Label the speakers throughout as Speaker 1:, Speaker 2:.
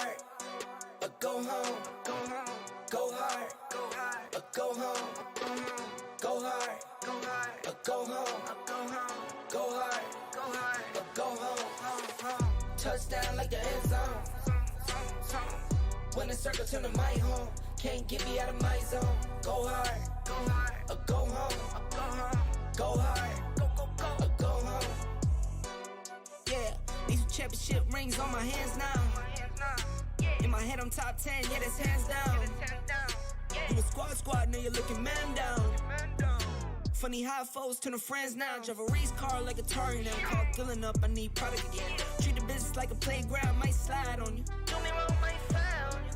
Speaker 1: hard or go home. Go hard or go home. Go hard or go home. Go hard or go home. Touchdown like the end zone. When the circle turn to my home, can't get me out of my zone. Go hard or go home. Go hard or go home. Yeah, these championship rings on my hands now. In my head I'm top 10, yeah, that's hands down. You a squad, now you're looking man down. Funny how foes turn to friends now. Drive a race car like a Atari now. Call filling up, I need product again. Treat the business like a playground, might slide on you. Do me wrong, might slide on you.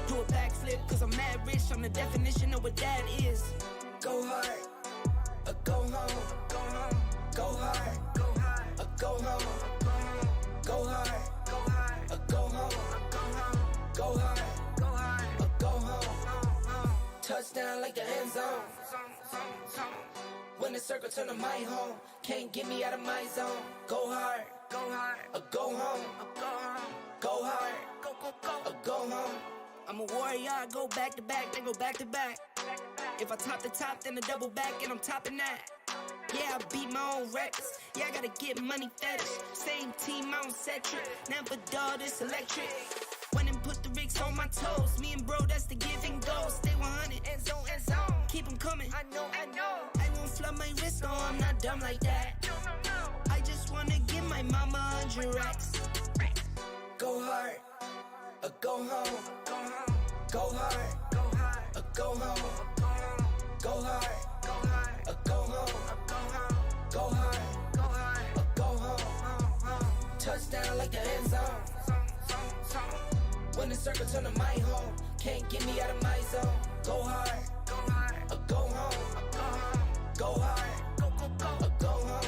Speaker 1: Do a backflip, cause I'm mad rich. I'm the definition of what that is. Go hard or go home. Go hard or go home. Go hard or go home. Go hard or go home. Touchdown like the end zone. When the circle turn to my home, can't get me out of my zone. Go hard or go home. Go hard or go home. I'm a warrior, I go back to back, then go back to back. If I top the top, then a double back, and I'm topping that. Yeah, I beat my own records. Yeah, I gotta get money fetish. Same team, I don't set trip. Never dull, this electric. Went and put the rigs on my toes. Me and bro, that's the give and go. Stay 100, end zone, end zone. Keep them coming, I know. I won't flub my wrist, no, I'm not dumb like that. I just wanna give my mama 100 racks. Go hard or go home. Go hard or go home. Go hard or go home. Go hard or go home. Touchdown like the end zone. When the circle turn to my home, can't get me out of my zone. Go hard or go home. Go hard or go home.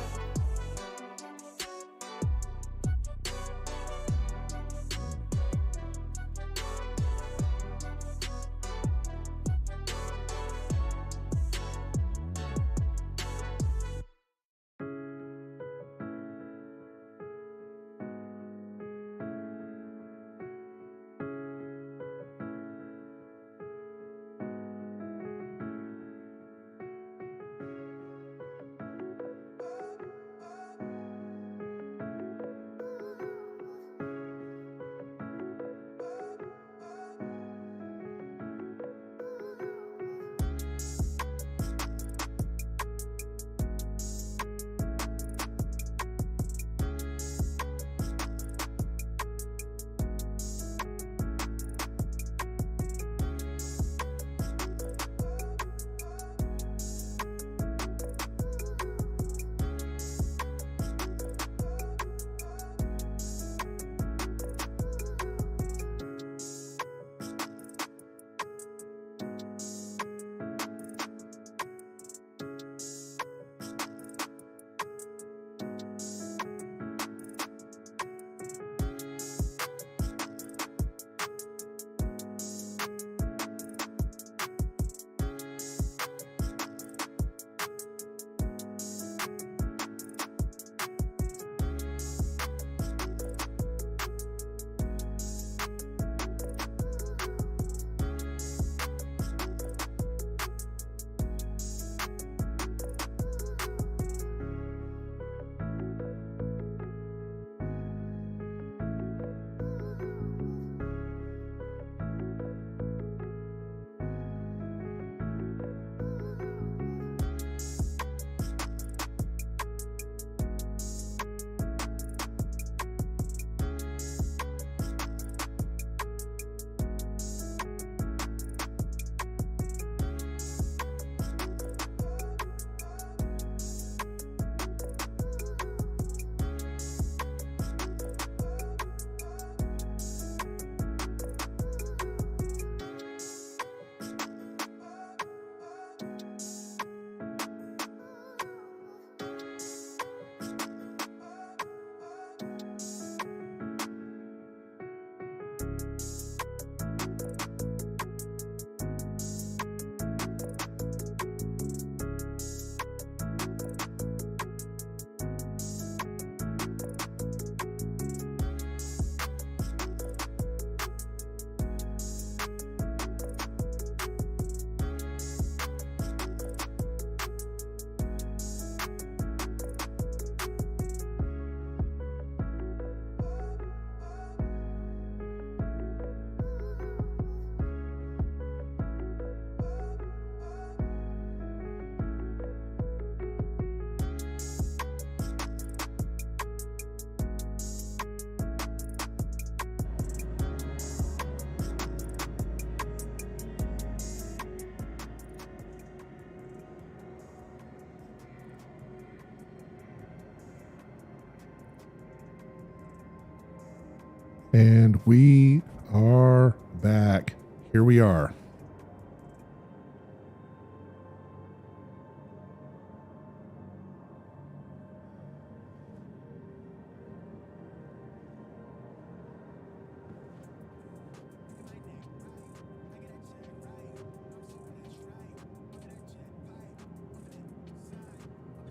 Speaker 2: And we are back. Here we are.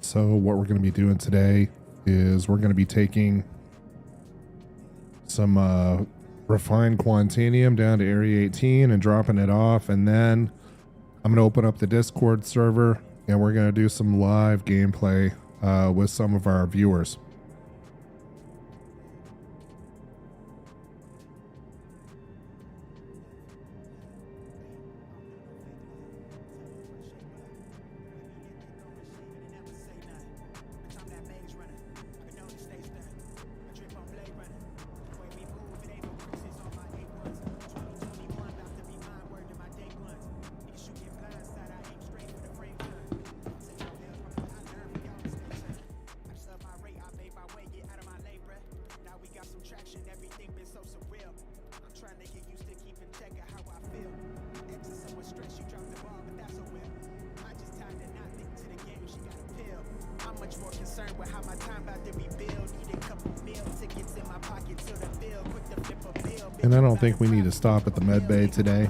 Speaker 2: So what we're going to be doing today is we're going to be taking some refined Quantanium down to Area 18 and dropping it off. And then I'm going to open up the Discord server and we're going to do some live gameplay with some of our viewers. And I don't think we need to stop at the med bay today.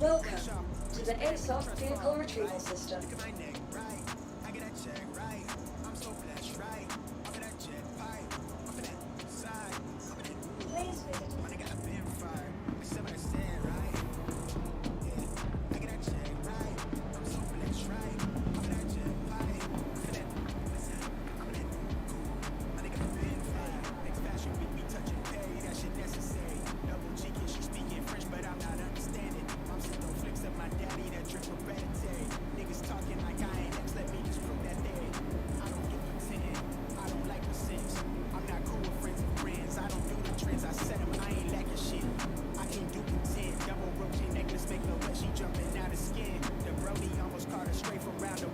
Speaker 3: Welcome to the ASOS Vehicle Retrieval System. Please visit.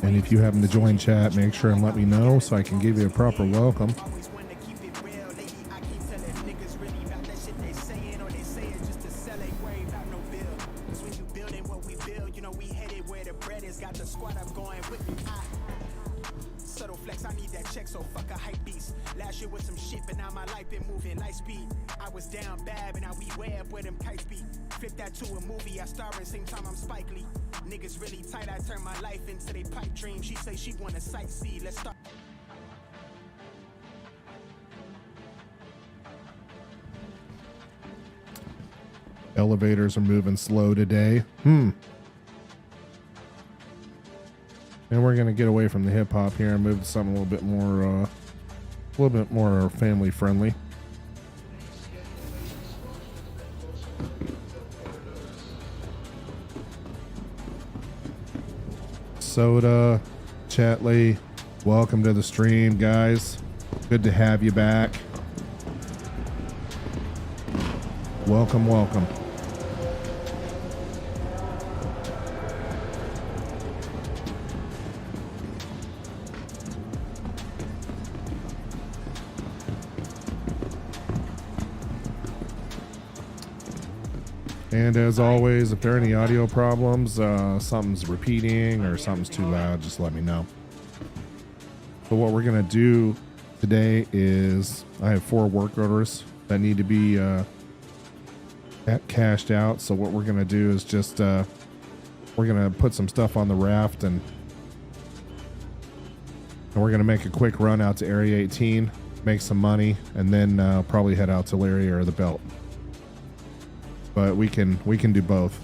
Speaker 2: And if you happen to join chat, make sure and let me know so I can give you a proper welcome. Elevators are moving slow today. And we're gonna get away from the hip hop here and move to something a little bit more family friendly. Soda, Chatley, welcome to the stream, guys. Good to have you back. Welcome, welcome. And as always, if there are any audio problems, something's repeating or something's too loud, just let me know. But what we're going to do today is I have 4 work orders that need to be cashed out. So what we're going to do is just we're going to put some stuff on the raft and we're going to make a quick run out to Area 18, make some money, and then probably head out to Lyria or the Belt. But we can do both.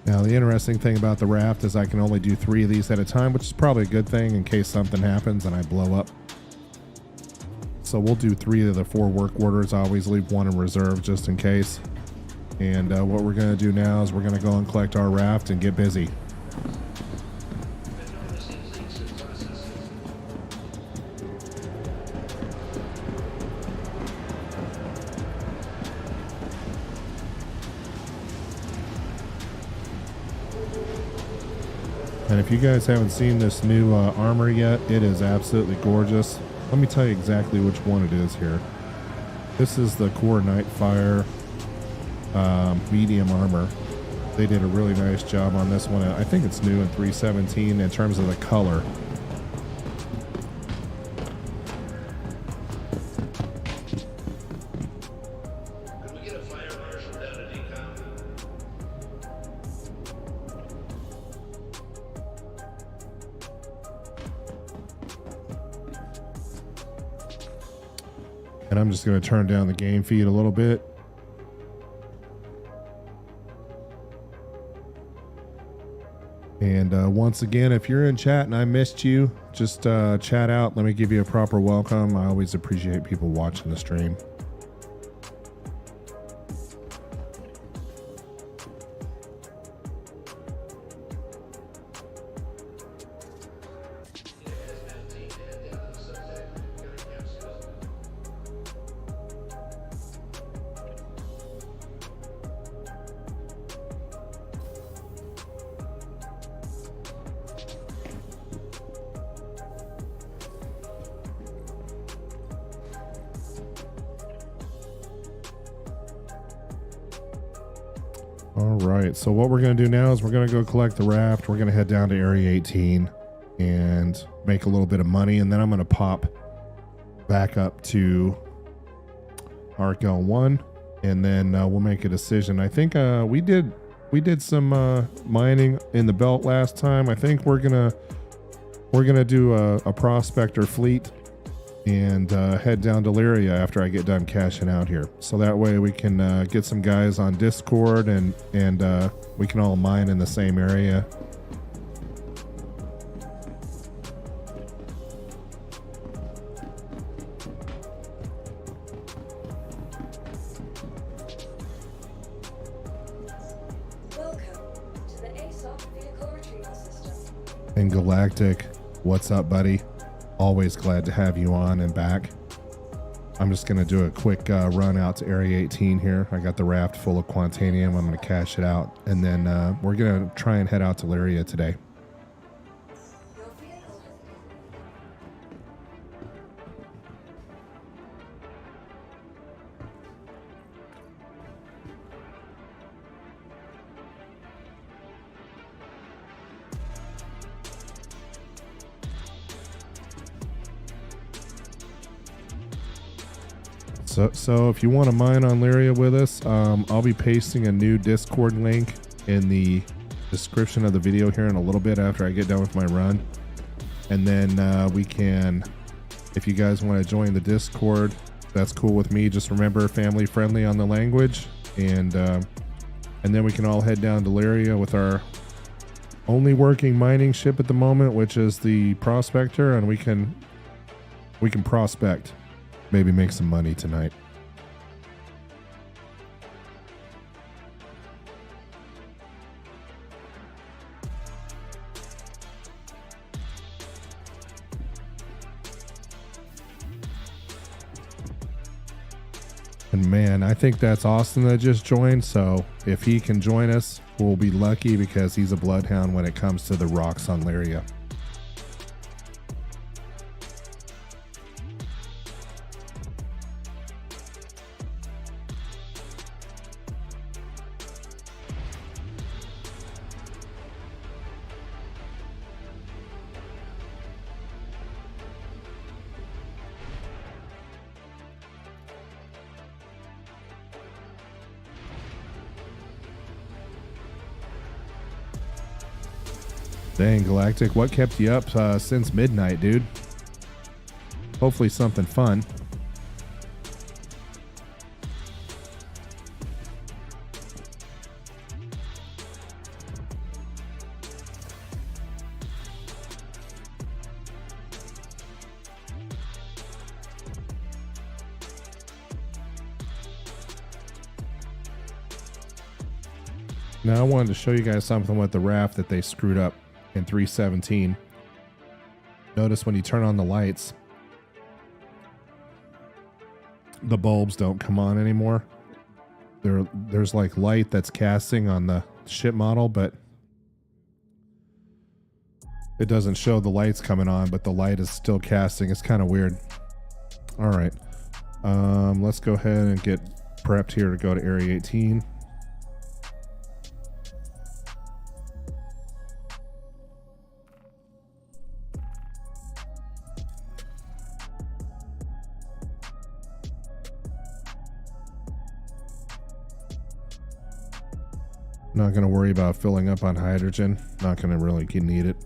Speaker 2: Now, the interesting thing about the raft is I can only do 3 of these at a time, which is probably a good thing in case something happens and I blow up. so we'll do 3 of the 4 work orders. I always leave 1 in reserve just in case. And what we're going to do now is we're going to go and collect our raft and get busy. And if you guys haven't seen this new armor yet, it is absolutely gorgeous. Let me tell you exactly which one it is here. This is the Core Nightfire medium armor. They did a really nice job on this one. I think it's new in 3.17 in terms of the color. And I'm just going to turn down the game feed a little bit. And once again, if you're in chat and I missed you, just chat out. Let me give you a proper welcome. I always appreciate people watching the stream. So what we're going to do now is we're going to go collect the raft. We're going to head down to Area 18 and make a little bit of money. And then I'm going to pop back up to Arc L1 and then we'll make a decision. I think we did some mining in the belt last time. I think we're going to do a prospector fleet and head down to Lyria after I get done cashing out here. So that way we can get some guys on Discord and we can all mine in the same area.
Speaker 3: Welcome to the ASOP vehicle retrieval system.
Speaker 2: And Galactic, what's up, buddy? Always glad to have you on and back. I'm just going to do a quick run out to Area 18 here. I got the raft full of Quantanium. I'm going to cash it out. And then we're going to try and head out to Lyria today.
Speaker 3: Your vehicle has
Speaker 2: So if you want to mine on Lyria with us, I'll be pasting a new Discord link in the description of the video here in a little bit after I get done with my run. And then we can, if you guys want to join the Discord, that's cool with me. Just remember, family friendly on the language. And then we can all head down to Lyria with our only working mining ship at the moment, which is the Prospector, and we can prospect. Maybe make some money tonight. And man, I think that's Austin that just joined. So if he can join us, we'll be lucky because he's a bloodhound when it comes to the rocks on Lyria. Dang, Galactic, what kept you up since midnight, dude? Hopefully something fun. Now I wanted to show you guys something with the raft that they screwed up in 317. Notice when you turn on the lights, the bulbs don't come on anymore. There's like light that's casting on the ship model, but it doesn't show the lights coming on, but the light is still casting. It's kind of weird. All right. Let's go ahead and get prepped here to go to Area 18. Not going to worry about filling up on hydrogen. Not going to really need it.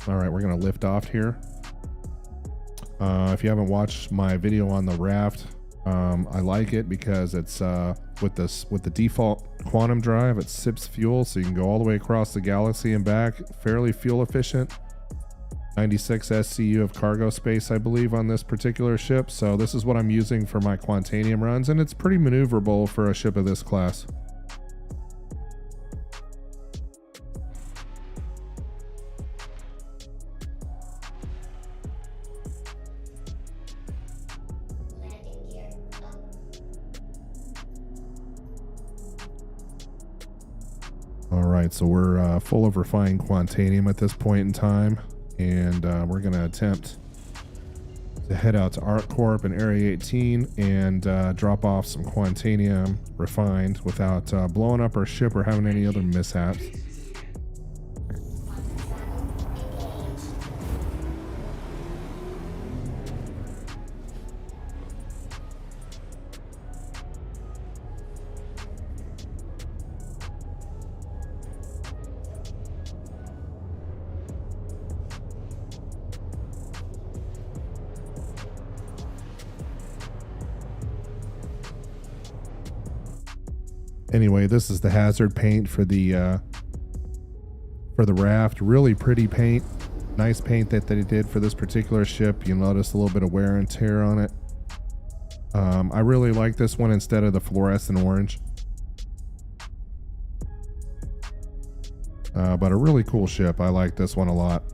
Speaker 2: All right, we're going to lift off here. If you haven't watched my video on the raft, I like it because it's with the default quantum drive, it sips fuel, so you can go all the way across the galaxy and back. Fairly fuel efficient. 96 SCU of cargo space, I believe, on this particular ship. So this is what I'm using for my Quantanium runs, and it's pretty maneuverable for a ship of this class. All right, so we're full of refined Quantanium at this point in time, and we're going to attempt to head out to ArcCorp in Area 18 and drop off some Quantanium refined without blowing up our ship or having any other mishaps. Anyway, this is the hazard paint for the raft. Really pretty paint. Nice paint that they did for this particular ship. You'll notice a little bit of wear and tear on it. I really like this one instead of the fluorescent orange. But a really cool ship. I like this one a lot.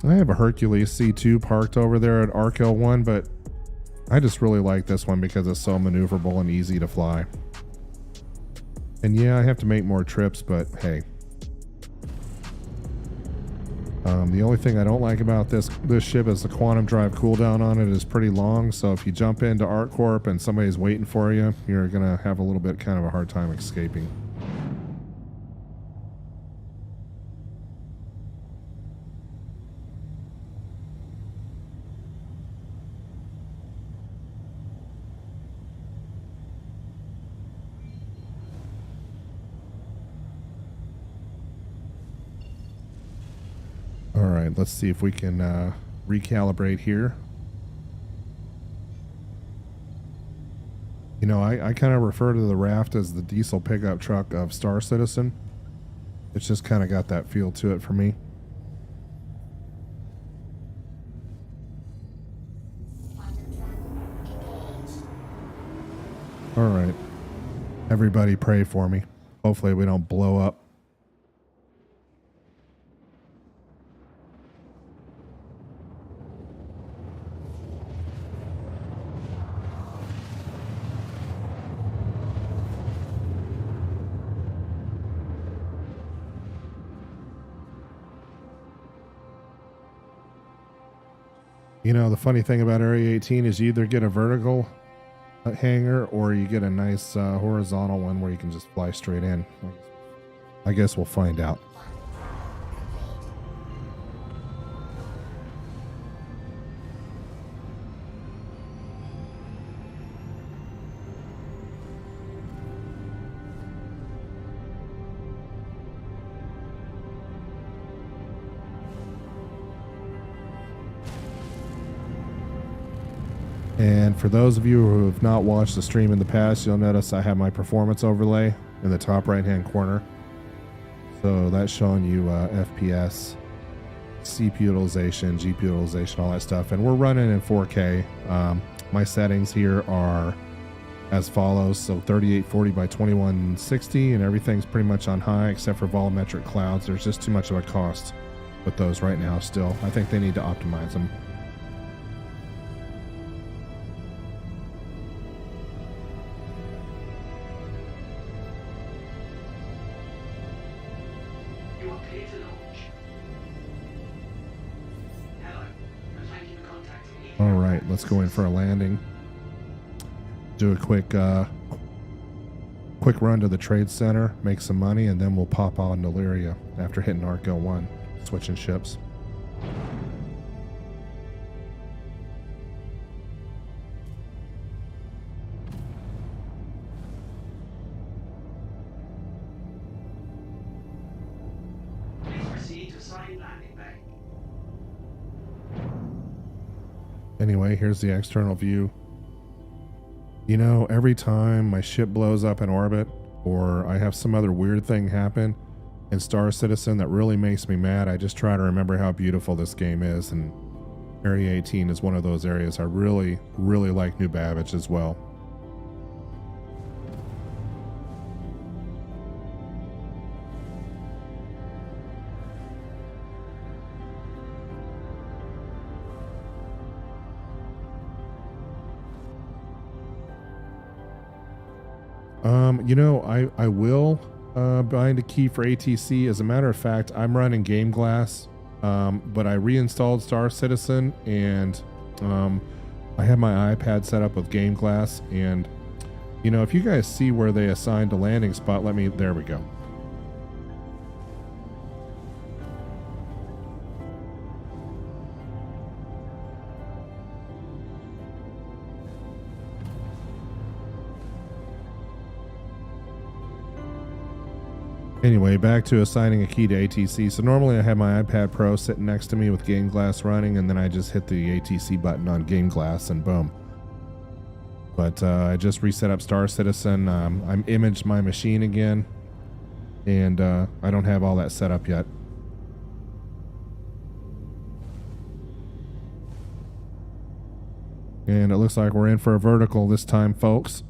Speaker 2: I have a Hercules C2 parked over there at Arc L1, but I just really like this one because it's so maneuverable and easy to fly. And yeah, I have to make more trips, but hey. The only thing I don't like about this ship is the quantum drive cooldown on it is pretty long. So if you jump into ArcCorp and somebody's waiting for you, you're gonna have a little bit kind of a hard time escaping. All right, let's see if we can recalibrate here. You know, I kind of refer to the raft as the diesel pickup truck of Star Citizen. It's just kind of got that feel to it for me. All right, everybody pray for me. Hopefully we don't blow up. You know, the funny thing about Area 18 is you either get a vertical hangar or you get a nice horizontal one where you can just fly straight in. I guess we'll find out. And for those of you who have not watched the stream in the past, you'll notice I have my performance overlay in the top right hand corner. So that's showing you FPS, CPU utilization, GPU utilization, all that stuff. And we're running in 4K. My settings here are as follows. So 3840 by 2160, and everything's pretty much on high except for volumetric clouds. There's just too much of a cost with those right now still. I think they need to optimize them.
Speaker 4: You are clear to launch. Hello, and thank you for contacting me.
Speaker 2: All right, let's go in for a landing. Do a quick run to the trade center, make some money, and then we'll pop on to Lyria after hitting Arc L1, switching ships.
Speaker 4: Please proceed to assigned landing bay.
Speaker 2: Anyway, here's the external view. You know, every time my ship blows up in orbit or I have some other weird thing happen in Star Citizen that really makes me mad, I just try to remember how beautiful this game is, and Area 18 is one of those areas. I really, really like New Babbage as well. You know, I will bind a key for ATC. As a matter of fact, I'm running Game Glass, but I reinstalled Star Citizen, and I have my iPad set up with Game Glass. And you know, if you guys see where they assigned a landing spot, there we go. Anyway, back to assigning a key to ATC. So normally I have my iPad Pro sitting next to me with Game Glass running, and then I just hit the ATC button on Game Glass and boom. But I just reset up Star Citizen. I'm imaged my machine again, and I don't have all that set up yet. And it looks like we're in for a vertical this time, folks.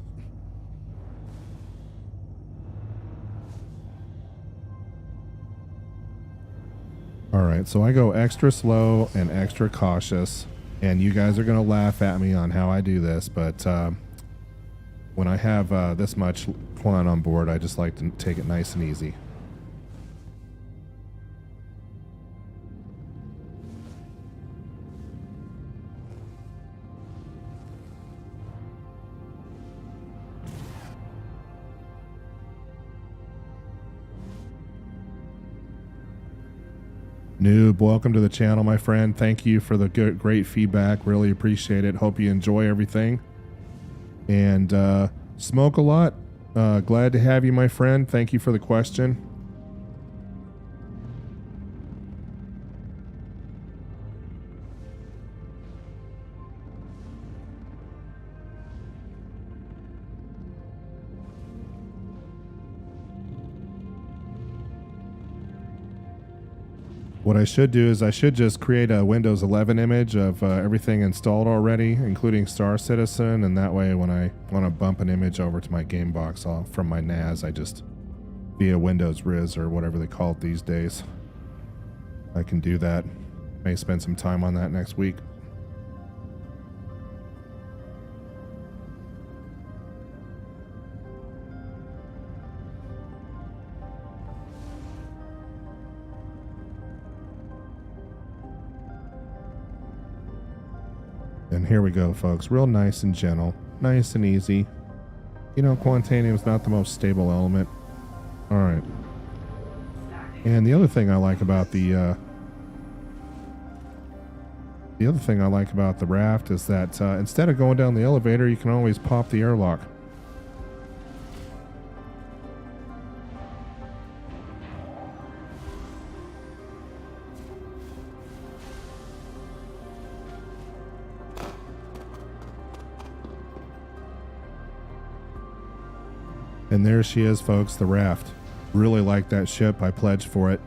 Speaker 2: Alright, so I go extra slow and extra cautious, and you guys are going to laugh at me on how I do this, but when I have this much Quan on board, I just like to take it nice and easy. Noob, welcome to the channel, my friend. Thank you for the great feedback. Really appreciate it. Hope you enjoy everything. And smoke a lot. Glad to have you, my friend. Thank you for the question. What I should do is I should just create a Windows 11 image of everything installed already, including Star Citizen, and that way when I want to bump an image over to my game box from my NAS, I just, via Windows Riz or whatever they call it these days, I can do that. May spend some time on that next week. And here we go, folks. Real nice and gentle. Nice and easy. You know, Quantanium is not the most stable element. Alright. And the other thing I like about the raft is that instead of going down the elevator, you can always pop the airlock. And there she is, folks, the raft. Really like that ship. I pledged for it.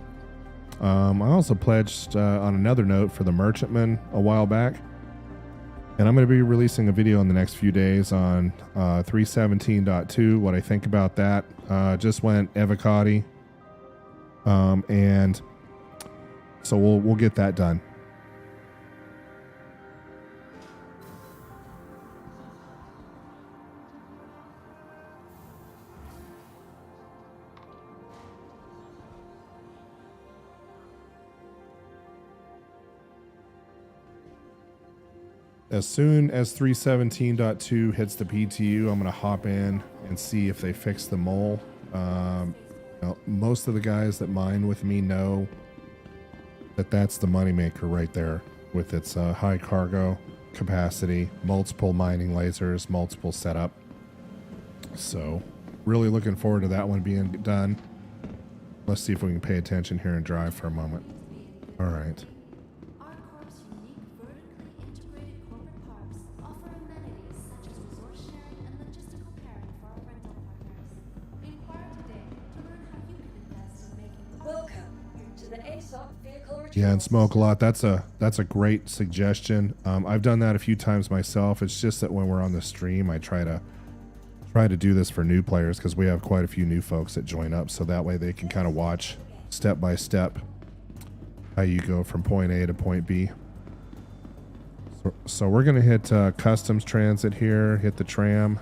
Speaker 2: I also pledged on another note for the Merchantman a while back. And I'm going to be releasing a video in the next few days on 317.2, what I think about that. Just went avocado. And so we'll get that done. As soon as 317.2 hits the PTU, I'm going to hop in and see if they fix the mole. Most of the guys that mine with me know that that's the moneymaker right there, with its high cargo capacity, multiple mining lasers, multiple setup. So really looking forward to that one being done. Let's see if we can pay attention here and drive for a moment. All right. Yeah, and smoke a lot. That's a great suggestion. I've done that a few times myself. It's just that when we're on the stream, I try to do this for new players because we have quite a few new folks that join up, so that way they can kind of watch step by step how you go from point A to point B. So we're gonna hit customs transit here, hit the tram.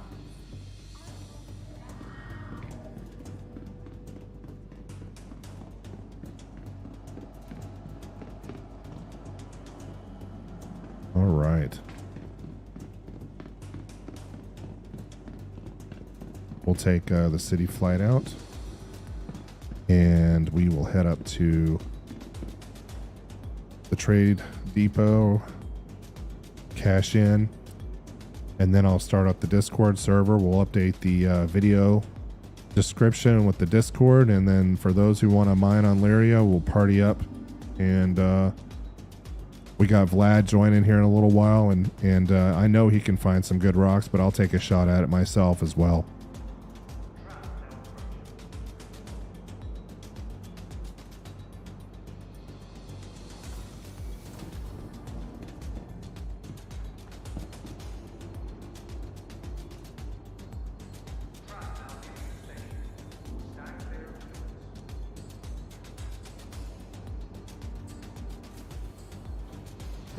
Speaker 2: All right. We'll take the city flight out and we will head up to the trade depot, cash in, and then I'll start up the Discord server. We'll update the video description with the Discord, and then for those who want to mine on Lyria, we'll party up. And we got Vlad joining here in a little while, and I know he can find some good rocks, but I'll take a shot at it myself as well.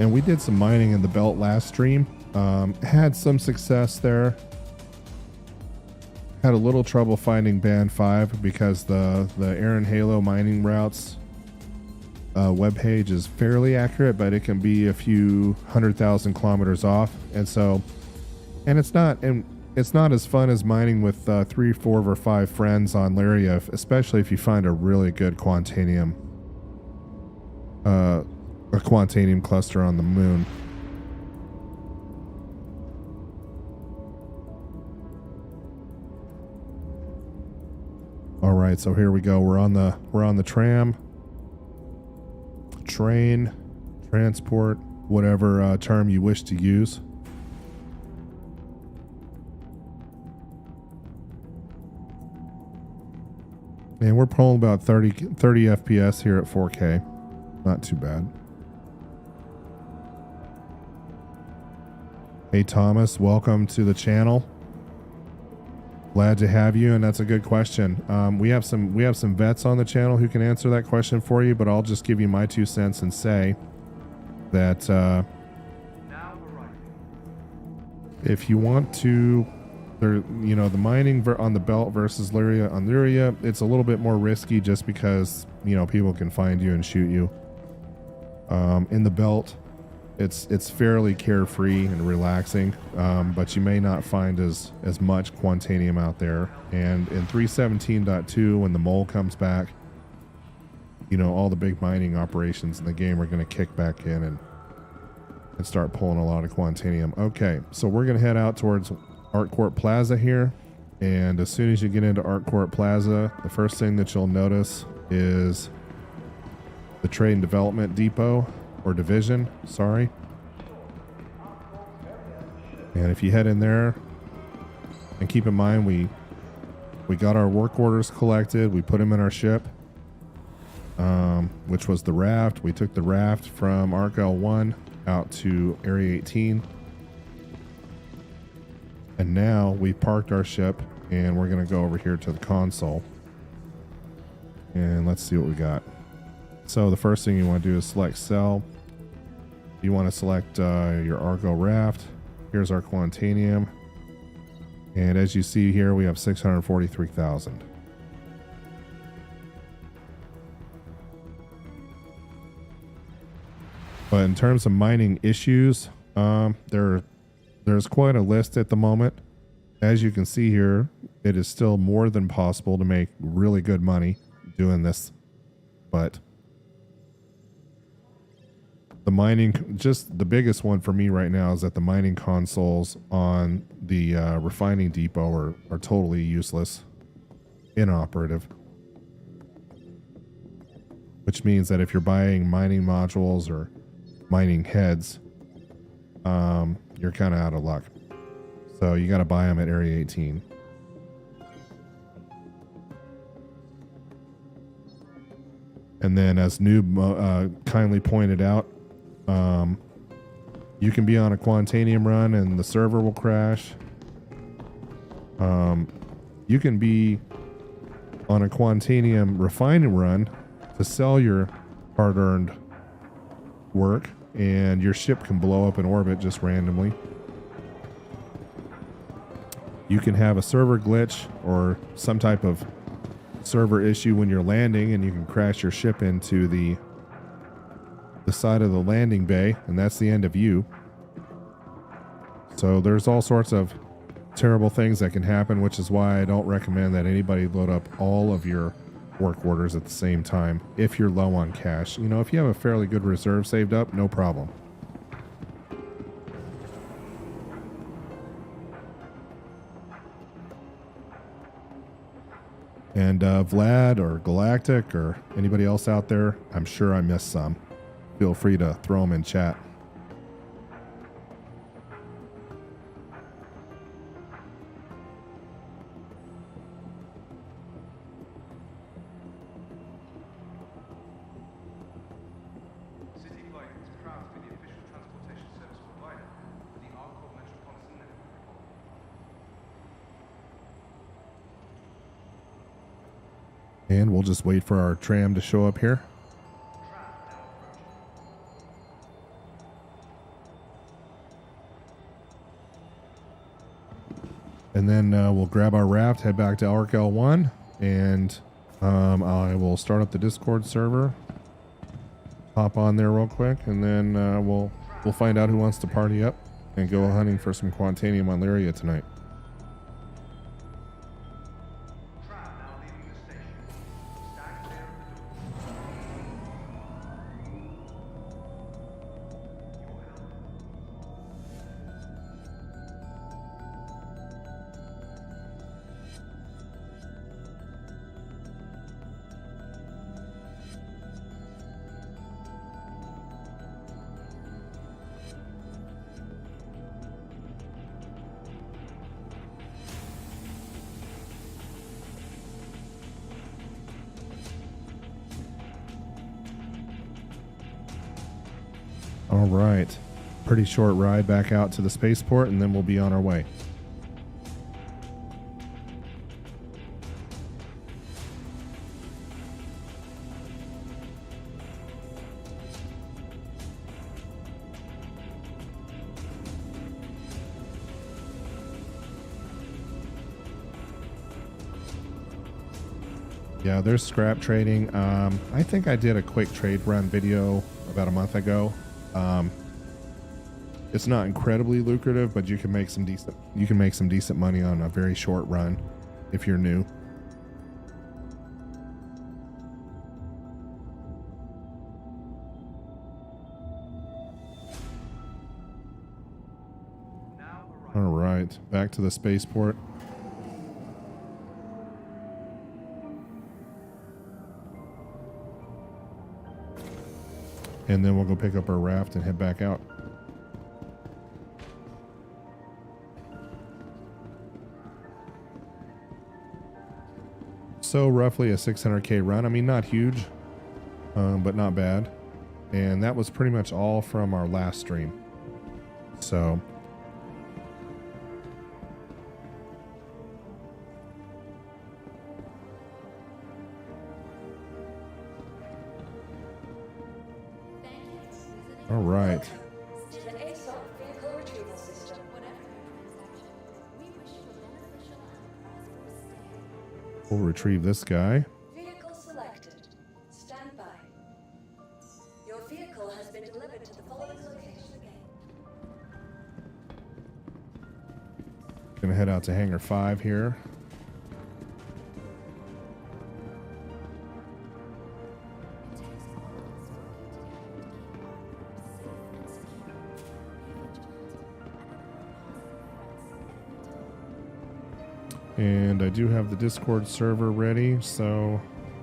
Speaker 2: And we did some mining in the belt last stream. Had some success there. Had a little trouble finding band 5 because the Aaron Halo mining routes webpage is fairly accurate, but it can be a few 100,000 kilometers off. And it's not as fun as mining with 3, 4, or 5 friends on Lyria, especially if you find a really good Quantanium a Quantanium cluster on the moon. All right, so here we go. We're on the tram, train, transport, whatever term you wish to use. And we're pulling about 30 FPS here at 4K. Not too bad. Hey Thomas, welcome to the channel. Glad to have you, and that's a good question. We have some vets on the channel who can answer that question for you, but I'll just give you my 2 cents and say that if you want to, the mining on the belt versus Lyria, on Lyria, it's a little bit more risky just because people can find you and shoot you. In the belt, it's fairly carefree and relaxing, but you may not find as much Quantanium out there. And in 317.2, when the mole comes back, all the big mining operations in the game are going to kick back in and start pulling a lot of Quantanium. Okay, so we're going to head out towards Artcourt Plaza here, and as soon as you get into Artcourt Plaza, the first thing that you'll notice is the Trade and Development Depot, or Division, sorry. And if you head in there, and keep in mind we got our work orders collected, we put them in our ship, which was the raft. We took the raft from Arc L1 out to Area 18, And now we've parked our ship and we're going to go over here to the console. And let's see what we got. So the first thing you want to do is select cell. You want to select your Argo raft. Here's our Quantanium. And as you see here, we have 643,000. But in terms of mining issues, there's quite a list at the moment. As you can see here, it is still more than possible to make really good money doing this. But the mining, just the biggest one for me right now is that the mining consoles on the refining depot are totally useless, inoperative. Which means that if you're buying mining modules or mining heads, you're kind of out of luck. So you got to buy them at Area 18. And then as Noob kindly pointed out, you can be on a Quantanium run and the server will crash. You can be on a Quantanium refining run to sell your hard-earned work, and your ship can blow up in orbit just randomly. You can have a server glitch or some type of server issue when you're landing, and you can crash your ship into the side of the landing bay, and that's the end of you. So there's all sorts of terrible things that can happen, which is why I don't recommend that anybody load up all of your work orders at the same time if you're low on cash. You know, if you have a fairly good reserve saved up, no problem. And Vlad or Galactic or anybody else out there, I'm sure I missed some. Feel free to throw them in chat. And we'll just wait for our tram to show up here. And then we'll grab our raft, head back to ARC L1, and I will start up the Discord server. Hop on there real quick, and then we'll find out who wants to party up and go hunting for some Quantanium on Lyria tonight. All right, pretty short ride back out to the spaceport, and then we'll be on our way. Yeah, there's scrap trading. I think I did a quick trade run video about a month ago. It's not incredibly lucrative, but you can make some decent money on a very short run if you're new. All right, back to the spaceport. And then we'll go pick up our raft and head back out. So roughly a 600K run. I mean, not huge, but not bad. And that was pretty much all from our last stream. So All right.
Speaker 3: Welcome to the ASOP vehicle retrieval system.
Speaker 2: We'll retrieve this guy.
Speaker 3: Vehicle selected. Stand by. Your vehicle has been delivered to the following location.
Speaker 2: Gonna head out to Hangar 5 here. And I do have the Discord server ready, so,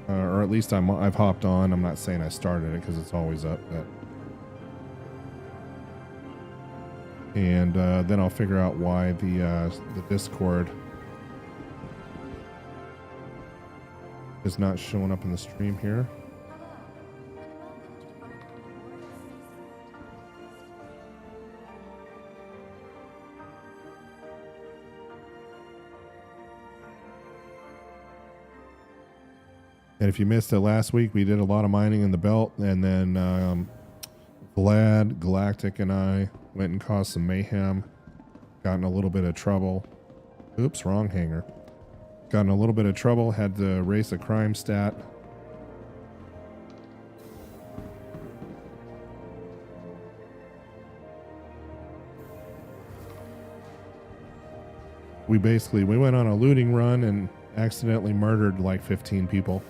Speaker 2: or at least I've hopped on. I'm not saying I started it because it's always up. And then I'll figure out why the Discord is not showing up in the stream here. And if you missed it last week, we did a lot of mining in the belt, and then Vlad, Galactic, and I went and caused some mayhem. Got in a little bit of trouble. Oops, wrong hangar. Got in a little bit of trouble, had to race a crime stat. We went on a looting run and accidentally murdered like 15 people.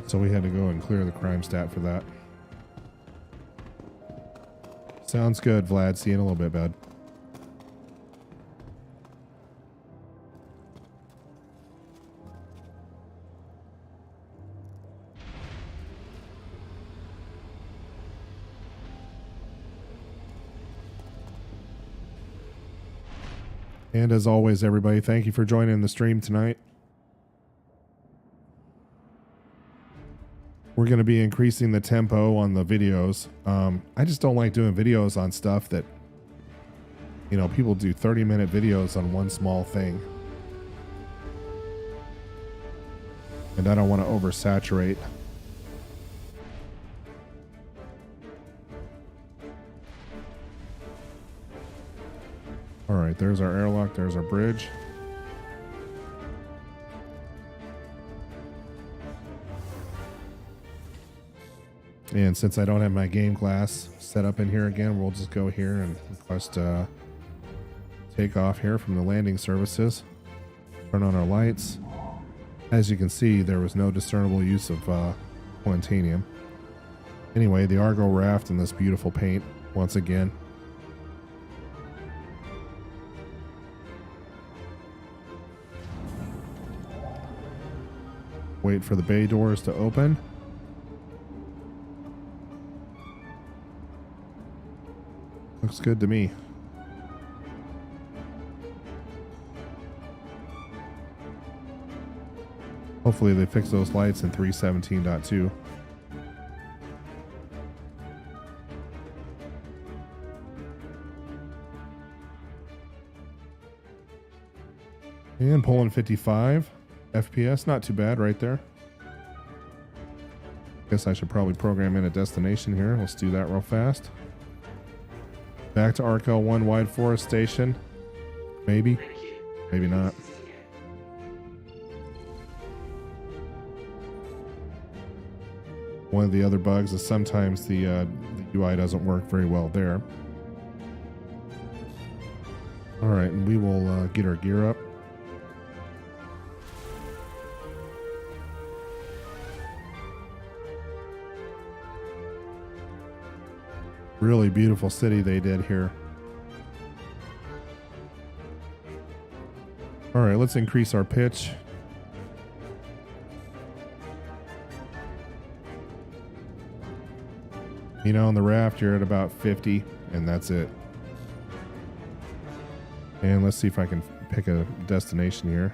Speaker 2: So we had to go and clear the crime stat for that. Sounds good, Vlad. See you in a little bit, bud. And as always, everybody, thank you for joining the stream tonight. We're going to be increasing the tempo on the videos. I just don't like doing videos on stuff that, you know, people do 30-minute videos on one small thing. And I don't want to oversaturate. All right, there's our airlock, there's our bridge. And since I don't have my game glass set up in here again, we'll just go here and request take off here from the landing services. Turn on our lights. As you can see, there was no discernible use of Quantanium. Anyway, the Argo raft in this beautiful paint once again. Wait for the bay doors to open. Looks good to me. Hopefully they fix those lights in 3.17.2. And pulling 55 FPS, not too bad right there. Guess I should probably program in a destination here. Let's do that real fast. Back to ARC-L1 Wide Forest Station. Maybe. Maybe not. One of the other bugs is sometimes the UI doesn't work very well there. Alright, and we will get our gear up. Really beautiful city they did here. All right, let's increase our pitch. You know, on the raft, you're at about 50, and that's it. And let's see if I can pick a destination here.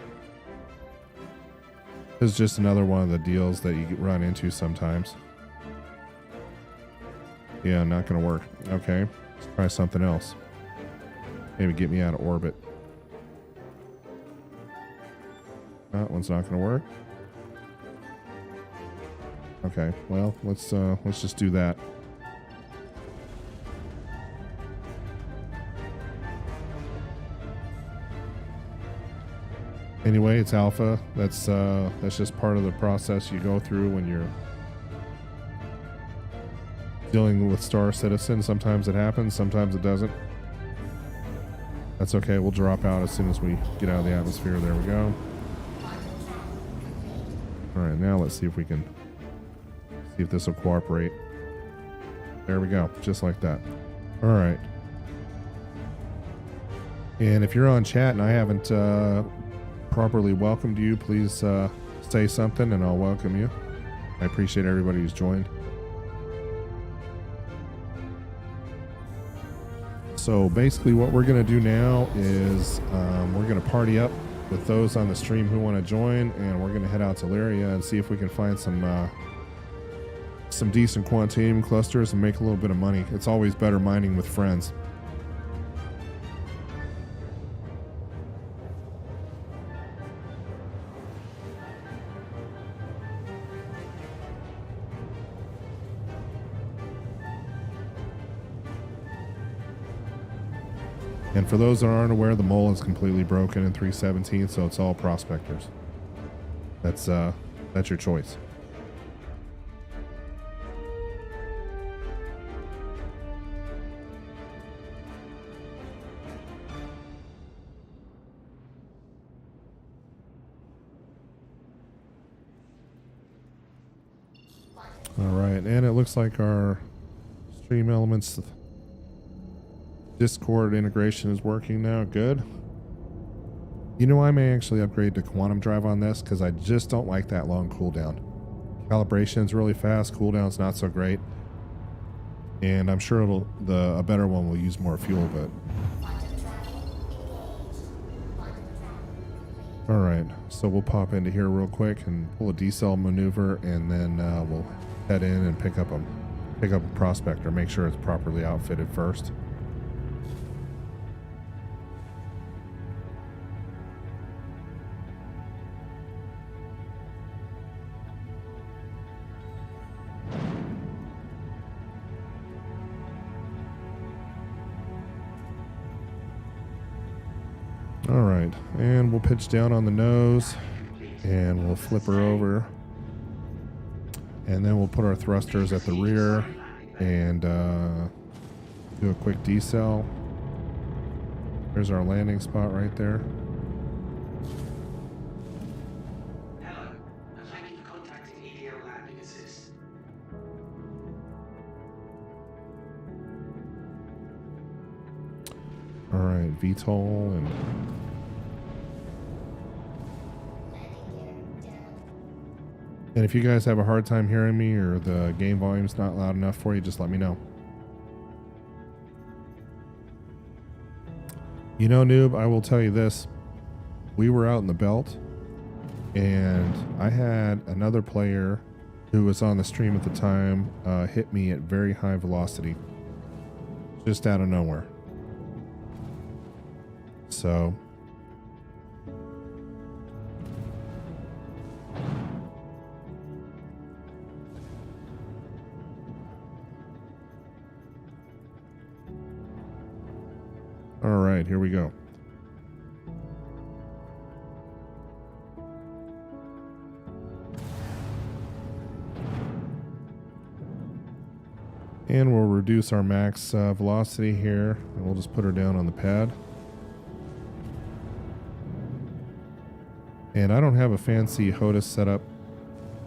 Speaker 2: This is just another one of the deals that you run into sometimes. Yeah, not going to work. Okay, let's try something else. Maybe get me out of orbit. That one's not going to work. Okay, well, let's just do that. Anyway, it's alpha. That's just part of the process you go through when you're dealing with Star Citizen. Sometimes it happens, sometimes it doesn't. That's okay. We'll drop out as soon as we get out of the atmosphere. There we go. All right, now let's see if we can see if this will cooperate. There we go, just like that. All right. And if you're on chat and I haven't properly welcomed you, please say something and I'll welcome you. I appreciate everybody who's joined. So basically what we're going to do now is we're going to party up with those on the stream who want to join, and we're going to head out to Lyria and see if we can find some decent Quantanium clusters and make a little bit of money. It's always better mining with friends. And for those that aren't aware, the mole is completely broken in 317, so it's all prospectors. That's your choice. All right, and it looks like our Stream Elements Discord integration is working now. Good. You know, I may actually upgrade to quantum drive on this because I just don't like that long cooldown. Calibration's really fast, cooldown's not so great. And I'm sure a better one will use more fuel, but all right, so we'll pop into here real quick and pull a decel maneuver, and then we'll head in and pick up a prospector. Make sure it's properly outfitted first. All right, and we'll pitch down on the nose and we'll flip her over, and then we'll put our thrusters at the rear and do a quick decel. There's our landing spot right there.
Speaker 4: Hello, and thank you for contacting EDL Landing Assist.
Speaker 2: All right, VTOL and if you guys have a hard time hearing me or the game volume's not loud enough for you, just let me know. You know, noob, I will tell you this. We were out in the belt and I had another player who was on the stream at the time hit me at very high velocity just out of nowhere. So all right, here we go. And we'll reduce our max velocity here, and we'll just put her down on the pad. And I don't have a fancy HOTAS setup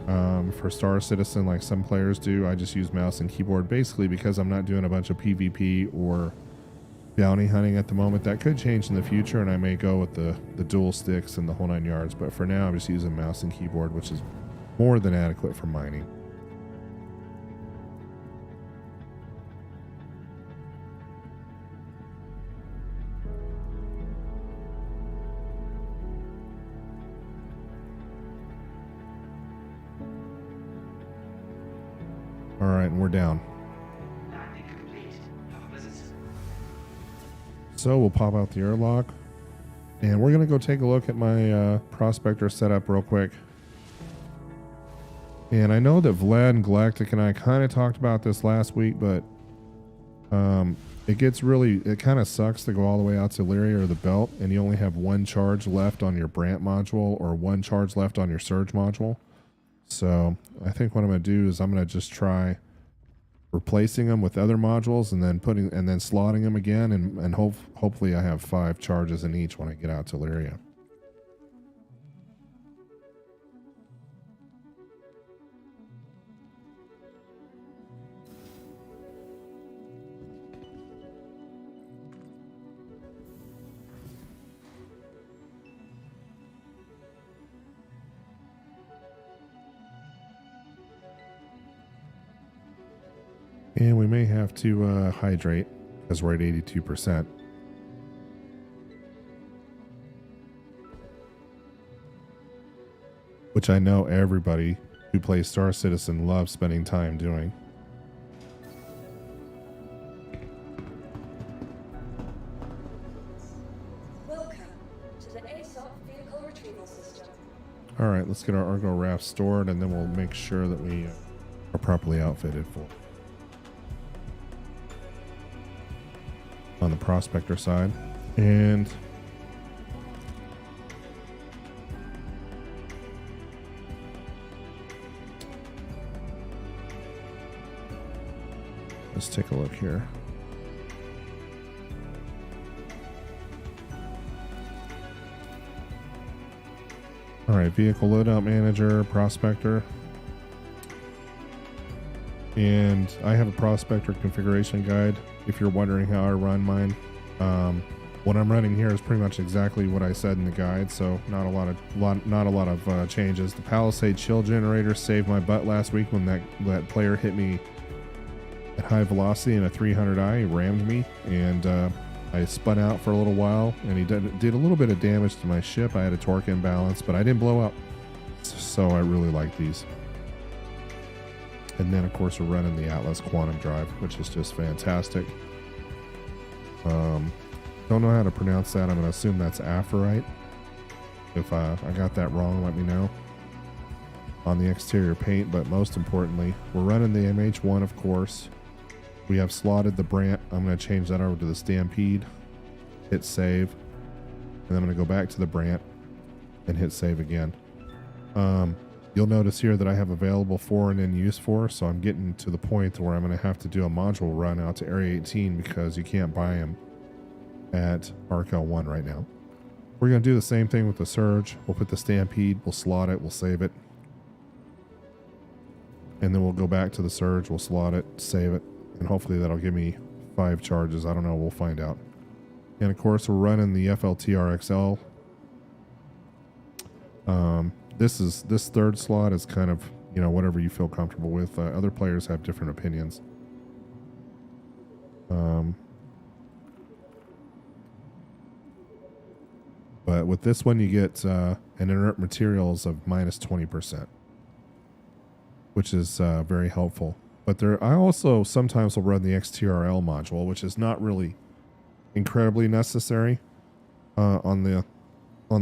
Speaker 2: for Star Citizen like some players do. I just use mouse and keyboard basically because I'm not doing a bunch of PvP or bounty hunting at the moment. That could change in the future, and I may go with the dual sticks and the whole 9 yards. But for now, I'm just using mouse and keyboard, which is more than adequate for mining. All right, and we're down.
Speaker 4: Landing complete. Have a pleasant.
Speaker 2: So we'll pop out the airlock, and we're gonna go take a look at my prospector setup real quick. And I know that Vlad and Galactic and I kind of talked about this last week, but it kind of sucks to go all the way out to Lyria or the belt and you only have one charge left on your Brant module or one charge left on your Surge module. So I think what I'm going to do is I'm going to just try replacing them with other modules and then slotting them again, and hopefully I have 5 charges in each when I get out to Lyria. And we may have to hydrate because we're at 82%. Which I know everybody who plays Star Citizen loves spending time doing.
Speaker 3: Welcome to the ASOP vehicle retrieval system.
Speaker 2: All right, let's get our Argo raft stored, and then we'll make sure that we are properly outfitted for on the prospector side. And let's take a look here. All right, vehicle loadout manager, prospector. And I have a prospector configuration guide if you're wondering how I run mine. What I'm running here is pretty much exactly what I said in the guide, so not a lot of changes. The Palisade chill generator saved my butt last week when that player hit me at high velocity in a 300i. He rammed me, and I spun out for a little while, and he did a little bit of damage to my ship. I had a torque imbalance, but I didn't blow up, so I really like these. And then, of course, we're running the Atlas Quantum Drive, which is just fantastic. Don't know how to pronounce that. I'm going to assume that's Aphorite. If I got that wrong, let me know. On the exterior paint, but most importantly, we're running the MH1, of course. We have slotted the Brant. I'm going to change that over to the Stampede. Hit save. And then I'm going to go back to the Brant and hit save again. You'll notice here that I have available 4 and in use for, so I'm getting to the point where I'm going to have to do a module run out to Area 18 because you can't buy them at Arc L1 right now. We're going to do the same thing with the Surge. We'll put the Stampede, we'll slot it, we'll save it. And then we'll go back to the Surge, we'll slot it, save it, and hopefully that'll give me 5 charges. I don't know, we'll find out. And of course, we're running the FLTRXL. This third slot is kind of, whatever you feel comfortable with. Other players have different opinions. But with this one, you get an inert materials of minus 20%, which is very helpful. But I also sometimes will run the XTRL module, which is not really incredibly necessary on the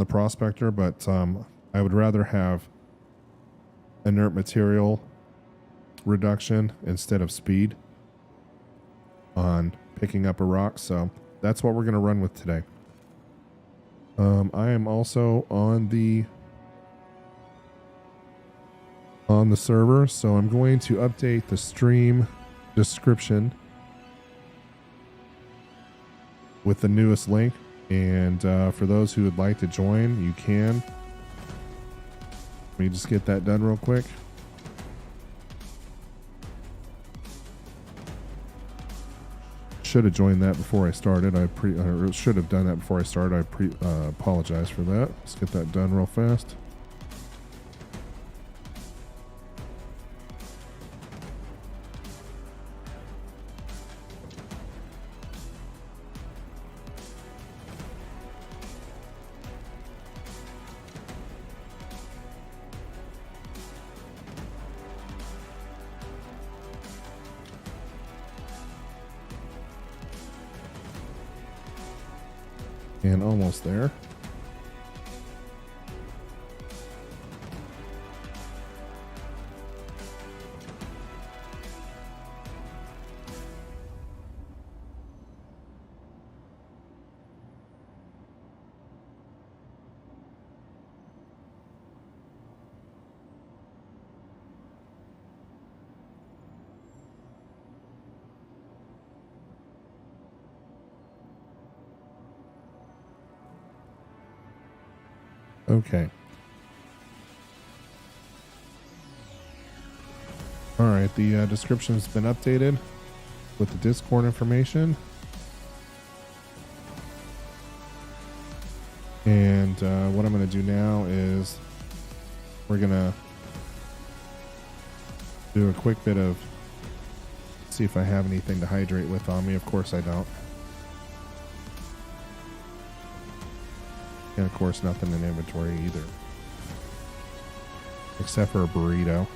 Speaker 2: prospector, but I would rather have inert material reduction instead of speed on picking up a rock. So that's what we're going to run with today. I am also on the server, so I'm going to update the stream description with the newest link. And for those who would like to join, you can. Let me just get that done real quick. Should have joined that before I started. I should have done that before I started. I apologize for that. Let's get that done real fast. And almost there. Okay. All right, the description's been updated with the Discord information. And what I'm going to do now is we're going to do a quick bit of see if I have anything to hydrate with on me. Of course I don't. And of course nothing in inventory either. Except for a burrito.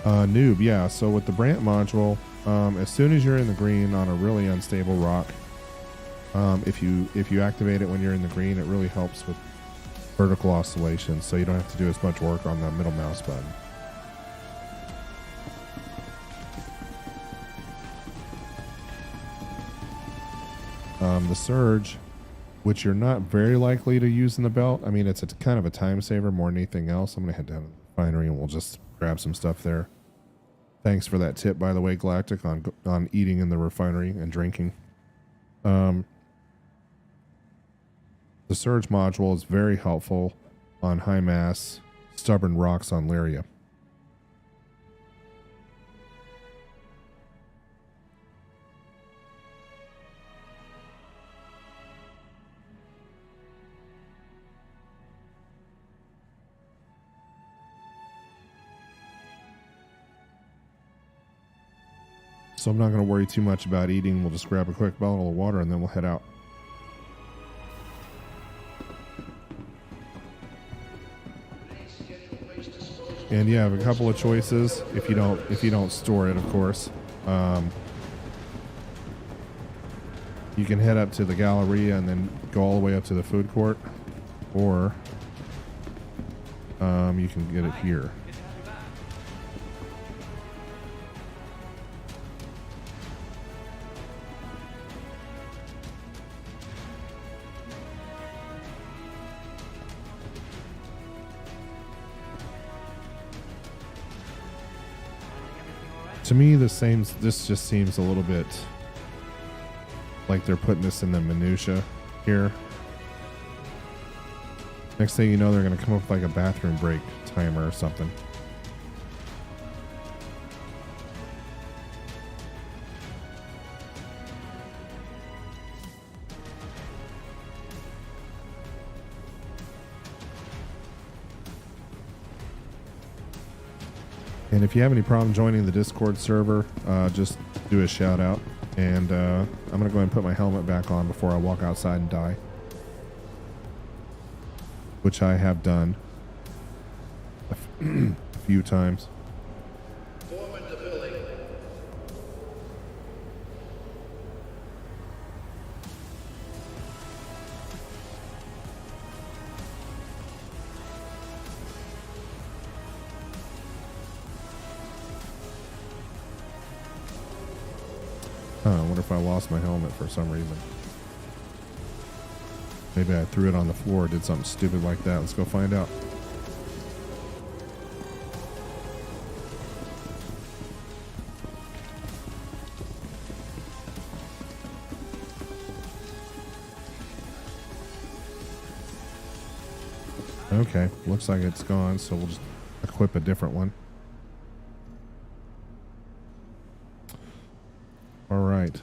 Speaker 2: Noob, yeah. So with the Brant module, as soon as you're in the green on a really unstable rock, if you activate it when you're in the green, it really helps with vertical oscillation, so you don't have to do as much work on the middle mouse button. The surge, which you're not very likely to use in the belt. I mean, it's a kind of a time saver more than anything else. I'm gonna head down to the refinery and we'll just grab some stuff there. Thanks for that tip, by the way, Galactic, on eating in the refinery and drinking. The surge module is very helpful on high mass, stubborn rocks on Lyria. So I'm not going to worry too much about eating. We'll just grab a quick bottle of water and then we'll head out. And you have a couple of choices if you don't store it, of course. You can head up to the Galleria and then go all the way up to the food court, or you can get it here. To me, this just seems a little bit like they're putting this in the minutia here. Next thing you know, they're going to come up with like a bathroom break timer or something. And if you have any problem joining the Discord server, just do a shout out. And I'm going to go ahead and put my helmet back on before I walk outside and die. Which I have done a few times. I wonder if I lost my helmet for some reason. Maybe I threw it on the floor or did something stupid like that. Let's go find out. Okay, looks like it's gone, so we'll just equip a different one. All right.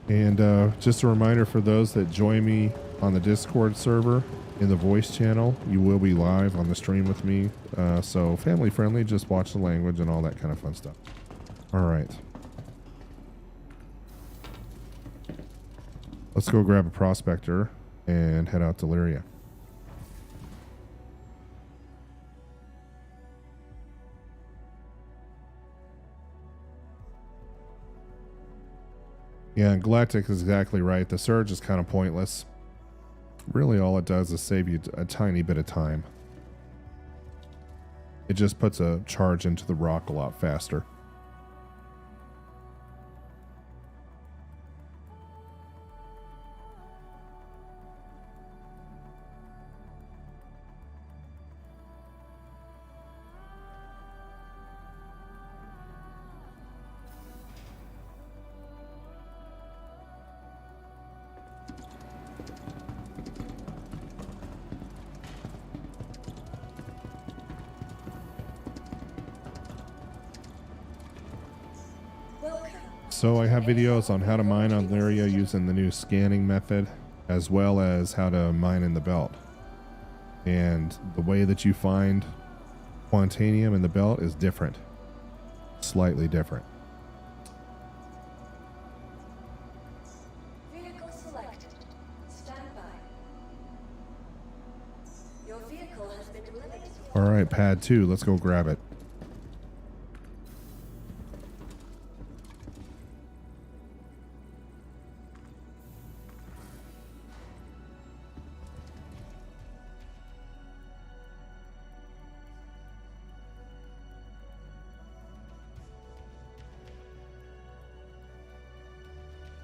Speaker 2: And just a reminder for those that join me on the Discord server in the voice channel, you will be live on the stream with me. So family friendly, just watch the language and all that kind of fun stuff. All right. Let's go grab a prospector and head out to Lyria. Yeah, and Galactic is exactly right. The surge is kind of pointless. Really, all it does is save you a tiny bit of time. It just puts a charge into the rock a lot faster.
Speaker 3: Welcome.
Speaker 2: So I have videos on how to mine on Lyria using the new scanning method, as well as how to mine in the belt. And the way that you find Quantanium in the belt is different. Slightly different.
Speaker 3: Vehicle selected. Stand by. Your vehicle has been delivered to
Speaker 2: All right, pad 2, let's go grab it.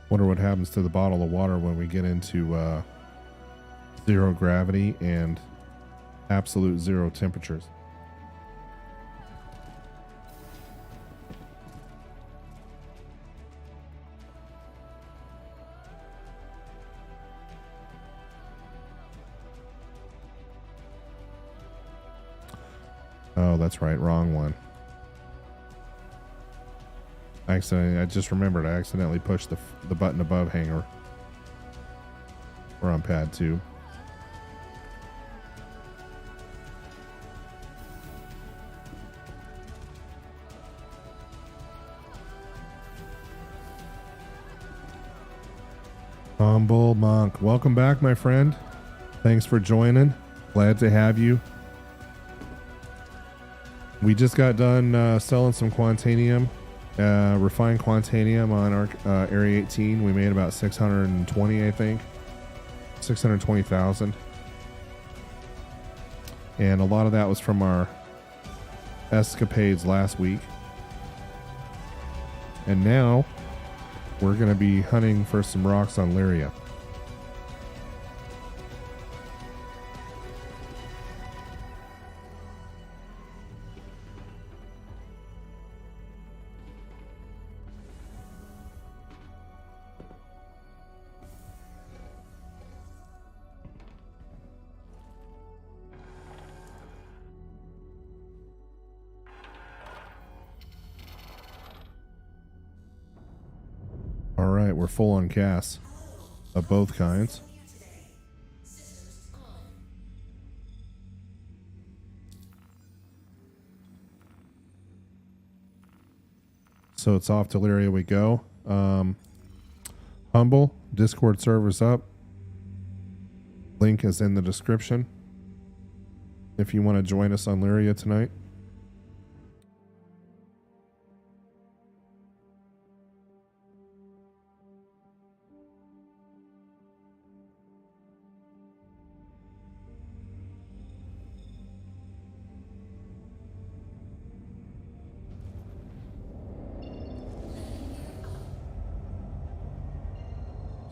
Speaker 2: Wonder what happens to the bottle of water when we get into zero gravity and absolute zero temperatures. Oh, that's right. Wrong one. I just remembered I accidentally pushed the button above hanger. We're on pad 2. Humble Monk, welcome back, my friend. Thanks for joining. Glad to have you. We just got done selling some Quantanium, refined Quantanium on our Area 18. We made about 620, I think. 620,000. And a lot of that was from our escapades last week. And now we're going to be hunting for some rocks on Lyria. All right, we're full on gas of both kinds. So it's off to Lyria we go. Humble, Discord server's up. Link is in the description if you want to join us on Lyria tonight.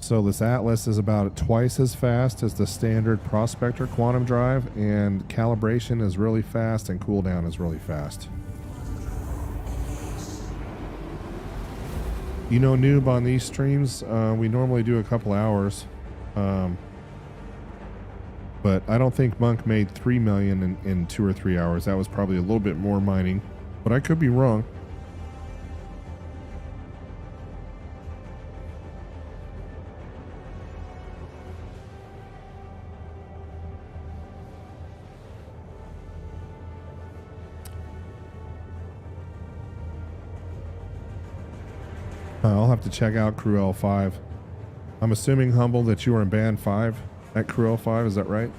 Speaker 2: So this Atlas is about twice as fast as the standard Prospector quantum drive, and calibration is really fast and cooldown is really fast. You know, noob, on these streams, we normally do a couple hours. But I don't think Monk made 3 million in 2 or 3 hours. That was probably a little bit more mining, but I could be wrong. I'll have to check out Crew L5. I'm assuming, Humble, that you are in Band 5 at Crew L5, is that right?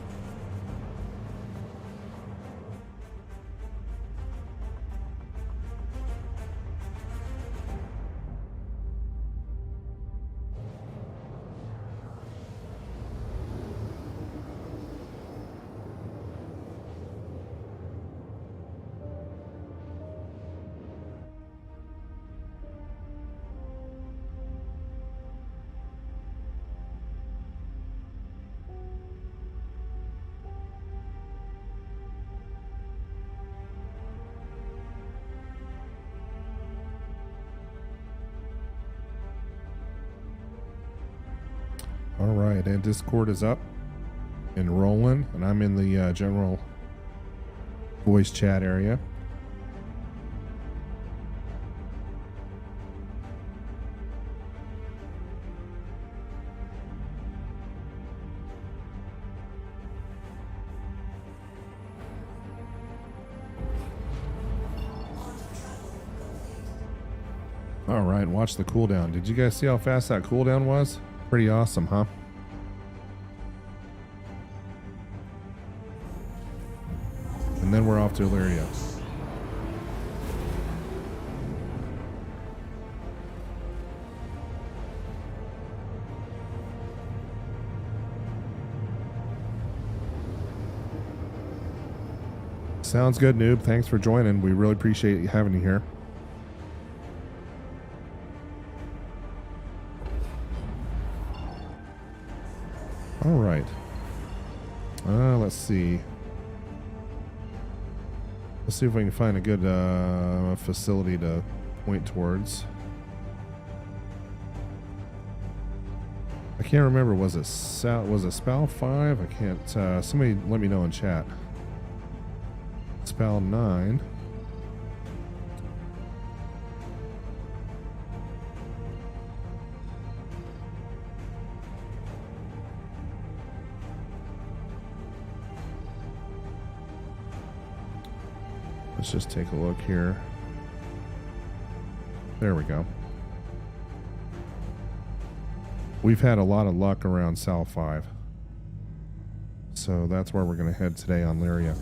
Speaker 2: All right, and Discord is up and rolling, and I'm in the general voice chat area. All right, watch the cooldown. Did you guys see how fast that cooldown was? Pretty awesome, huh? And then we're off to Lyria. Sounds good, noob. Thanks for joining. We really appreciate having you here. All right. Let's see. Let's see if we can find a good facility to point towards. I can't remember. Was it Spal 5? I can't. Somebody let me know in chat. Spal 9. Let's just take a look here. There we go. We've had a lot of luck around Sal 5. So that's where we're going to head today on Lyria.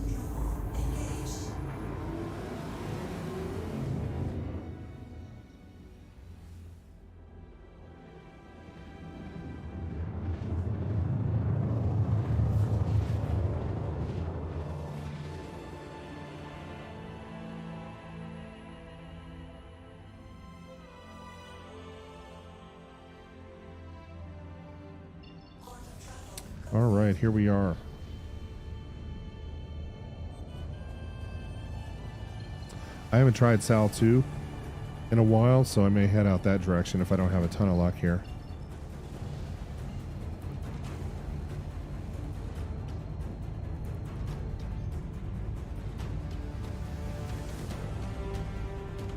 Speaker 2: All right, here we are. I haven't tried Sal 2 in a while, so I may head out that direction if I don't have a ton of luck here.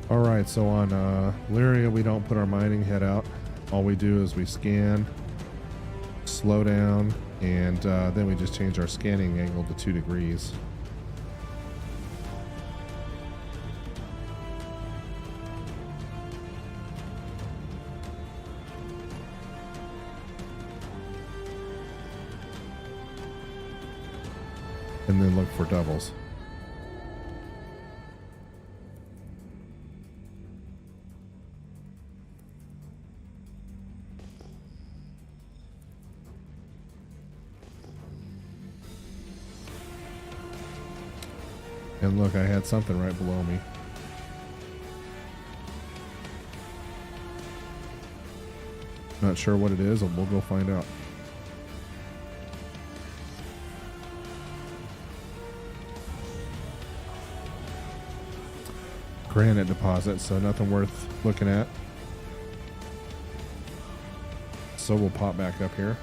Speaker 2: All right, so on Lyria, we don't put our mining head out. All we do is we scan, slow down, and then we just change our scanning angle to 2 degrees. And then look for doubles. And look, I had something right below me. Not sure what it is, and we'll go find out. Granite deposit, so nothing worth looking at. So we'll pop back up here.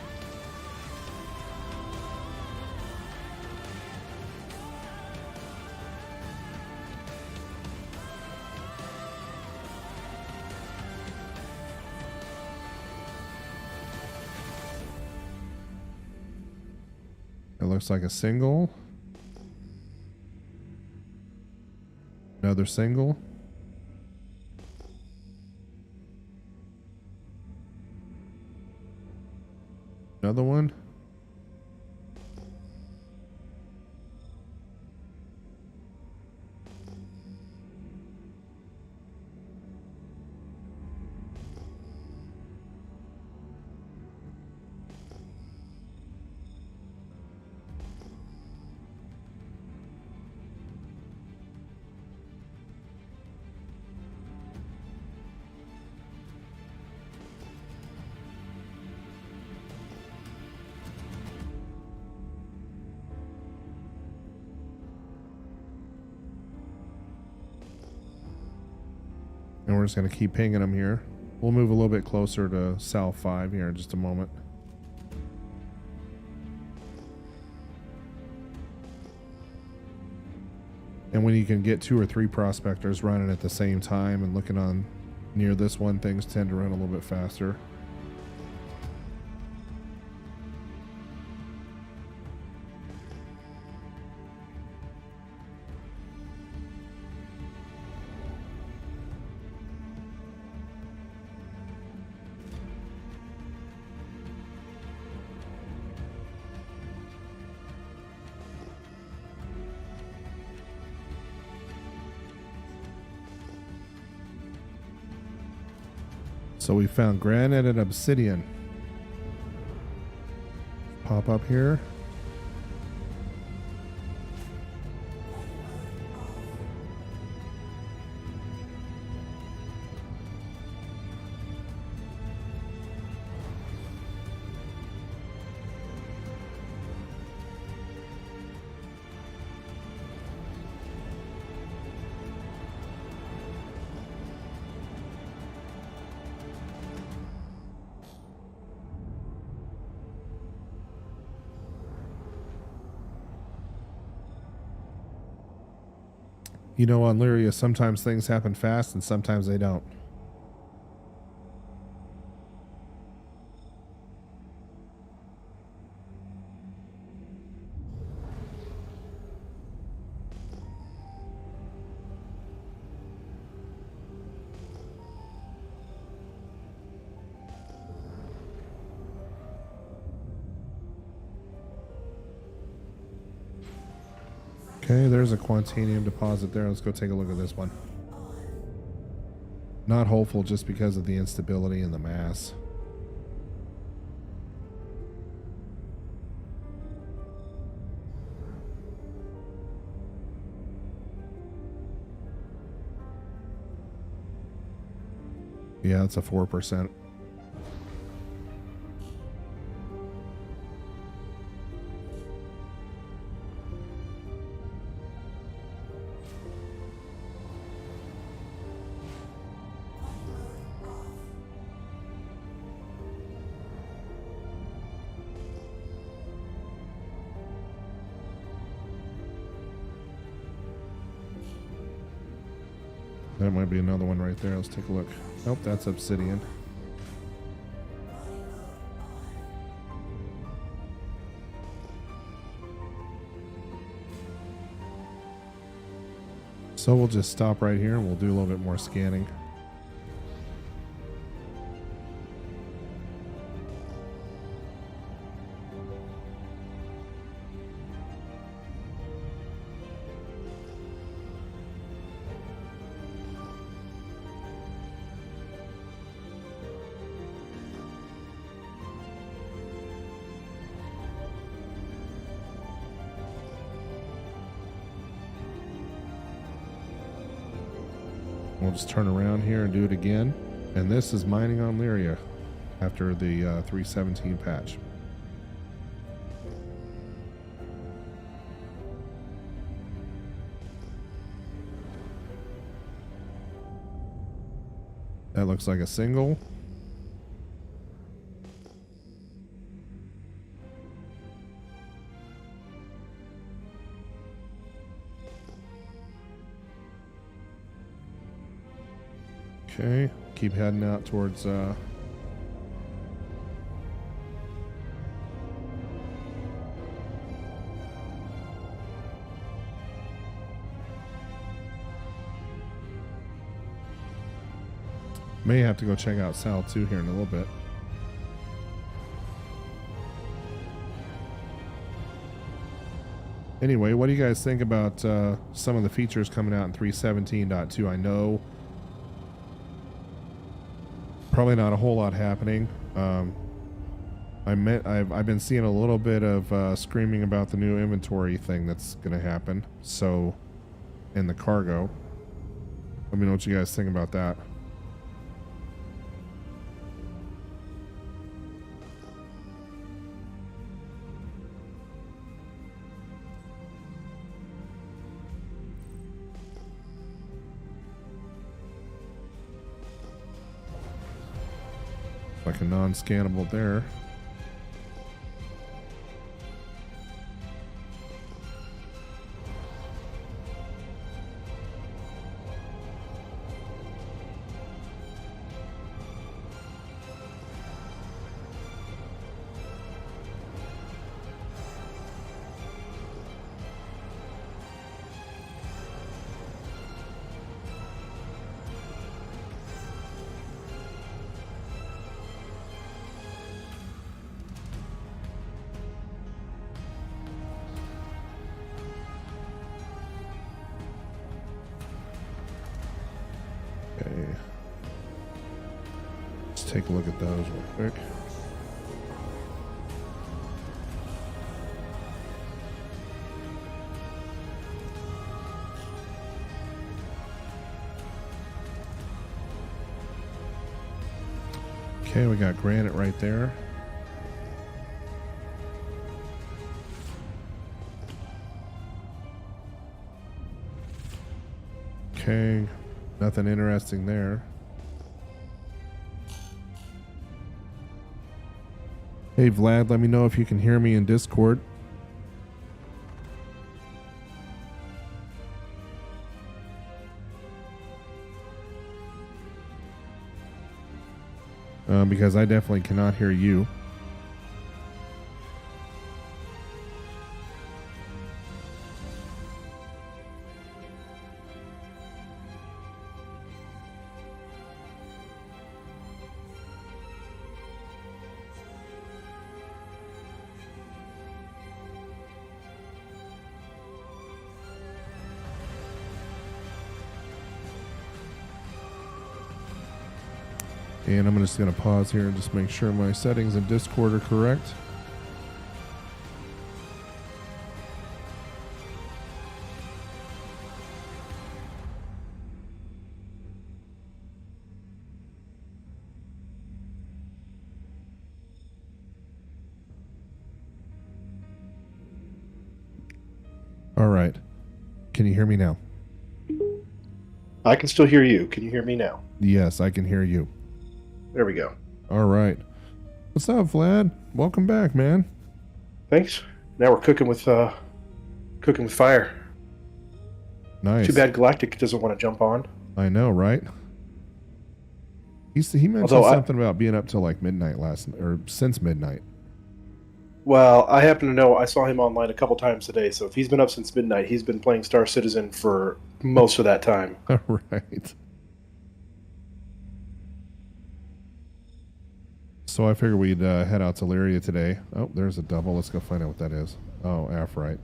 Speaker 2: It looks like a single. Another single. Another one. And we're just going to keep pinging them here. We'll move a little bit closer to Sal 5 here in just a moment. And when you can get 2 or 3 prospectors running at the same time and looking on near this one, things tend to run a little bit faster. So we found granite and obsidian. Pop up here. You know, on Lyria, sometimes things happen fast and sometimes they don't. Okay, there's a Quantanium deposit there. Let's go take a look at this one. Not hopeful just because of the instability in the mass. Yeah, it's a 4%. That might be another one right there. Let's take a look. Nope, that's obsidian. So we'll just stop right here and we'll do a little bit more scanning. We'll just turn around here and do it again. And this is mining on Lyria after the 317 patch. That looks like a single. Okay, keep heading out towards may have to go check out Sal 2 here in a little bit. Anyway, what do you guys think about some of the features coming out in 317.2? I know probably not a whole lot happening. I've been seeing a little bit of screaming about the new inventory thing that's going to happen. So, in the cargo. Let me know what you guys think about that. Like a non-scannable there. Okay. Let's take a look at those real quick. Okay, we got granite right there. Okay, nothing interesting there. Hey Vlad, let me know if you can hear me in Discord. Because I definitely cannot hear you. And I'm just going to pause here and just make sure my settings in Discord are correct. All right. Can you hear me now?
Speaker 5: I can still hear you. Can you hear me now?
Speaker 2: Yes, I can hear you.
Speaker 5: There we go.
Speaker 2: All right. What's up, Vlad? Welcome back, man.
Speaker 5: Thanks. Now we're cooking with fire.
Speaker 2: Nice.
Speaker 5: Too bad Galactic doesn't want to jump on.
Speaker 2: I know, right? He mentioned something about being up till like midnight since midnight.
Speaker 5: Well, I happen to know I saw him online a couple times today, so if he's been up since midnight, he's been playing Star Citizen for most of that time.
Speaker 2: All right. So I figured we'd head out to Lyria today. Oh, there's a double. Let's go find out what that is. Oh, Aphorite.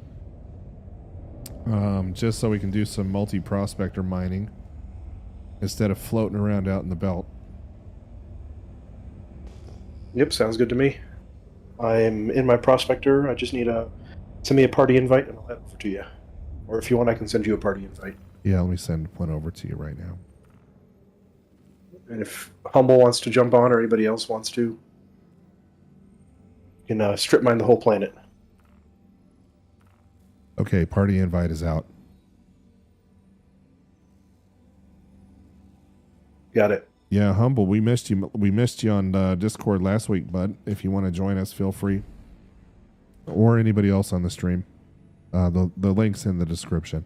Speaker 2: Just so we can do some multi-prospector mining instead of floating around out in the belt.
Speaker 5: Yep, sounds good to me. I'm in my prospector. I just need send me a party invite and I'll head over to you. Or if you want, I can send you a party invite.
Speaker 2: Yeah, let me send one over to you right now.
Speaker 5: And if Humble wants to jump on or anybody else wants to, you can strip mine the whole planet.
Speaker 2: Okay, party invite is out.
Speaker 5: Got it.
Speaker 2: Yeah, Humble, we missed you. We missed you on Discord last week, bud. If you want to join us, feel free. Or anybody else on the stream. The link's in the description.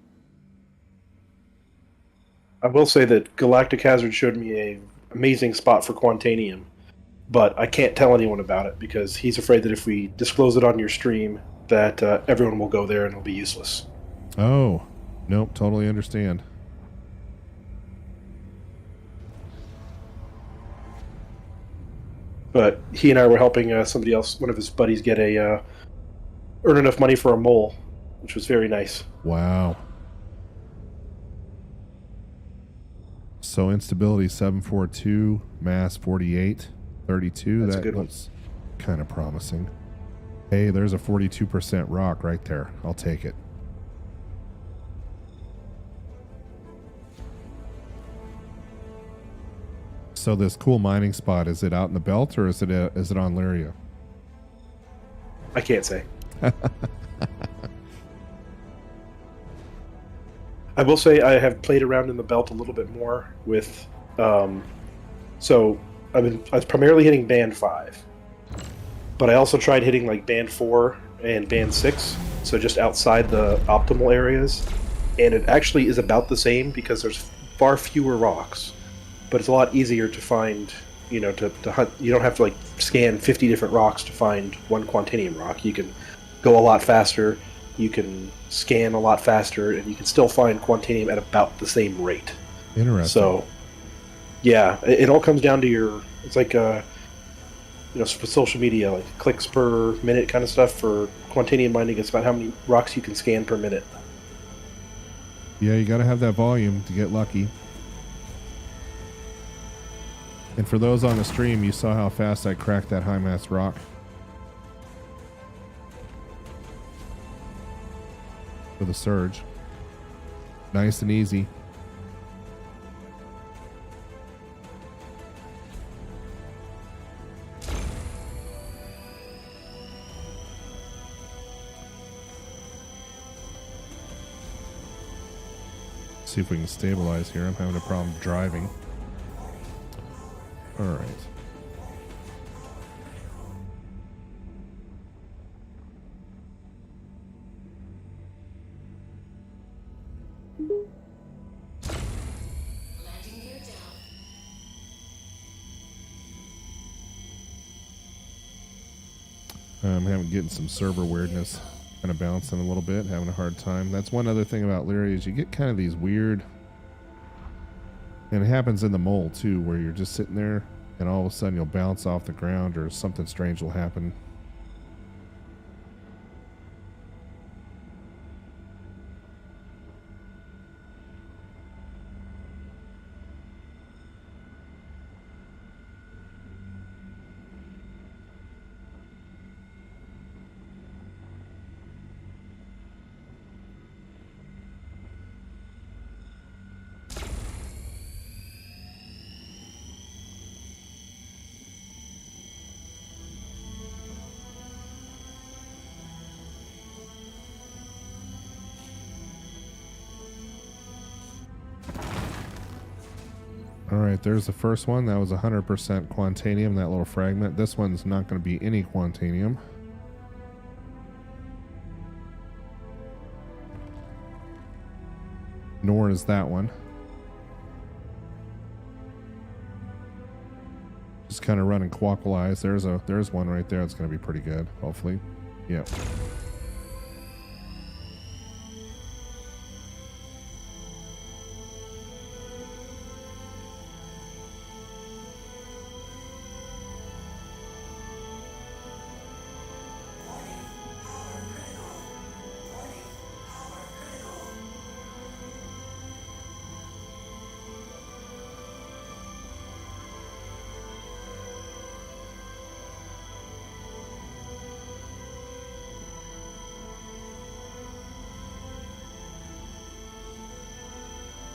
Speaker 5: I will say that Galactic Hazard showed me a amazing spot for Quantanium, but I can't tell anyone about it because he's afraid that if we disclose it on your stream, that everyone will go there and it'll be useless.
Speaker 2: Oh, nope, totally understand.
Speaker 5: But he and I were helping somebody else, one of his buddies, get earn enough money for a mole, which was very nice.
Speaker 2: Wow. So instability 742, mass 48, 32.
Speaker 5: That's
Speaker 2: that
Speaker 5: a good one.
Speaker 2: looks kind of promising. Hey, there's a 42% rock right there. I'll take it. So this cool mining spot, is it out in the belt or is it on Lyria?
Speaker 5: I can't say. I will say I have played around in the belt a little bit more with, so I was primarily hitting band 5, but I also tried hitting like band 4 and band 6, so just outside the optimal areas, and it actually is about the same because there's far fewer rocks, but it's a lot easier to find, to hunt. You don't have to like scan 50 different rocks to find one Quantanium rock. You can go a lot faster. You can scan a lot faster, and you can still find Quantanium at about the same rate.
Speaker 2: Interesting.
Speaker 5: So, yeah, it all comes down to it's like, for social media, like clicks per minute kind of stuff for Quantanium mining. It's about how many rocks you can scan per minute.
Speaker 2: Yeah, you got to have that volume to get lucky. And for those on the stream, you saw how fast I cracked that high mass rock. With a surge. Nice and easy. See if we can stabilize here. I'm having a problem driving. All right.
Speaker 3: Landing gear down.
Speaker 2: I'm getting some server weirdness. Kind of bouncing a little bit, having a hard time. That's one other thing about Lyria is you get kind of these weird, and it happens in the mole too, where you're just sitting there and all of a sudden you'll bounce off the ground or something strange will happen. Alright, there's the first one. That was 100% Quantanium, that little fragment. This one's not going to be any Quantanium. Nor is that one. Just kind of running clockwise. There's one right there that's going to be pretty good, hopefully. Yep.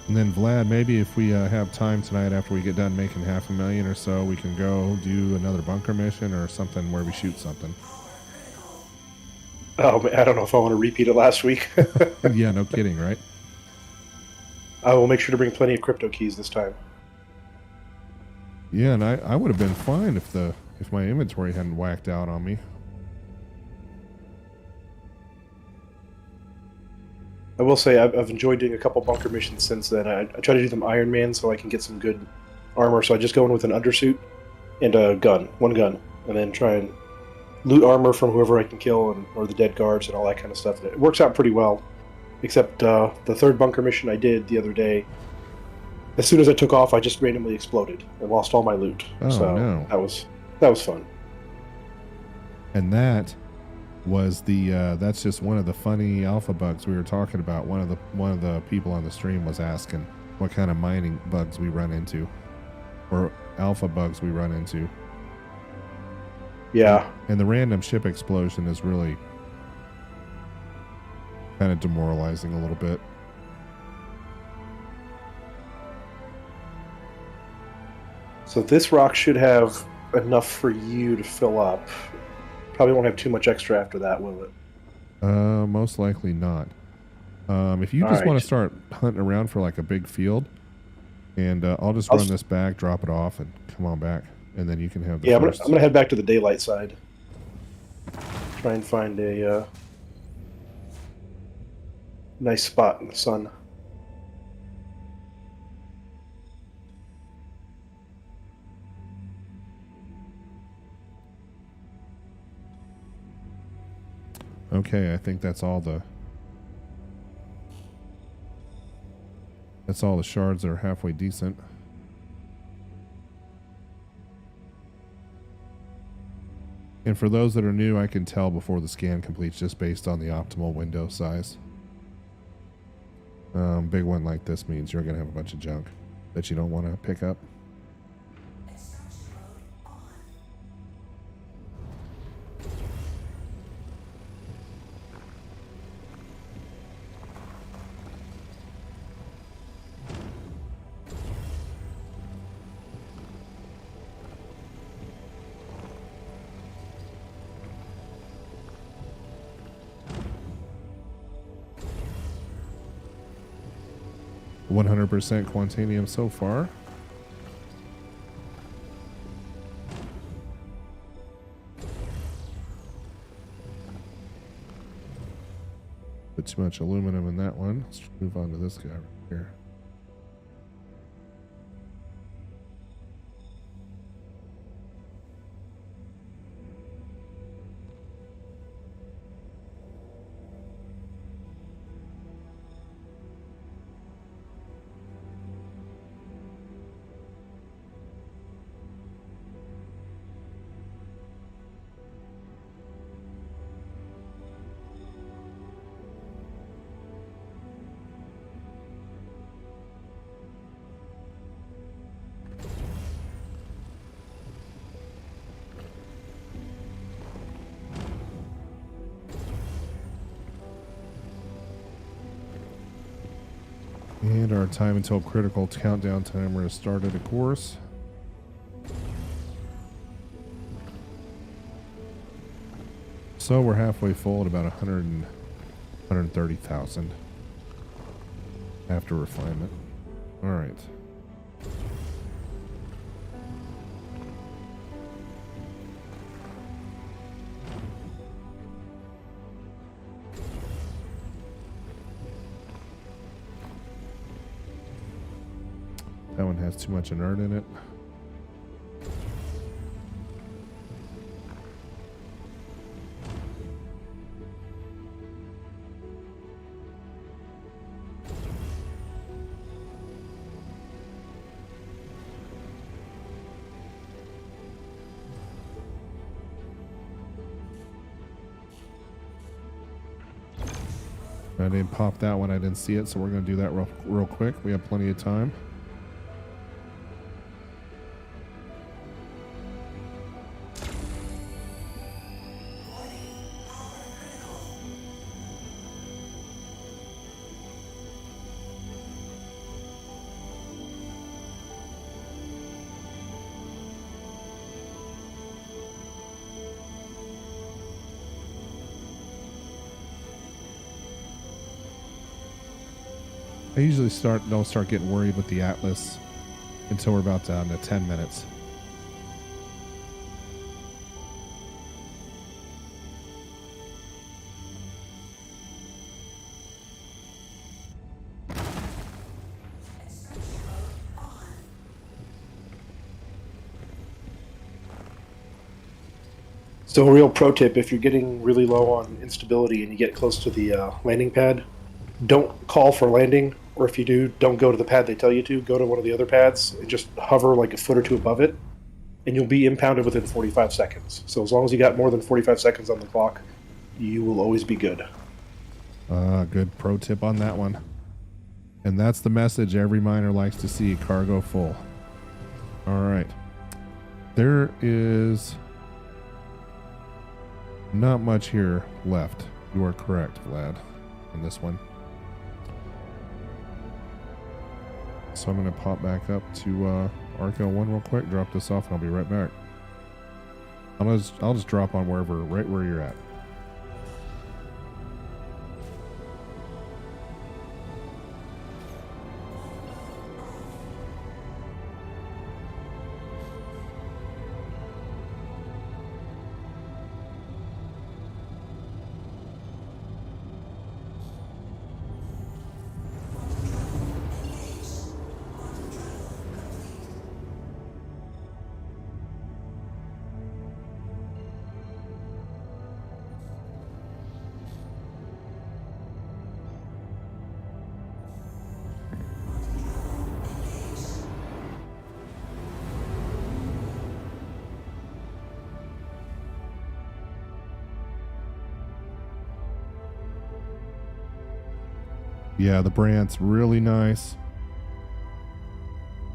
Speaker 2: And then Vlad, maybe if we have time tonight after we get done making 500,000 or so, we can go do another bunker mission or something where we shoot something.
Speaker 5: Oh, man, I don't know if I want to repeat it last week.
Speaker 2: Yeah, no kidding, right?
Speaker 5: I will make sure to bring plenty of crypto keys this time.
Speaker 2: Yeah, and I would have been fine if my inventory hadn't whacked out on me.
Speaker 5: I will say I've enjoyed doing a couple bunker missions since then. I try to do them Iron Man so I can get some good armor. So I just go in with an undersuit and a gun, one gun, and then try and loot armor from whoever I can kill or the dead guards and all that kind of stuff. And it works out pretty well, except the third bunker mission I did the other day. As soon as I took off, I just randomly exploded and lost all my loot.
Speaker 2: Oh,
Speaker 5: so
Speaker 2: no.
Speaker 5: that was fun.
Speaker 2: And that was that's just one of the funny alpha bugs we were talking about. One of the people on the stream was asking what kind of mining bugs we run into, or alpha bugs we run into.
Speaker 5: Yeah.
Speaker 2: And the random ship explosion is really kind of demoralizing a little bit.
Speaker 5: So this rock should have enough for you to fill up. Probably won't have too much extra after that, will it?
Speaker 2: Most likely not. If you just want to start hunting around for like a big field, and I'll just run this back, drop it off, and come on back, and then you can have the first.
Speaker 5: I'm gonna head back to the daylight side. Try and find a nice spot in the sun.
Speaker 2: Okay, I think that's all the shards that are halfway decent. And for those that are new, I can tell before the scan completes just based on the optimal window size. Big one like this means you're going to have a bunch of junk that you don't want to pick up. 100% Quantanium so far. Put too much aluminum in that one. Let's move on to this guy right here. And our time until critical countdown timer has started, of course. So we're halfway full at about 130,000 after refinement. All right. That one has too much inert in it. I didn't pop that one. I didn't see it, so we're going to do that real quick. We have plenty of time. I usually don't start getting worried with the Atlas until we're about down to 10 minutes.
Speaker 5: So a real pro tip, if you're getting really low on instability and you get close to the landing pad, don't call for landing, or if you do, don't go to the pad they tell you to. Go to one of the other pads and just hover like a foot or two above it, and you'll be impounded within 45 seconds. So as long as you got more than 45 seconds on the clock, you will always be good.
Speaker 2: Good pro tip on that one. And that's the message every miner likes to see, cargo full. All right. There is not much here left. You are correct, Vlad, on this one. So I'm going to pop back up to Arco 1 real quick, drop this off, and I'll be right back. I'll just drop on right where you're at. Yeah, the brand's really nice.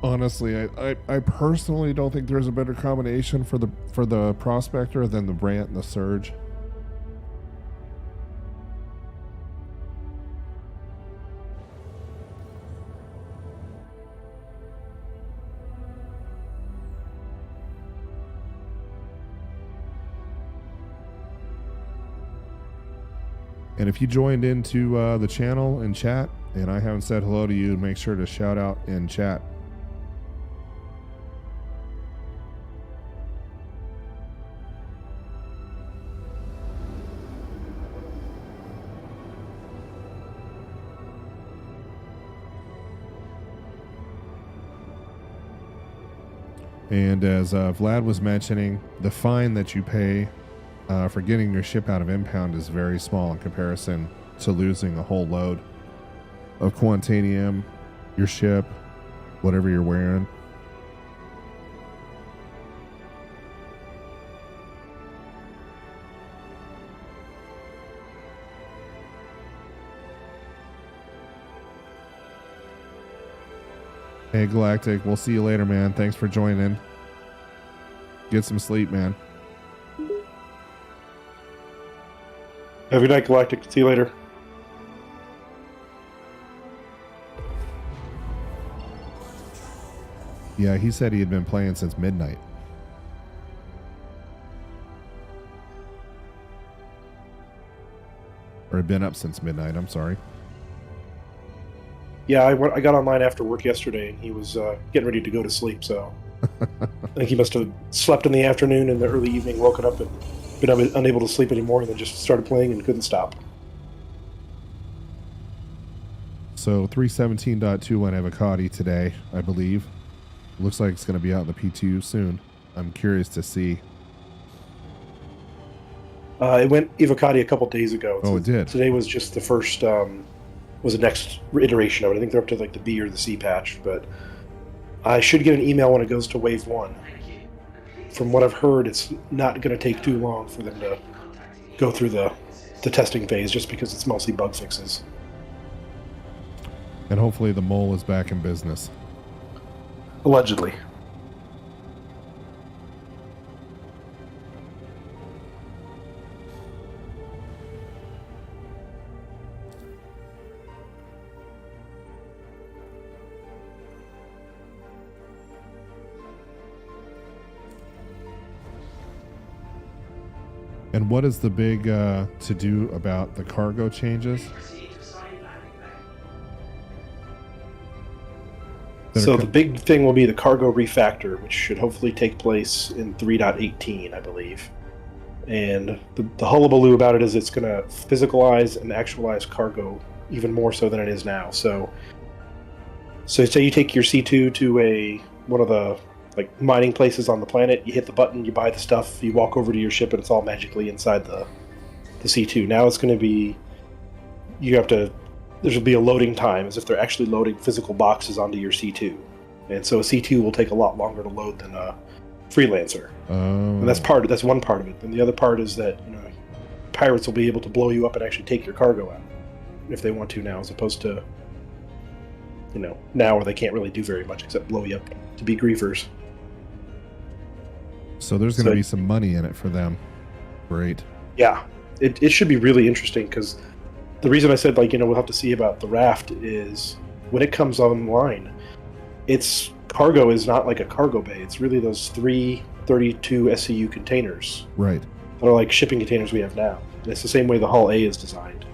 Speaker 2: Honestly, I personally don't think there's a better combination for the Prospector than the Brant and the Surge. And if you joined into the channel and chat and I haven't said hello to you, make sure to shout out in chat. And as Vlad was mentioning, the fine that you pay for getting your ship out of impound is very small in comparison to losing a whole load of Quantanium, your ship, whatever you're wearing. Hey, Galactic, we'll see you later, man. Thanks for joining. Get some sleep, man.
Speaker 5: Have a good night, Galactic. See you later.
Speaker 2: Yeah, he said he had been playing since midnight. Or had been up since midnight, I'm sorry.
Speaker 5: Yeah, I got online after work yesterday, and he was getting ready to go to sleep, so I think he must have slept in the afternoon and the early evening, woken up and been unable to sleep anymore, and then just started playing and couldn't stop.
Speaker 2: So 317.2 went Avocati today, I believe. Looks like it's going to be out in the P2 soon. I'm curious to see.
Speaker 5: It went Evocati a couple days ago.
Speaker 2: Oh, it did?
Speaker 5: Today was just the first, was the next iteration of it. I think they're up to like the B or the C patch, but I should get an email when it goes to Wave 1. From what I've heard, it's not going to take too long for them to go through the testing phase, just because it's mostly bug fixes.
Speaker 2: And hopefully the mole is back in business.
Speaker 5: Allegedly.
Speaker 2: And what is the big to-do about the cargo changes?
Speaker 5: So the big thing will be the cargo refactor, which should hopefully take place in 3.18, I believe. And the hullabaloo about it is it's going to physicalize and actualize cargo even more so than it is now. So say you take your C2 to one of the like mining places on the planet, you hit the button, you buy the stuff, you walk over to your ship, and it's all magically inside the C2. Now it's going to be, there'll be a loading time, as if they're actually loading physical boxes onto your C2. And so a C2 will take a lot longer to load than a Freelancer. And that's one part of it. And the other part is that, pirates will be able to blow you up and actually take your cargo out if they want to now, as opposed to, now where they can't really do very much except blow you up to be griefers.
Speaker 2: So there's going to be some money in it for them. Great.
Speaker 5: Yeah. It should be really interesting, because the reason I said, we'll have to see about the raft is when it comes online, its cargo is not like a cargo bay. It's really those 3 32 SCU containers.
Speaker 2: Right.
Speaker 5: That are like shipping containers we have now. And it's the same way the Hull A is designed.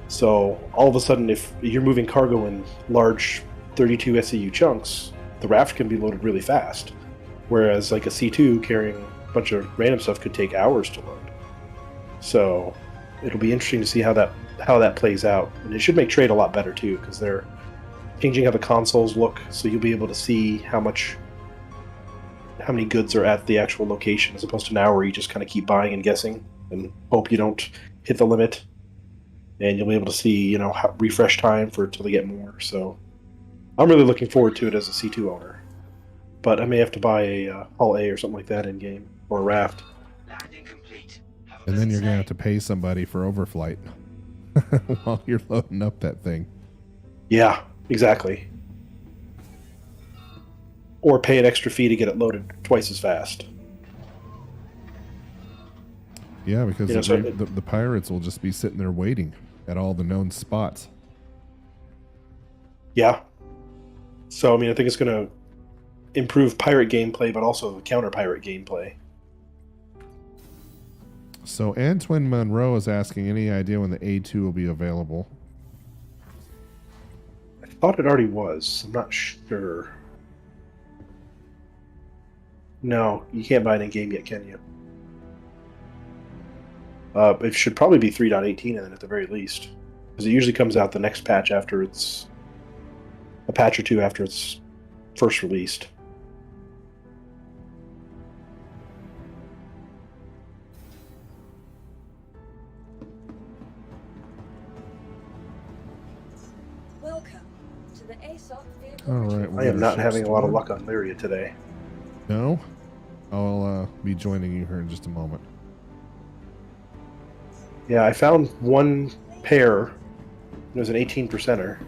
Speaker 5: So all of a sudden, if you're moving cargo in large 32 SCU chunks, the raft can be loaded really fast. Whereas like a C2 carrying a bunch of random stuff could take hours to load. So it'll be interesting to see how that plays out. And it should make trade a lot better too, because they're changing how the consoles look, so you'll be able to see how many goods are at the actual location, as opposed to now where you just kind of keep buying and guessing and hope you don't hit the limit. And you'll be able to see, refresh time till they get more. So I'm really looking forward to it as a C2 owner. But I may have to buy a Hull A or something like that in game, or a raft.
Speaker 2: And then you're going to have to pay somebody for overflight while you're loading up that thing.
Speaker 5: Yeah, exactly. Or pay an extra fee to get it loaded twice as fast.
Speaker 2: Yeah, because the pirates will just be sitting there waiting at all the known spots.
Speaker 5: Yeah. So, I think it's going to improve pirate gameplay, but also counter pirate gameplay.
Speaker 2: So Antoine Monroe is asking, any idea when the A2 will be available?
Speaker 5: I thought it already was. I'm not sure. No, you can't buy it in game yet, can you? It should probably be 3.18 and then at the very least, because it usually comes out the next patch after it's a patch or two after it's first released.
Speaker 3: Welcome to the ASOC vehicle.
Speaker 2: All right.
Speaker 5: I am not having a lot of luck on Lyria today.
Speaker 2: No? I'll be joining you here in just a moment.
Speaker 5: Yeah, I found one pair. It was an 18%er,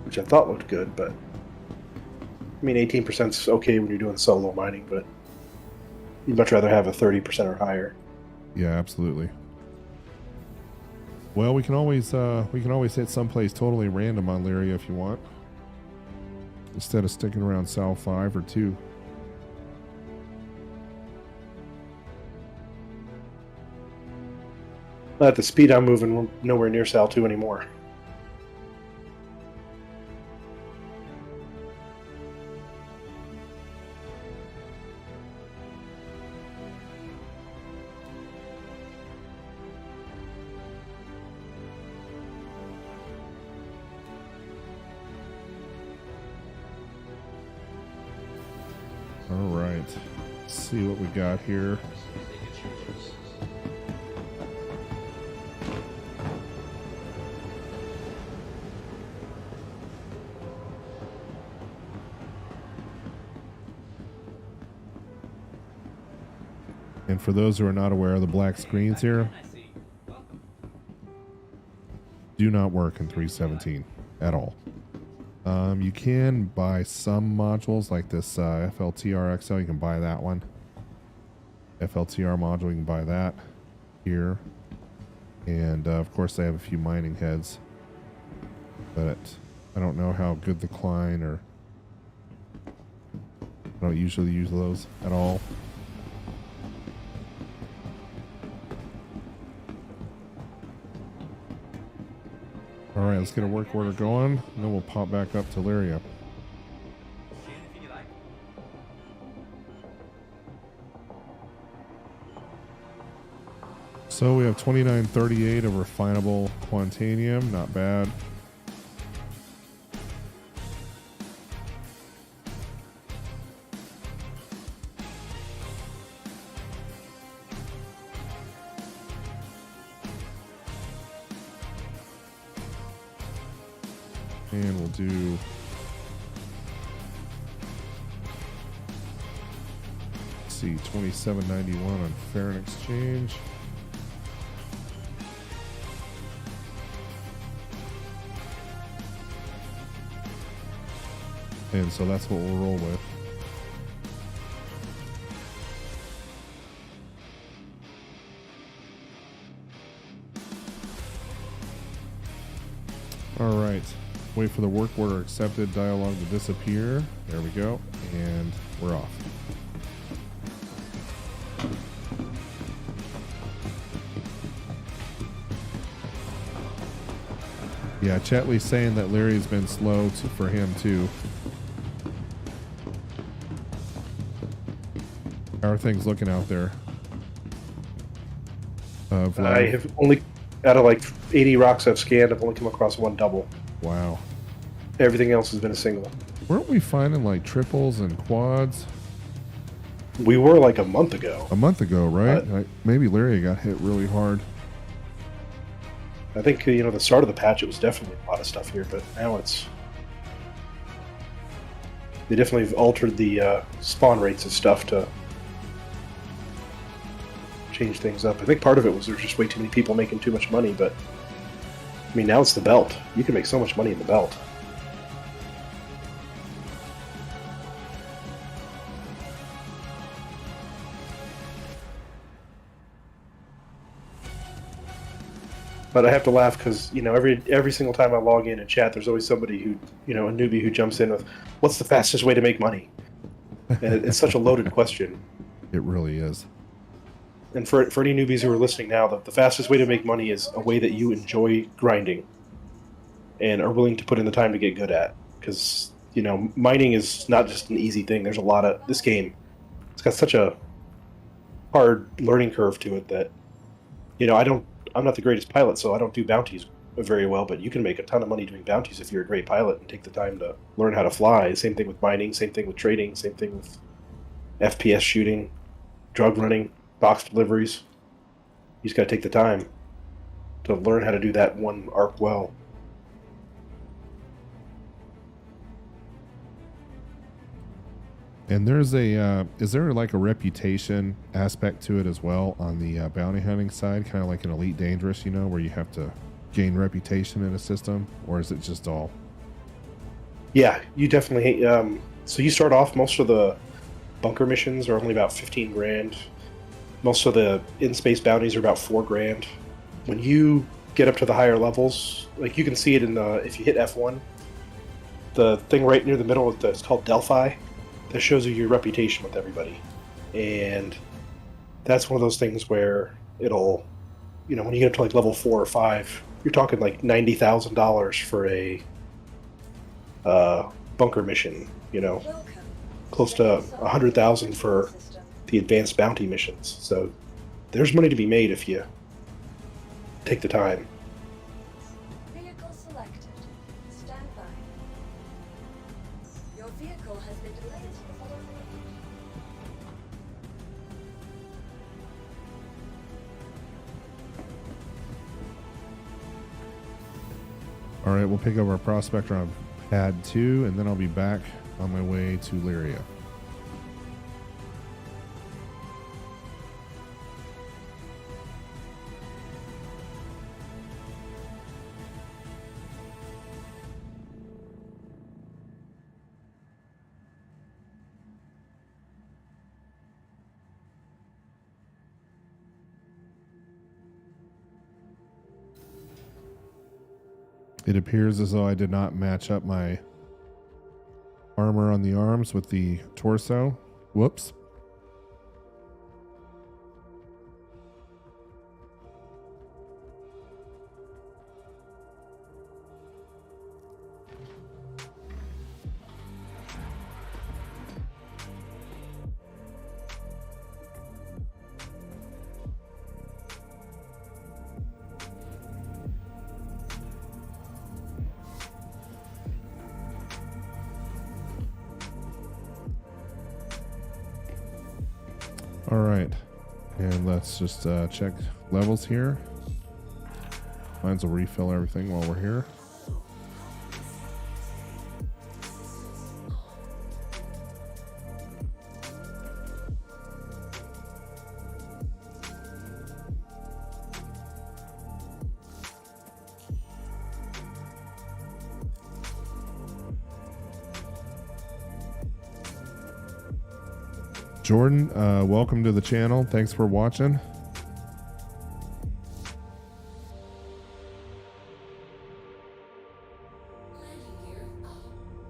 Speaker 5: which I thought looked good, but I mean 18%'s okay when you're doing solo mining, but you'd much rather have a 30% or higher.
Speaker 2: Yeah, absolutely. Well, we can always hit someplace totally random on Lyria if you want, instead of sticking around Sal 5 or 2.
Speaker 5: At the speed I'm moving, we're nowhere near Sal 2 anymore.
Speaker 2: All right. Let's see what we got here. And for those who are not aware, the black screens here do not work in 3.17 at all. You can buy some modules like this FLTR XL. You can buy that one. FLTR module, you can buy that here. And of course, they have a few mining heads. But I don't know how good the Klein or... I don't usually use those at all. All right, let's get a work order going, and then we'll pop back up to Lyria. So we have 2938 of refinable Quantanium, not bad. And we'll do let's see, 2791 on fair and exchange. And so that's what we'll roll with. All right. Wait for the work order accepted dialog to disappear. There we go. And we're off. Yeah, Chatley's saying that Larry's been slow for him too. How are things looking out there?
Speaker 5: I have only, out of like 80 rocks I've scanned, I've only come across one double.
Speaker 2: Wow.
Speaker 5: Everything else has been a single.
Speaker 2: Weren't we finding like triples and quads?
Speaker 5: We were like a month ago.
Speaker 2: A month ago, right? Maybe Lyria got hit really hard.
Speaker 5: I think, the start of the patch, it was definitely a lot of stuff here, but now it's... They definitely have altered the spawn rates and stuff to change things up. I think part of it was there's just way too many people making too much money, but... I mean, now it's the belt. You can make so much money in the belt. But I have to laugh because, every single time I log in and chat, there's always somebody who, a newbie who jumps in with, what's the fastest way to make money? And it's such a loaded question.
Speaker 2: It really is.
Speaker 5: and for any newbies who are listening now, the fastest way to make money is a way that you enjoy grinding and are willing to put in the time to get good at. Because, you know, mining is not just an easy thing. There's a lot of... This game, it's got such a hard learning curve to it that, you know, I'm not the greatest pilot, so I don't do bounties very well, but you can make a ton of money doing bounties if you're a great pilot and take the time to learn how to fly. Same thing with mining, same thing with trading, same thing with FPS shooting, drug running, box deliveries. You just got to take the time to learn how to do that one arc well.
Speaker 2: And there's a, is there like a reputation aspect to it as well on the bounty hunting side? Kind of like an Elite Dangerous, you know, where you have to gain reputation in a system? Or is it just all?
Speaker 5: Yeah, you definitely, so you start off, most of the bunker missions are only about 15 grand. Most of the in-space bounties are about 4 grand. When you get up to the higher levels, like you can see it in the, if you hit F1, the thing right near the middle, it's called Delphi. That shows you your reputation with everybody. And that's one of those things where it'll, you know, when you get up to like level 4 or 5, you're talking like $90,000 for a bunker mission, you know, close to 100,000 for the advanced bounty missions. So there's money to be made if you take the time.
Speaker 3: Vehicle selected. Stand by. Your vehicle has been delayed to the following range.
Speaker 2: All right, we'll pick up our prospector on pad 2, and then I'll be back on my way to Lyria. It appears as though I did not match up my armor on the arms with the torso. Whoops. All right, and let's just check levels here. Mine's will refill everything while we're here. Jordan, welcome to the channel. Thanks for watching.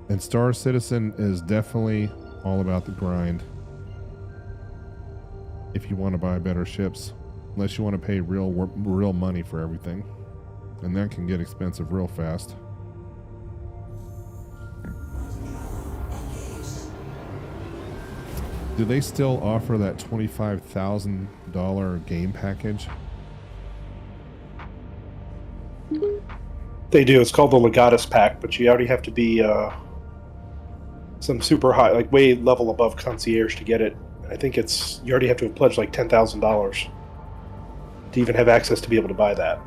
Speaker 2: And Star Citizen is definitely all about the grind. If you want to buy better ships, unless you want to pay real money for everything, and that can get expensive real fast. Do they still offer that $25,000 game package?
Speaker 5: They do. It's called the Legatus Pack, but you already have to be some super high, like way level above concierge to get it. I think it's, you already have to have pledged like $10,000 to even have access to be able to buy that.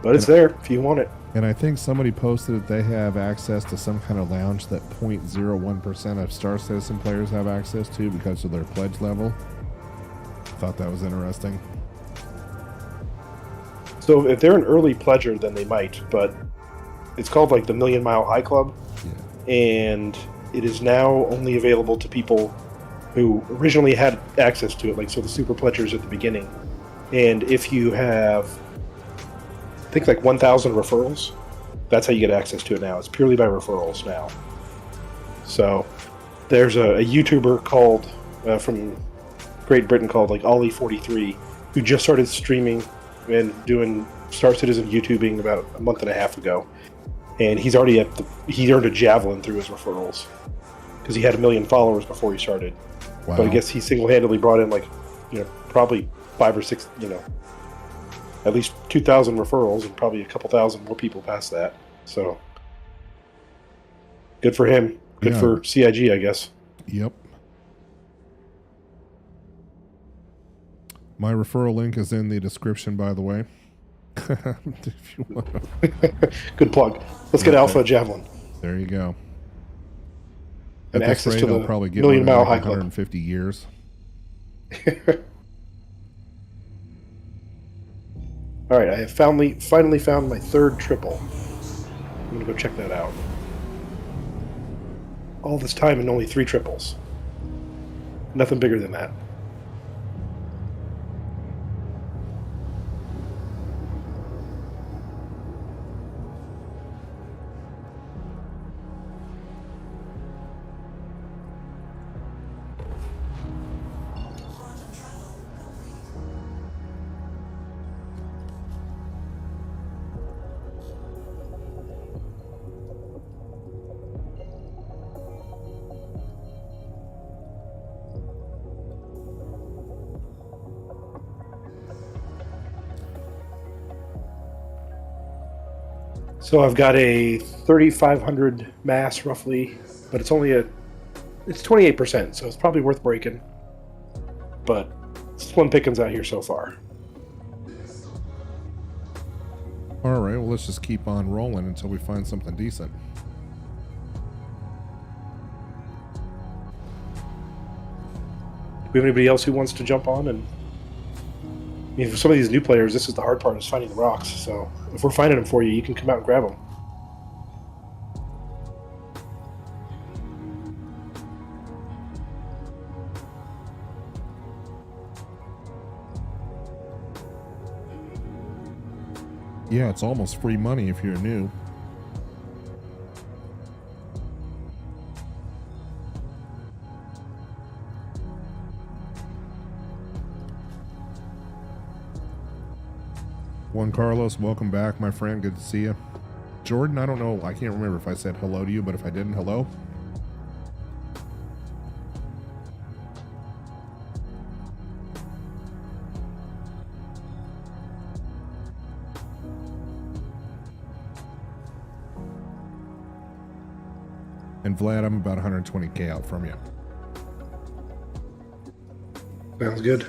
Speaker 5: But it's there if you want it.
Speaker 2: And I think somebody posted that they have access to some kind of lounge that 0.01% of Star Citizen players have access to because of their pledge level. Thought that was interesting.
Speaker 5: So if they're an early pledger, then they might, but it's called like the Million Mile High Club.
Speaker 2: Yeah.
Speaker 5: And it is now only available to people who originally had access to it, like so the super pledgers at the beginning. And if you have, I think like 1,000 referrals, that's how you get access to it now. It's purely by referrals now. So there's a YouTuber called from Great Britain called like Ollie43, who just started streaming and doing Star Citizen YouTubing about a month and a half ago, and he's already he earned a javelin through his referrals because he had 1 million followers before he started.
Speaker 2: Wow.
Speaker 5: But I guess he single-handedly brought in like, probably 5 or 6, at least 2,000 referrals and probably a couple thousand more people past that. So good for him. Good for CIG, I guess.
Speaker 2: Yep. My referral link is in the description, by the way. If you want to.
Speaker 5: Good plug. Let's get Alpha Javelin.
Speaker 2: There you go.
Speaker 5: And
Speaker 2: At this
Speaker 5: access
Speaker 2: rate,
Speaker 5: to the
Speaker 2: I'll probably get
Speaker 5: 1,000,000
Speaker 2: one in
Speaker 5: mile
Speaker 2: like
Speaker 5: high club.
Speaker 2: 150 years.
Speaker 5: All right, I have finally found my 3rd triple. I'm gonna go check that out. All this time and only 3 triples. Nothing bigger than that. So I've got a 3,500 mass roughly, but it's only it's 28%, so it's probably worth breaking. But slim pickings out here so far.
Speaker 2: All right, well, let's just keep on rolling until we find something decent.
Speaker 5: Do we have anybody else who wants to jump on? And I mean, for some of these new players, this is the hard part, is finding the rocks. So if we're finding them for you, you can come out and grab them.
Speaker 2: Yeah, it's almost free money if you're new. Juan Carlos, welcome back, my friend. Good to see you. Jordan, I don't know. I can't remember if I said hello to you, but if I didn't, hello. And Vlad, I'm about 120K out from you.
Speaker 5: Sounds good.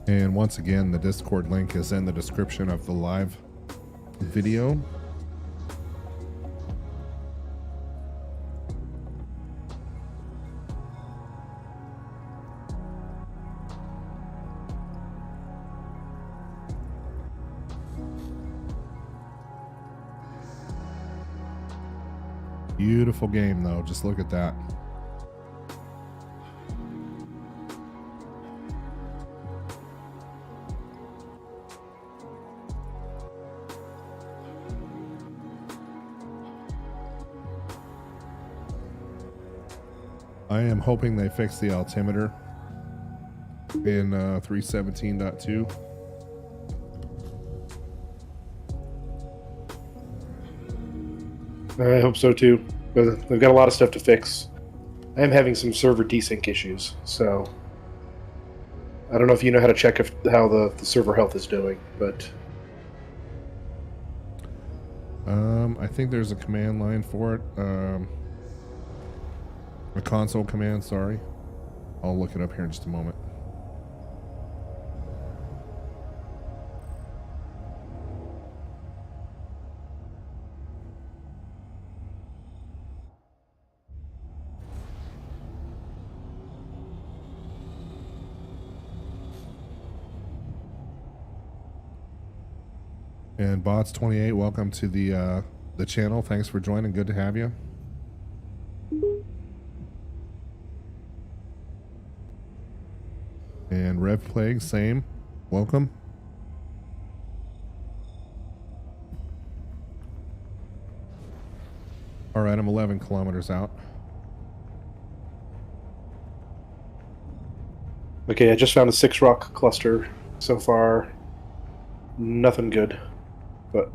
Speaker 2: And once again, the Discord link is in the description of the live video. Beautiful game, though. Just look at that. I am hoping they fix the altimeter in 3.17.2.
Speaker 5: I hope so too. But they've got a lot of stuff to fix. I am having some server desync issues, so I don't know if you know how to check how the server health is doing, but
Speaker 2: I think there's a command line for it. A console command, sorry. I'll look it up here in just a moment. And Bots28, welcome to the channel. Thanks for joining. Good to have you. And Rev Plague, same. Welcome. All right, I'm 11 kilometers out.
Speaker 5: Okay, I just found a 6-rock cluster so far. Nothing good, but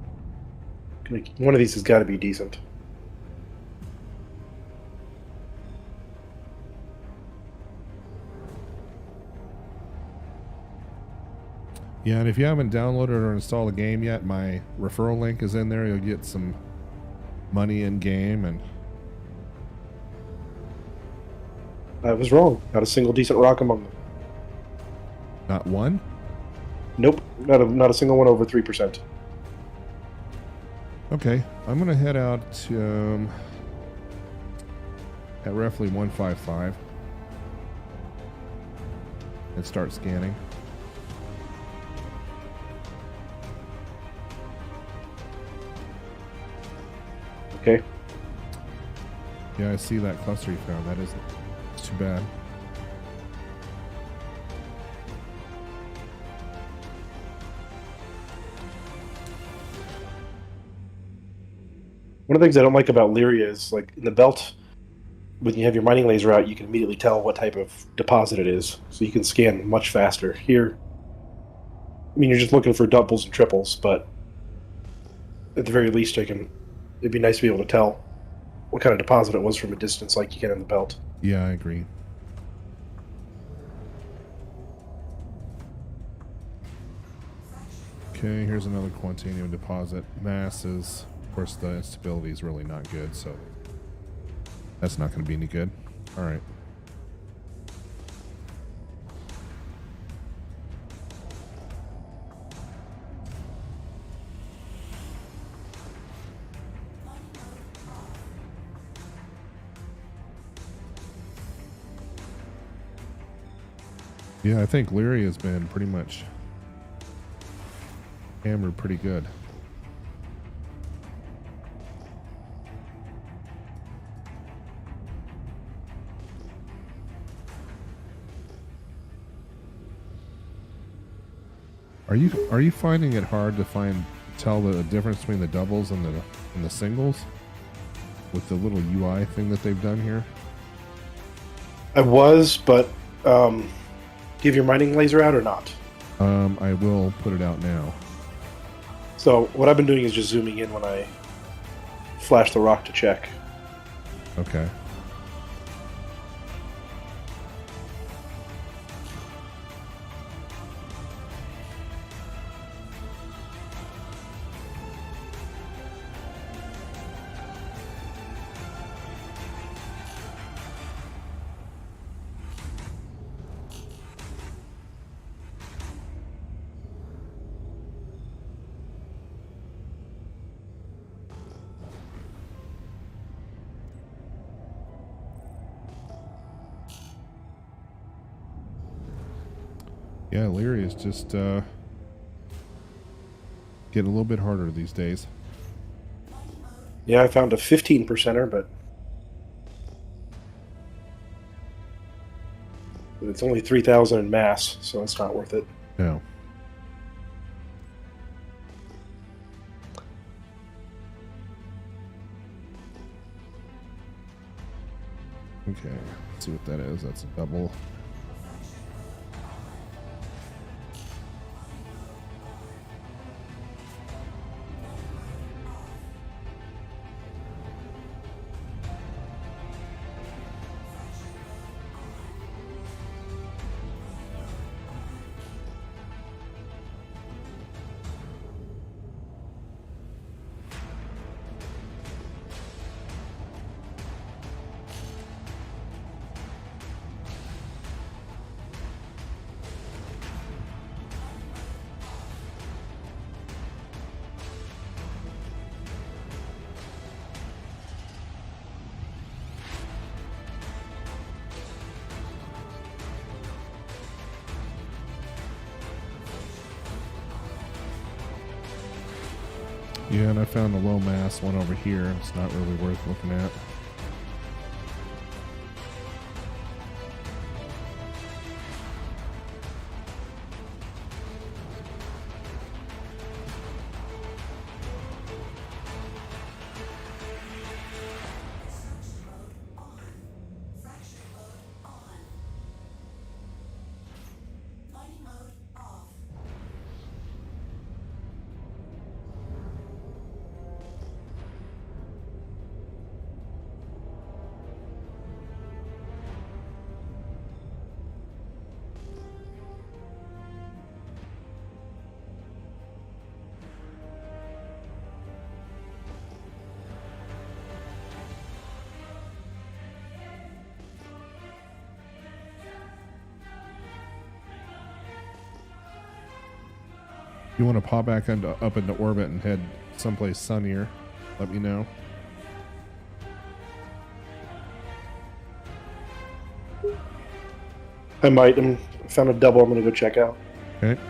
Speaker 5: one of these has got to be decent.
Speaker 2: Yeah, and if you haven't downloaded or installed the game yet, my referral link is in there. You'll get some money in game, and
Speaker 5: I was wrong. Not a single decent rock among them.
Speaker 2: not one.
Speaker 5: Nope, not a single one over 3%.
Speaker 2: Okay, I'm gonna head out to, at roughly 155 and start scanning.
Speaker 5: Okay.
Speaker 2: Yeah, I see that cluster you found. That is too bad.
Speaker 5: One of the things I don't like about Lyria is, like, in the belt, when you have your mining laser out, you can immediately tell what type of deposit it is, so you can scan much faster. Here, I mean, you're just looking for doubles and triples, but at the very least, it'd be nice to be able to tell what kind of deposit it was from a distance like you can in the belt.
Speaker 2: Yeah, I agree. Okay, here's another Quantanium deposit. Mass is, of course, the instability is really not good, so that's not going to be any good. All right. Yeah, I think Lyria has been pretty much hammered pretty good. Are you finding it hard to tell the difference between the doubles and the singles with the little UI thing that they've done here?
Speaker 5: I was, but do you have your mining laser out or not?
Speaker 2: I will put it out now.
Speaker 5: So what I've been doing is just zooming in when I flash the rock to check.
Speaker 2: Okay. Yeah, Lyria is just getting a little bit harder these days.
Speaker 5: Yeah, I found a 15%er, but it's only 3,000 in mass, so it's not worth it.
Speaker 2: No. Okay, let's see what that is. That's a double. Yeah, and I found the low mass one over here. It's not really worth looking at. you want to pop back up into orbit and head someplace sunnier, let me know.
Speaker 5: I might. I found a double I'm going to go check out.
Speaker 2: Okay.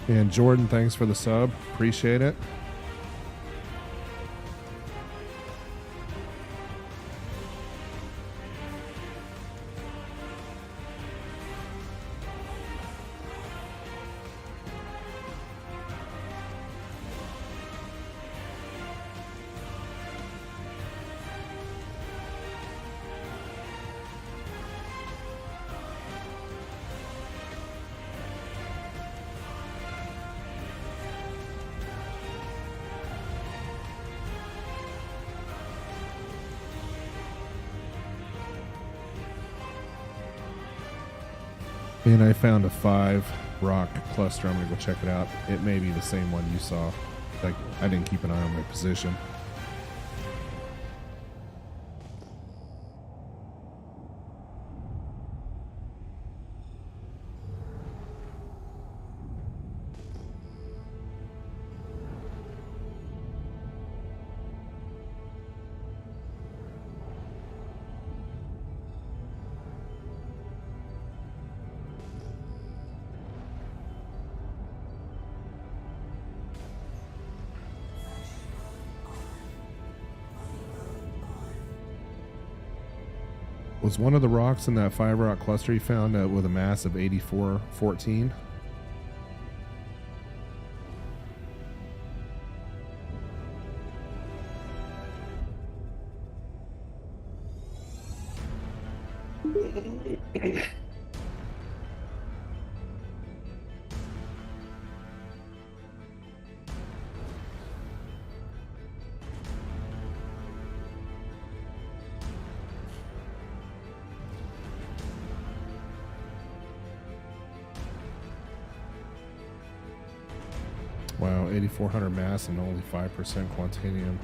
Speaker 2: And Jordan, thanks for the sub. Appreciate it. And I found a 5 rock cluster. I'm going to go check it out. It may be the same one you saw. Like, I didn't keep an eye on my position. Was one of the rocks in that 5 rock cluster you found with a mass of 8414? Wow, 8,400 mass and only 5% Quantanium.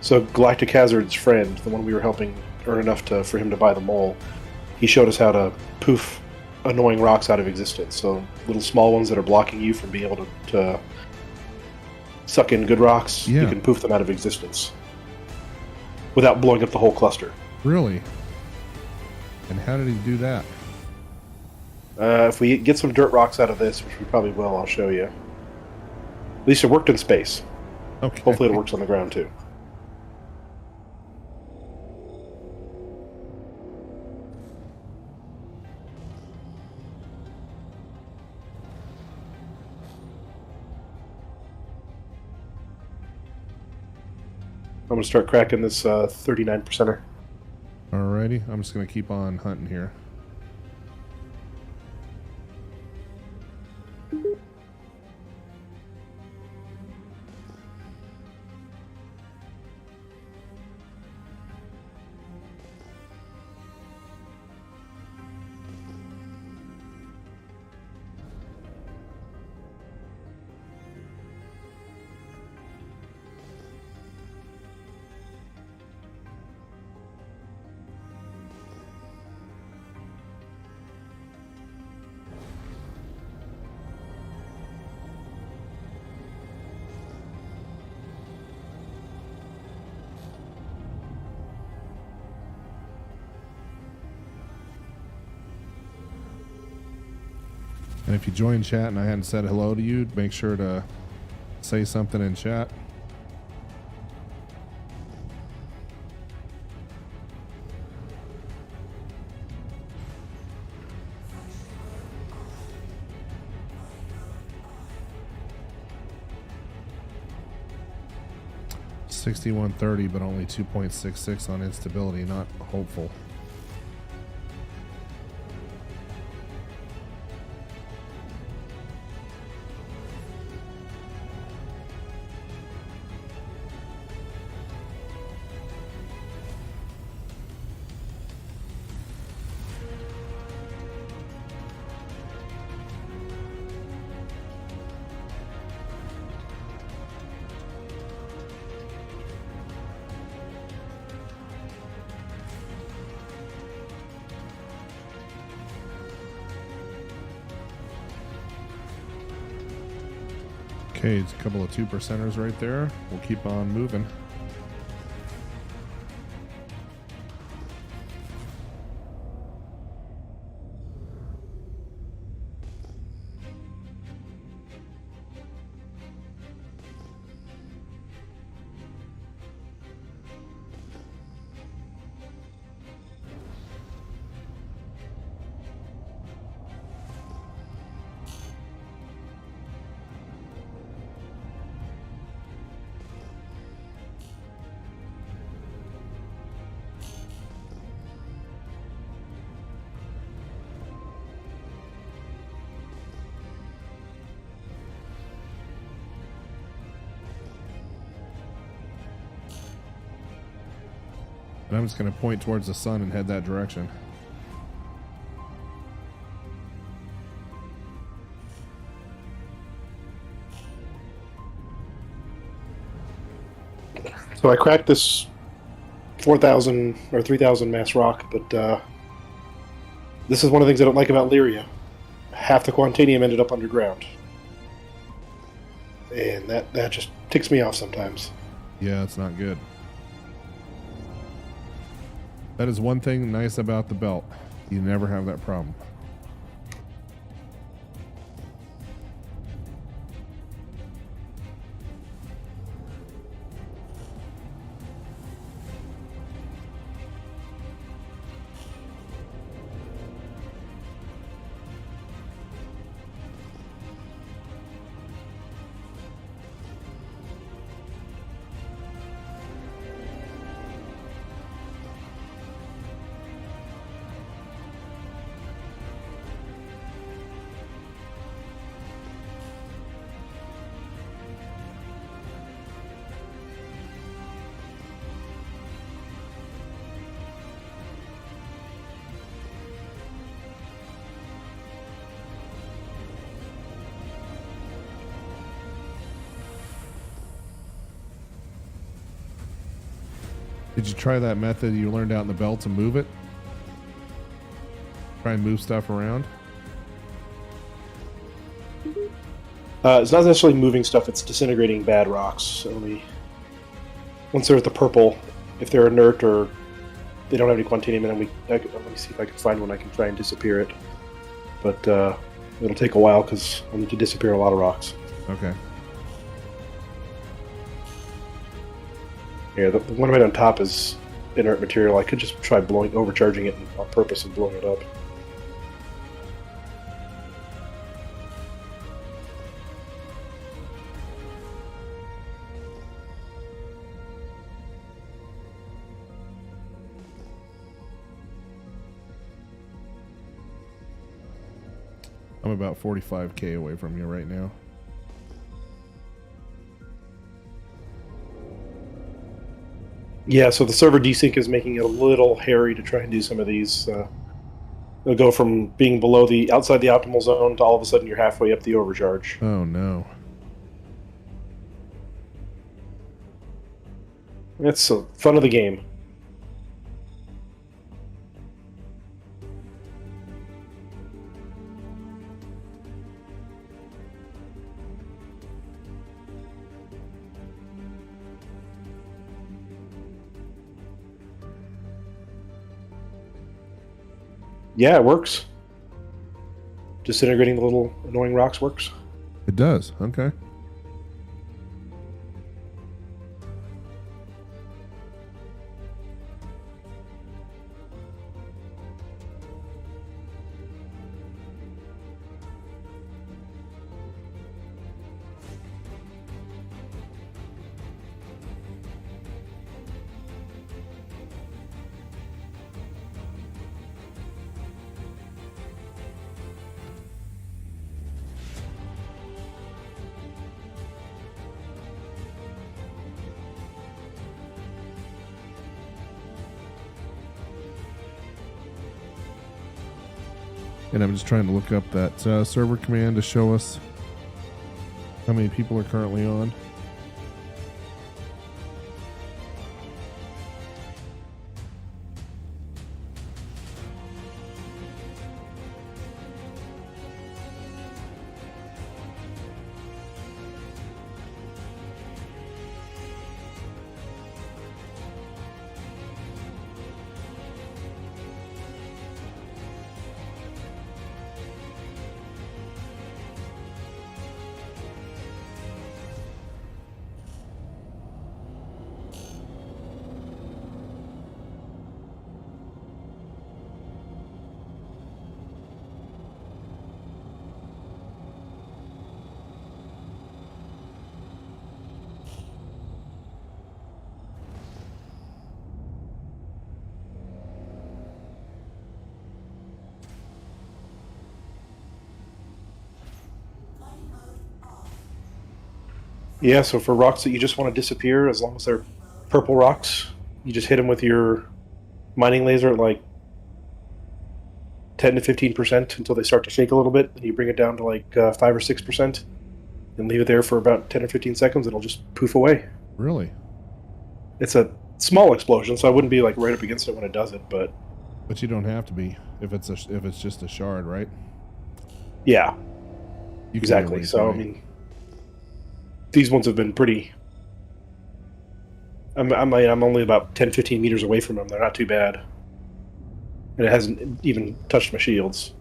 Speaker 5: So Galactic Hazard's friend, the one we were helping earn enough for him to buy the mole, he showed us how to poof annoying rocks out of existence. So little small ones that are blocking you from being able to suck in good rocks,
Speaker 2: Yeah.
Speaker 5: you can poof them out of existence without blowing up the whole cluster.
Speaker 2: Really? And how did he do that?
Speaker 5: If we get some dirt rocks out of this, which we probably will, I'll show you. At least it worked in space.
Speaker 2: Okay.
Speaker 5: Hopefully it works on the ground too. I'm going to start cracking this 39%er.
Speaker 2: Alrighty, I'm just going to keep on hunting here. And if you join chat and I hadn't said hello to you, make sure to say something in chat. $61.30, but only 2.66 on instability. Not hopeful. Okay, it's a couple of 2%ers right there. We'll keep on moving. And I'm just going to point towards the sun and head that direction.
Speaker 5: So I cracked this 4,000 or 3,000 mass rock, but this is one of the things I don't like about Lyria. Half the Quantanium ended up underground. And that just ticks me off sometimes.
Speaker 2: Yeah, it's not good. That is one thing nice about the belt. You never have that problem. Did you try that method you learned out in the belt to move it? Try and move stuff around?
Speaker 5: It's not necessarily moving stuff, it's disintegrating bad rocks. Only once they're at the purple, if they're inert or they don't have any Quantanium in them, let me see if I can find one I can try and disappear it. But it'll take a while because I need to disappear a lot of rocks.
Speaker 2: Okay.
Speaker 5: Yeah, the one right on top is inert material. I could just try overcharging it on purpose and blowing it up.
Speaker 2: I'm about 45k away from you right now.
Speaker 5: Yeah, so the server desync is making it a little hairy to try and do some of these. It'll go from being below outside the optimal zone to all of a sudden you're halfway up the overcharge.
Speaker 2: Oh no.
Speaker 5: That's the fun of the game. Yeah, it works. disintegrating the little annoying rocks works.
Speaker 2: It does. Okay. And I'm just trying to look up that server command to show us how many people are currently on.
Speaker 5: Yeah, so for rocks that you just want to disappear, as long as they're purple rocks, you just hit them with your mining laser at like 10 to 15% until they start to shake a little bit. Then you bring it down to like 5 or 6% and leave it there for about 10 or 15 seconds. It'll just poof away.
Speaker 2: Really?
Speaker 5: It's a small explosion, so I wouldn't be like right up against it when it does it, but
Speaker 2: But you don't have to be if it's just a shard, right?
Speaker 5: yeah,
Speaker 2: You can
Speaker 5: exactly.
Speaker 2: always
Speaker 5: So I
Speaker 2: wait.
Speaker 5: mean, these ones have been pretty. I'm only about 10, 15 meters away from them. They're not too bad, and it hasn't even touched my shields.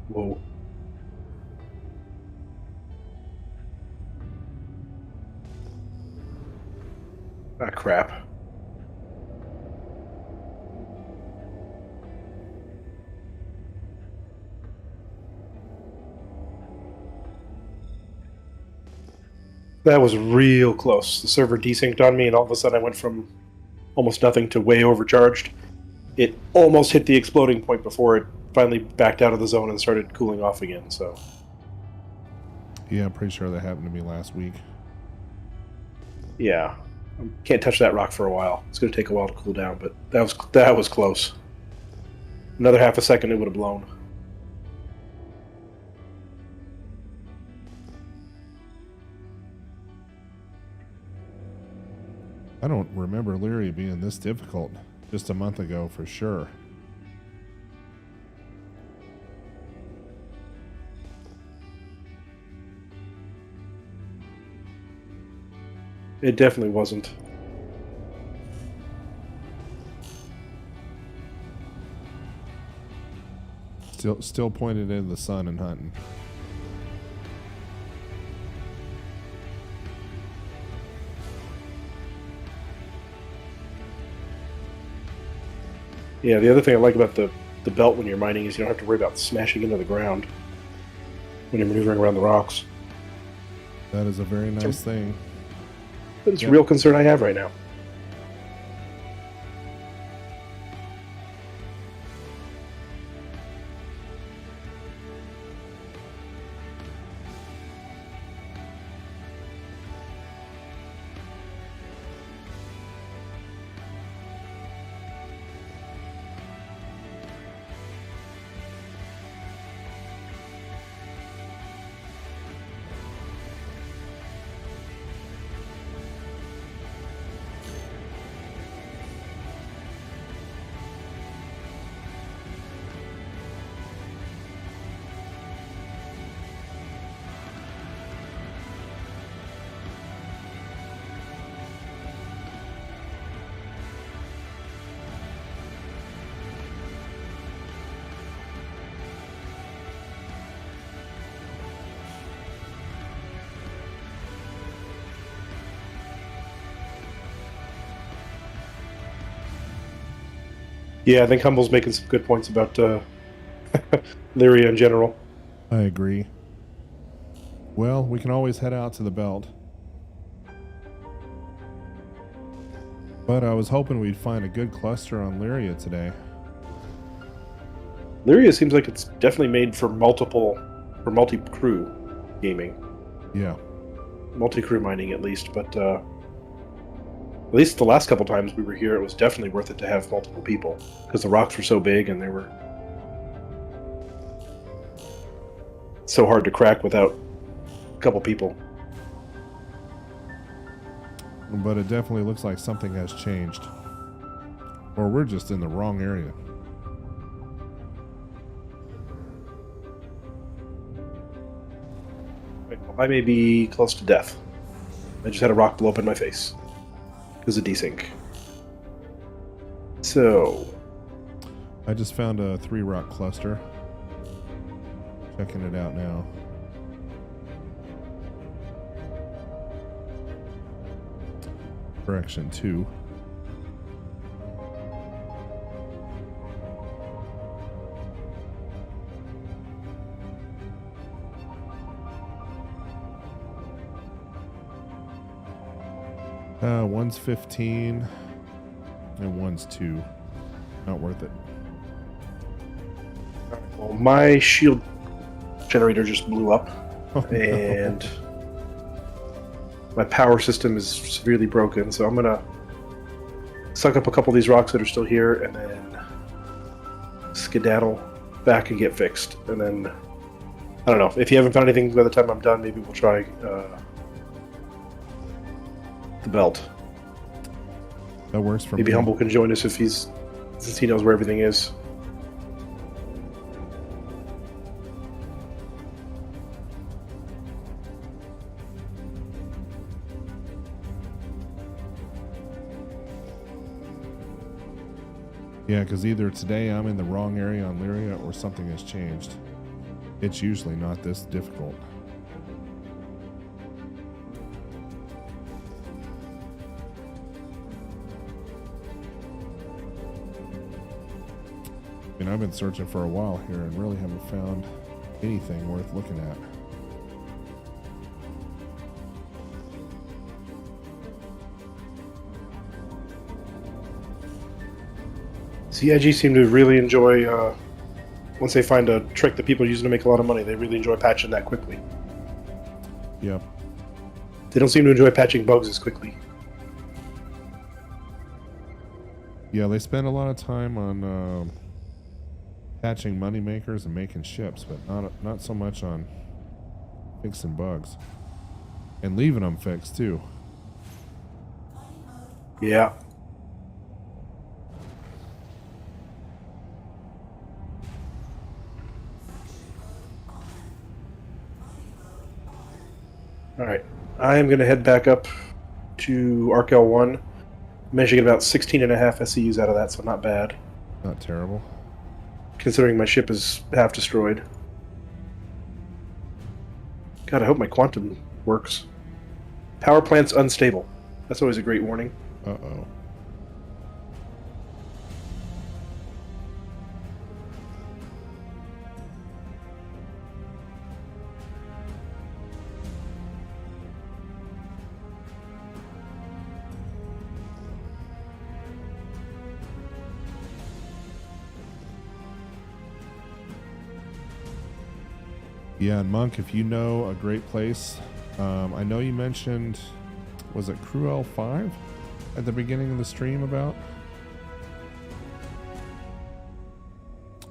Speaker 5: Whoa. Ah, crap. That was real close. The server desynced on me, and all of a sudden I went from almost nothing to way overcharged. It almost hit the exploding point before it finally backed out of the zone and started cooling off again, so...
Speaker 2: Yeah, I'm pretty sure that happened to me last week.
Speaker 5: Yeah. Can't touch that rock for a while. It's going to take a while to cool down, but that was close. Another half a second, it would have blown.
Speaker 2: I don't remember Lyria being this difficult just a month ago for sure.
Speaker 5: It definitely wasn't.
Speaker 2: Still pointed into the sun and hunting.
Speaker 5: Yeah, the other thing I like about the belt when you're mining is you don't have to worry about smashing into the ground when you're maneuvering around the rocks.
Speaker 2: That is a very nice thing.
Speaker 5: But it's a real concern I have right now. Yeah, I think Humble's making some good points about Lyria in general.
Speaker 2: I agree. Well, we can always head out to the belt. But I was hoping we'd find a good cluster on Lyria today.
Speaker 5: Lyria seems like it's definitely made for multi-crew gaming.
Speaker 2: Yeah.
Speaker 5: Multi-crew mining, at least. But at least the last couple times we were here, it was definitely worth it to have multiple people. Because the rocks were so big and they were so hard to crack without a couple people.
Speaker 2: But it definitely looks like something has changed. Or we're just in the wrong area.
Speaker 5: I may be close to death. I just had a rock blow up in my face. It was a desync. So...
Speaker 2: I just found a 3-rock cluster. Checking it out now. Correction 2. One's 15 and one's 2. Not worth it.
Speaker 5: Well, my shield generator just blew up, and my power system is severely broken, so I'm gonna suck up a couple of these rocks that are still here and then skedaddle back and get fixed. And then, I don't know, if you haven't found anything by the time I'm done, maybe we'll try the belt.
Speaker 2: That works for me.
Speaker 5: Maybe Humble can join us since he knows where everything is.
Speaker 2: Yeah, because either today I'm in the wrong area on Lyria or something has changed. It's usually not this difficult. And I've been searching for a while here and really haven't found anything worth looking at.
Speaker 5: CIG seem to really enjoy, once they find a trick that people are using to make a lot of money, they really enjoy patching that quickly.
Speaker 2: Yep.
Speaker 5: They don't seem to enjoy patching bugs as quickly.
Speaker 2: Yeah, they spend a lot of time on patching money makers and making ships, but not so much on fixing bugs. And leaving them fixed, too.
Speaker 5: Yeah. Alright, I am going to head back up to Arc L1. Managed to get about 16.5 SCUs out of that, so not bad.
Speaker 2: Not terrible.
Speaker 5: Considering my ship is half destroyed. God, I hope my quantum works. Power plant's unstable. That's always a great warning.
Speaker 2: Uh-oh. Yeah, and Monk, if you know a great place, I know you mentioned, was it Crew L5 at the beginning of the stream about?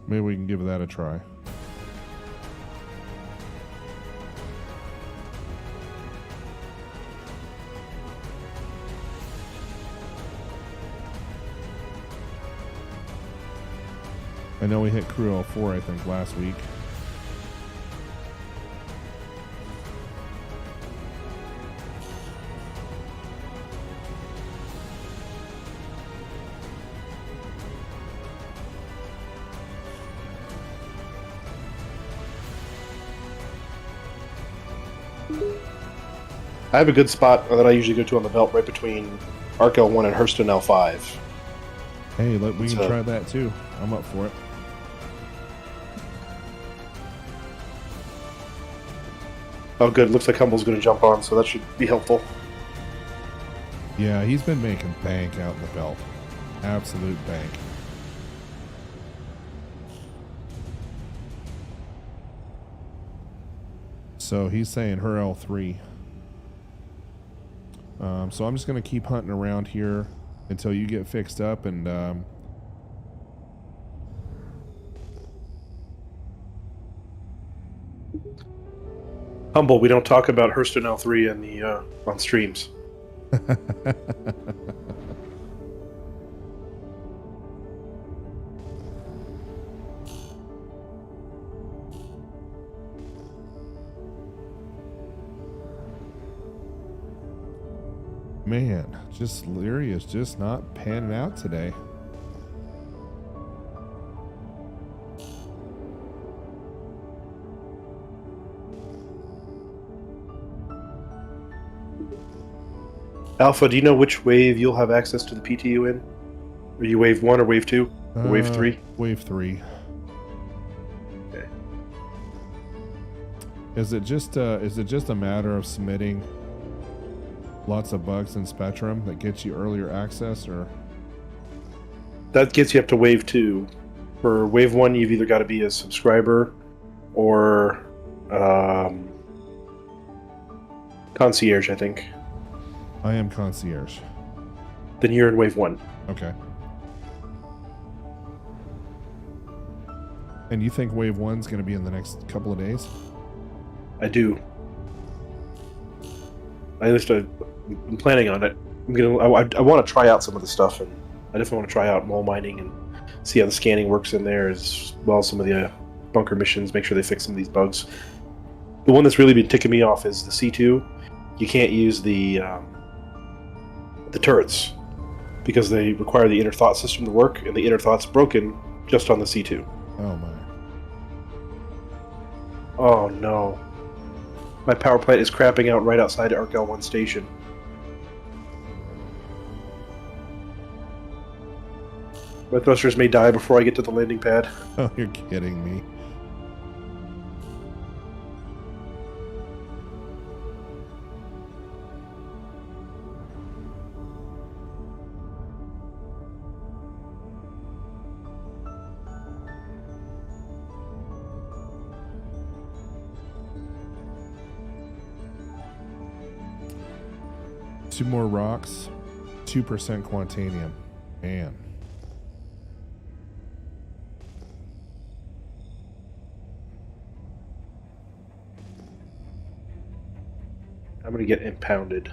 Speaker 2: Maybe we can give that a try. I know we hit Crew L4, I think, last week.
Speaker 5: I have a good spot that I usually go to on the belt right between Arc L1 and Hurston L5.
Speaker 2: Hey, look, we can
Speaker 5: So-
Speaker 2: try that too. I'm up for it.
Speaker 5: Oh, good. Looks like Humble's going to jump on, so that should be helpful.
Speaker 2: Yeah, he's been making bank out in the belt. Absolute bank. So he's saying her L3. So I'm just going to keep hunting around here until you get fixed up, and
Speaker 5: Humble, we don't talk about Hurston L3 in the on streams.
Speaker 2: man, just Lyria is just not panning out today.
Speaker 5: Alpha, do you know which wave you'll have access to the PTU in? Are you wave 1 or wave 2? Or wave 3?
Speaker 2: Wave 3.
Speaker 5: Okay.
Speaker 2: Is it just a matter of submitting lots of bugs in Spectrum that gets you earlier access, or
Speaker 5: That gets you up to wave 2. For wave 1, you've either got to be a subscriber or concierge, I think.
Speaker 2: I am concierge.
Speaker 5: Then you're in wave 1.
Speaker 2: Okay. And you think wave 1's going to be in the next couple of days?
Speaker 5: I do. At least I'm planning on it. I want to try out some of the stuff, and I definitely want to try out mole mining and see how the scanning works in there, as well as some of the bunker missions. Make sure they fix some of these bugs. The one that's really been ticking me off is the C2. You can't use the turrets because they require the inner thought system to work, and the inner thought's broken just on the C2.
Speaker 2: Oh my.
Speaker 5: Oh no. My power plant is crapping out right outside Arc L1 station. My thrusters may die before I get to the landing pad.
Speaker 2: Oh, you're kidding me. Two more rocks, 2% Quantanium. Man.
Speaker 5: I'm gonna get impounded.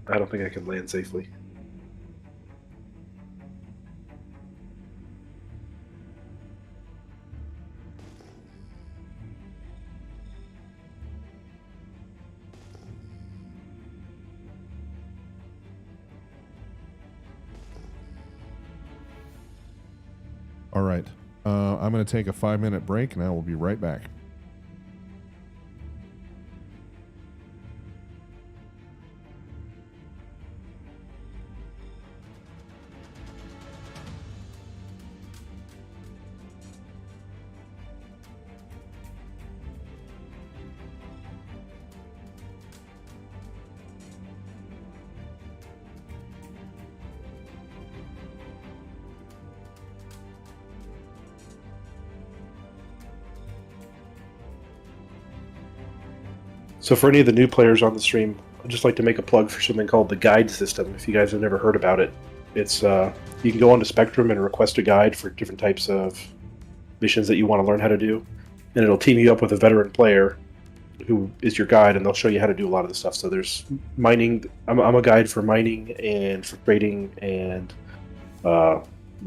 Speaker 5: I don't think I can land safely.
Speaker 2: All right. I'm going to take a 5-minute break, and I will be right back.
Speaker 5: So for any of the new players on the stream, I'd just like to make a plug for something called the guide system. If you guys have never heard about it, it's you can go onto Spectrum and request a guide for different types of missions that you want to learn how to do, and it'll team you up with a veteran player who is your guide, and they'll show you how to do a lot of the stuff. So there's mining. I'm a guide for mining and for trading and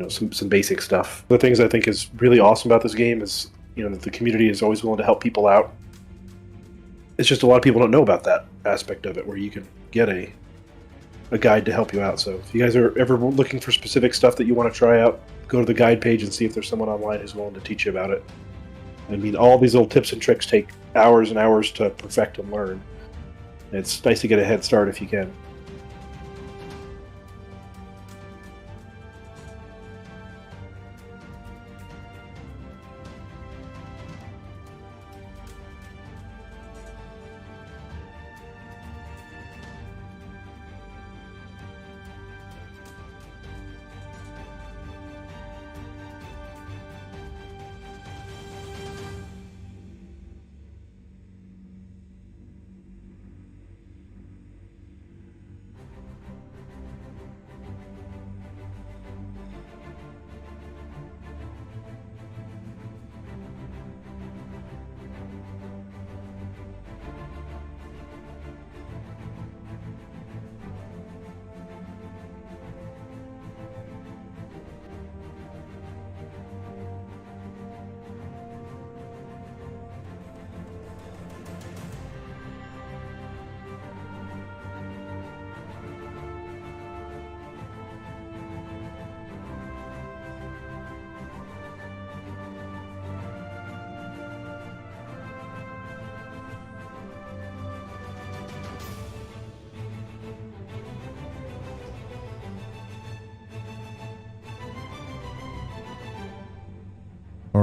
Speaker 5: some basic stuff. The things I think is really awesome about this game is that the community is always willing to help people out. It's just a lot of people don't know about that aspect of it, where you can get a guide to help you out. So if you guys are ever looking for specific stuff that you want to try out, go to the guide page and see if there's someone online who's willing to teach you about it. I mean, all these little tips and tricks take hours and hours to perfect and learn. It's nice to get a head start if you can.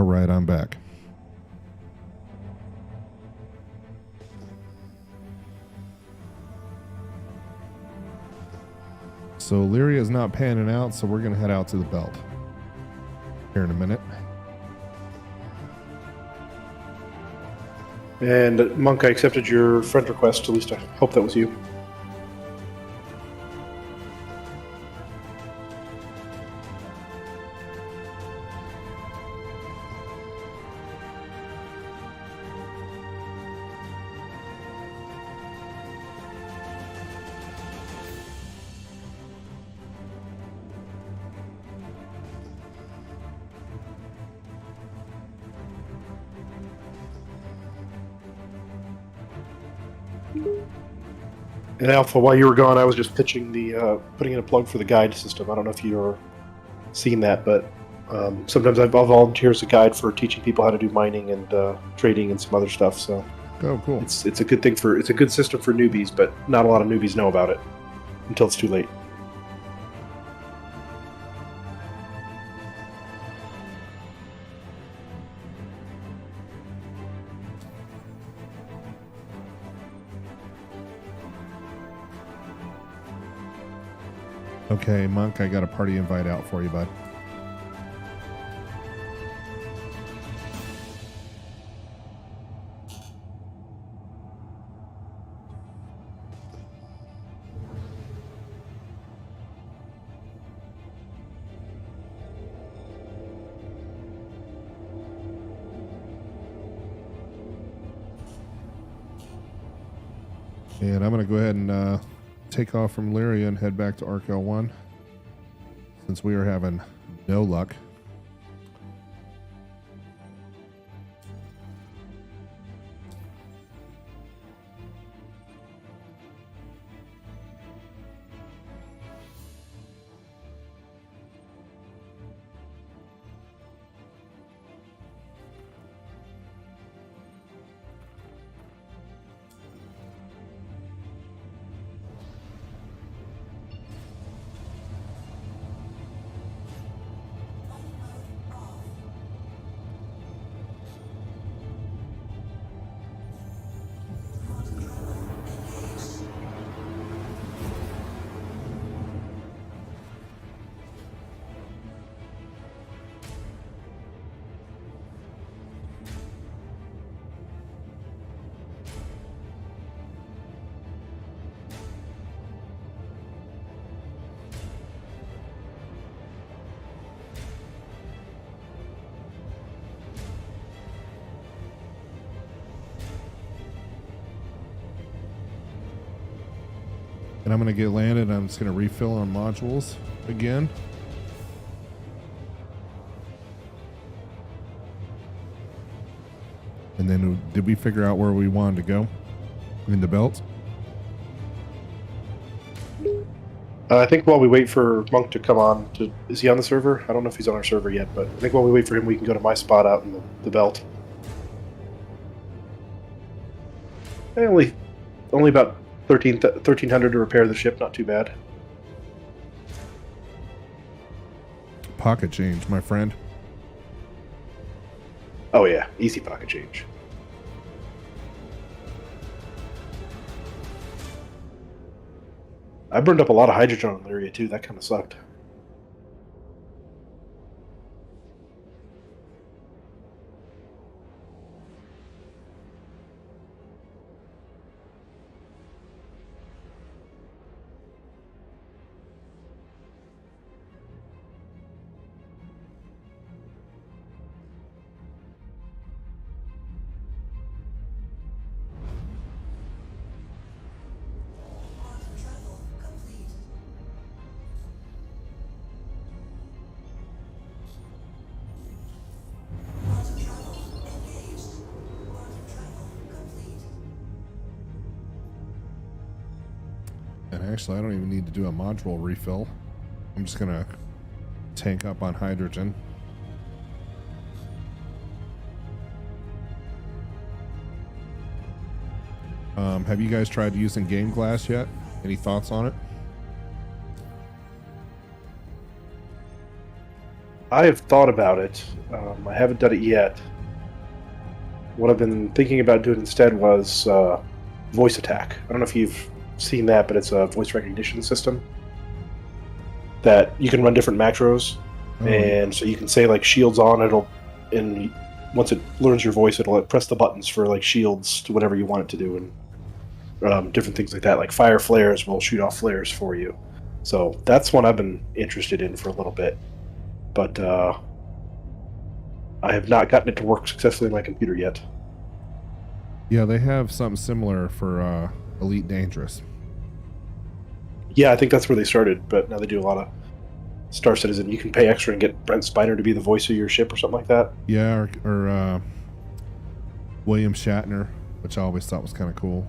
Speaker 2: All right, I'm back. So Lyria is not panning out, so we're going to head out to the belt here in a minute.
Speaker 5: And Monk, I accepted your friend request. At least I hope that was you. And Alpha, while you were gone, I was just pitching the putting in a plug for the guide system. I don't know if you're seeing that, but sometimes I'll volunteer as a guide for teaching people how to do mining and trading and some other stuff. So
Speaker 2: Oh, cool.
Speaker 5: it's a good thing it's a good system for newbies, but not a lot of newbies know about it until it's too late.
Speaker 2: Okay, Monk, I got a party invite out for you, bud. And I'm going to go ahead and take off from Lyria and head back to Arc L1 since we are having no luck. And I'm going to get landed. I'm just going to refill on modules again. And then did we figure out where we wanted to go in the belt?
Speaker 5: I think while we wait for Monk to come on, is he on the server? I don't know if he's on our server yet, but I think while we wait for him, we can go to my spot out in the belt. Only about 1,300 to repair the ship. Not too bad.
Speaker 2: Pocket change, my friend.
Speaker 5: Oh yeah, easy pocket change. I burned up a lot of hydrogen on Lyria too. That kind of sucked.
Speaker 2: And actually, I don't even need to do a module refill. I'm just going to tank up on hydrogen. Have you guys tried using Game Glass yet? Any thoughts on it?
Speaker 5: I have thought about it. I haven't done it yet. What I've been thinking about doing instead was voice attack. I don't know if you've seen that, but it's a voice recognition system that you can run different macros, and so you can say like shields on. And once it learns your voice, it'll press the buttons for like shields to whatever you want it to do, and different things like that. Like fire flares will shoot off flares for you. So that's one I've been interested in for a little bit, but I have not gotten it to work successfully on my computer yet.
Speaker 2: Yeah, they have something similar for Elite Dangerous.
Speaker 5: Yeah, I think that's where they started, but now they do a lot of Star Citizen. You can pay extra and get Brent Spiner to be the voice of your ship or something like that.
Speaker 2: Yeah, or William Shatner, which I always thought was kind of cool.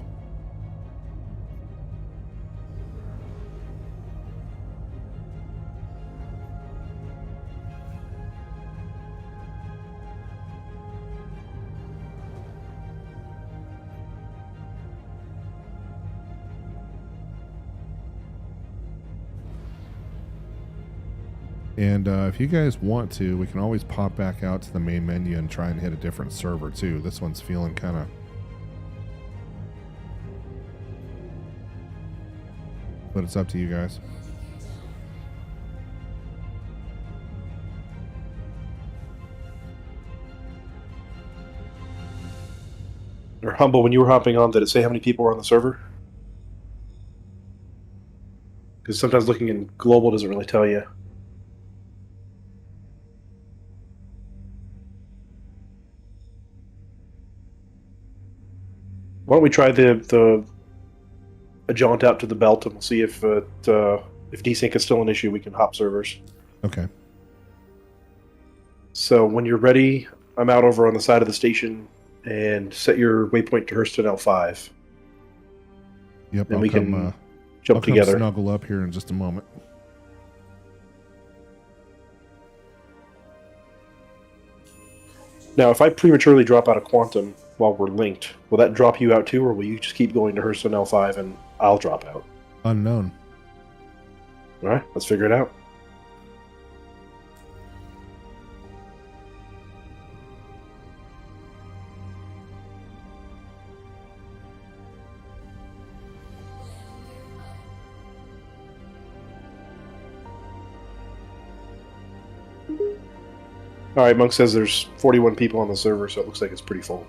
Speaker 2: And if you guys want to, we can always pop back out to the main menu and try and hit a different server too. This one's feeling kind of... But it's up to you guys.
Speaker 5: Or Humble, when you were hopping on, did it say how many people were on the server? Because sometimes looking in global doesn't really tell you. Why don't we try a jaunt out to the belt, and we'll see if desync is still an issue. We can hop servers.
Speaker 2: Okay.
Speaker 5: So when you're ready, I'm out over on the side of the station, and set your waypoint to Hurston L5.
Speaker 2: Yep.
Speaker 5: And
Speaker 2: I'll
Speaker 5: we
Speaker 2: come,
Speaker 5: can jump
Speaker 2: I'll come
Speaker 5: together.
Speaker 2: Snuggle up here in just a moment.
Speaker 5: Now, if I prematurely drop out of Quantum while we're linked, will that drop you out too, or will you just keep going to Hurston L5 and I'll drop out?
Speaker 2: Unknown.
Speaker 5: All right, let's figure it out. All right, Monk says there's 41 people on the server, so it looks like it's pretty full.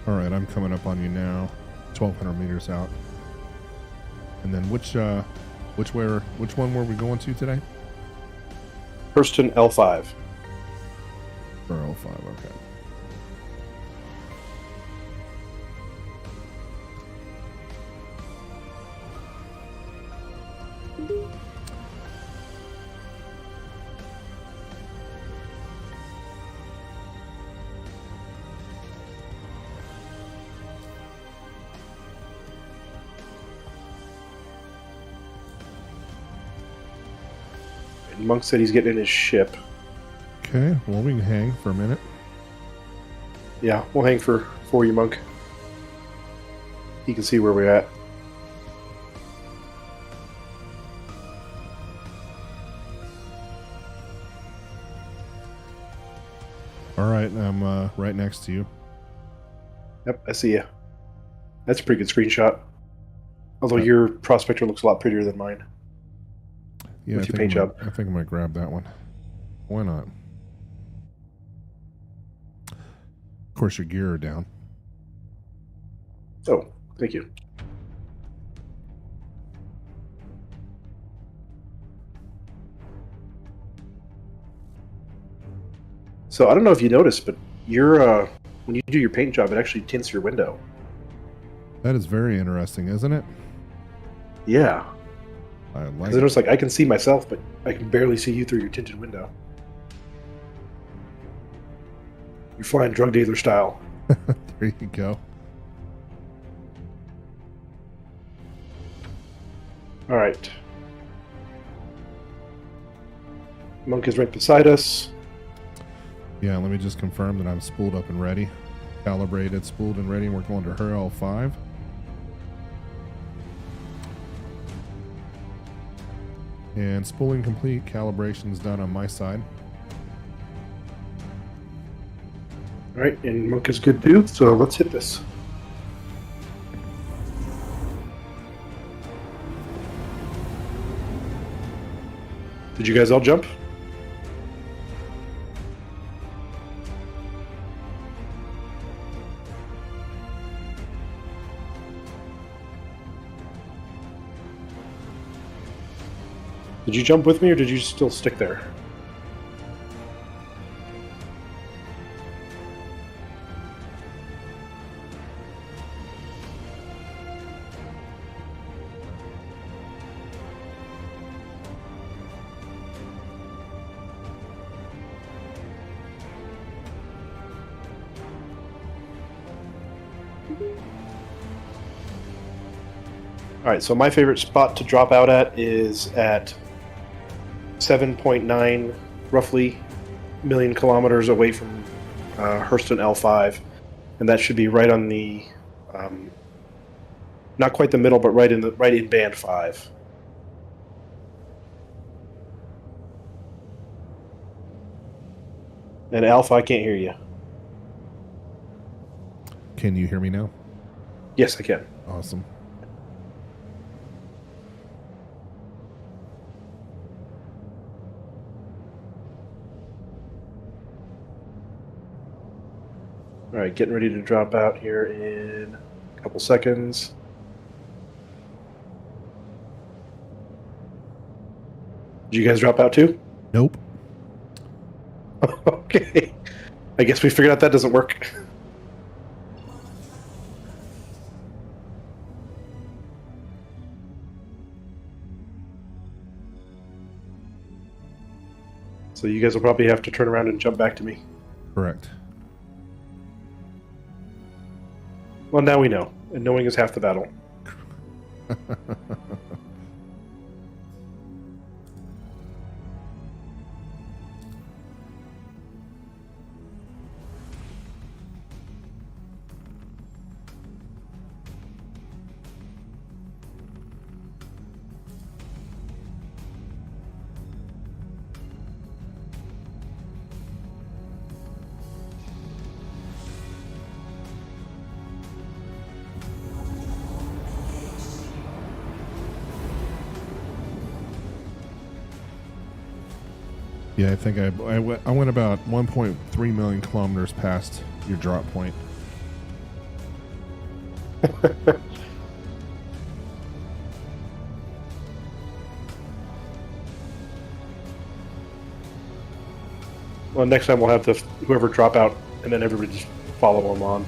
Speaker 2: All right, I'm coming up on you now. 1,200 meters out. And then which one were we going to today?
Speaker 5: Hurston L5.
Speaker 2: Or L5, okay.
Speaker 5: Monk said he's getting in his ship.
Speaker 2: Okay, well, we can hang for a minute.
Speaker 5: Yeah, we'll hang for you, Monk. He can see where we're at.
Speaker 2: All right, I'm right next to you.
Speaker 5: Yep, I see you. That's a pretty good screenshot. Although your prospector looks a lot prettier than mine.
Speaker 2: Yeah,
Speaker 5: With your paint job.
Speaker 2: I think I might grab that one. Why not? Of course, your gear are down.
Speaker 5: Oh, thank you. So I don't know if you noticed, but your when you do your paint job, it actually tints your window.
Speaker 2: That is very interesting, isn't it?
Speaker 5: Yeah.
Speaker 2: I like
Speaker 5: Because it's like I can see myself, but I can barely see you through your tinted window. You're flying drug dealer style.
Speaker 2: There you go.
Speaker 5: All right. Monk is right beside us.
Speaker 2: Yeah, let me just confirm that I'm spooled up and ready. Calibrated, spooled and ready, and we're going to her L5. And spooling complete, calibration's done on my side.
Speaker 5: All right, and Monk is good too, so let's hit this. Did you guys all jump? Did you jump with me, or did you still stick there? All right, so my favorite spot to drop out at is at 7.9, roughly, million kilometers away from Hurston L5, and that should be right on the, not quite the middle, but right in band 5. And Alpha, I can't hear you.
Speaker 2: Can you hear me now?
Speaker 5: Yes, I can.
Speaker 2: Awesome.
Speaker 5: All right, getting ready to drop out here in a couple seconds. Did you guys drop out too?
Speaker 2: Nope.
Speaker 5: Okay. I guess we figured out that doesn't work. So you guys will probably have to turn around and jump back to me.
Speaker 2: Correct.
Speaker 5: Well, now we know, and knowing is half the battle.
Speaker 2: Yeah, I think I went about 1.3 million kilometers past your drop point. Well, next time we'll have whoever drop out, and then everybody just follow them on.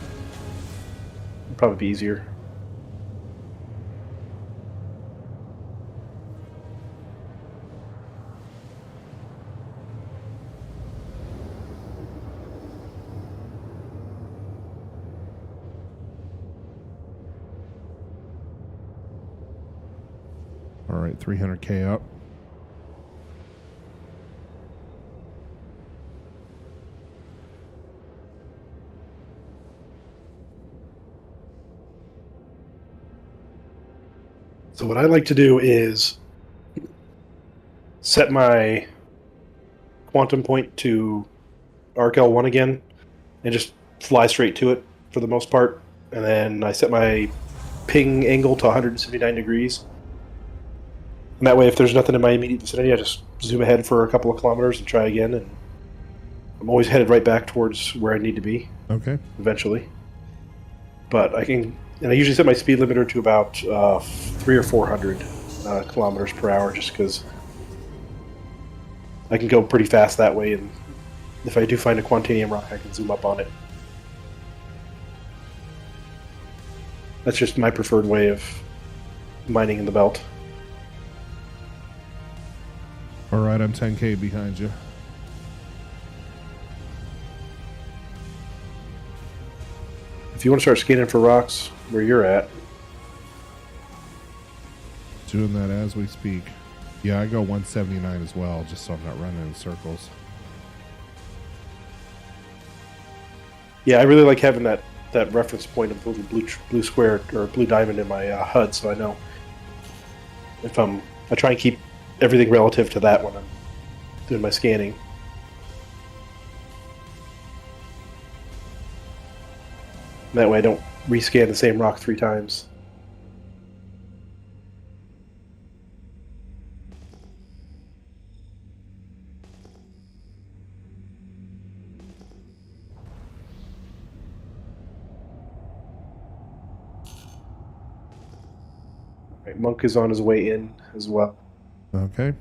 Speaker 2: It'll probably be easier. All right, 300K up.
Speaker 5: So what I like to do is set my quantum point to arc L1 again and just fly straight to it for the most part. And then I set my ping angle to 179 degrees. And that way, if there's nothing in my immediate vicinity, I just zoom ahead for a couple of kilometers and try again. And I'm always headed right back towards where I need to be.
Speaker 2: Okay.
Speaker 5: Eventually. But I can, and I usually set my speed limiter to about 300 or 400 kilometers per hour, just because I can go pretty fast that way. And if I do find a Quantanium rock, I can zoom up on it. That's just my preferred way of mining in the belt.
Speaker 2: All right, I'm 10K behind you.
Speaker 5: If you want to start scanning for rocks where you're at,
Speaker 2: Doing that as we speak. Yeah, I go 179 as well, just so I'm not running in circles.
Speaker 5: Yeah, I really like having that reference point of the blue square or blue diamond in my HUD, so I know if I try and keep everything relative to that when I'm doing my scanning. That way I don't rescan the same rock 3 times. Right, Monk is on his way in as well.
Speaker 2: Okay.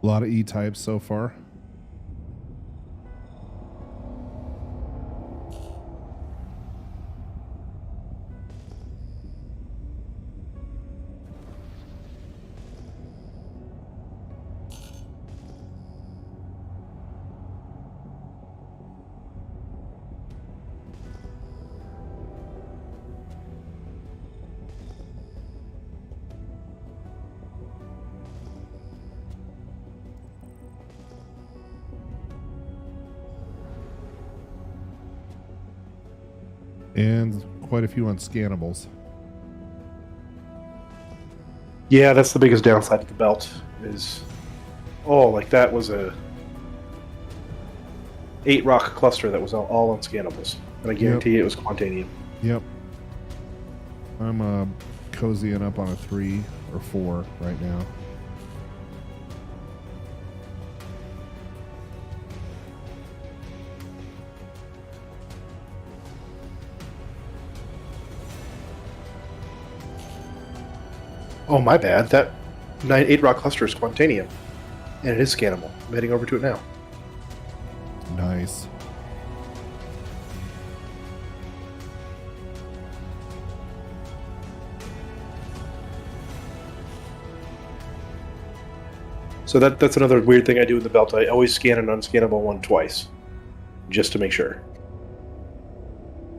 Speaker 2: A lot of E-types so far. And quite a few unscannables.
Speaker 5: Yeah, that's the biggest downside of the belt is, like that was a 8 rock cluster that was all unscannables, and I guarantee it was Quantanium.
Speaker 2: Yep. I'm cozying up on a 3 or 4 right now.
Speaker 5: Oh, my bad. That 8 rock cluster is Quantanium, and it is scannable. I'm heading over to it now.
Speaker 2: Nice.
Speaker 5: So that's another weird thing I do with the belt. I always scan an unscannable one twice, just to make sure.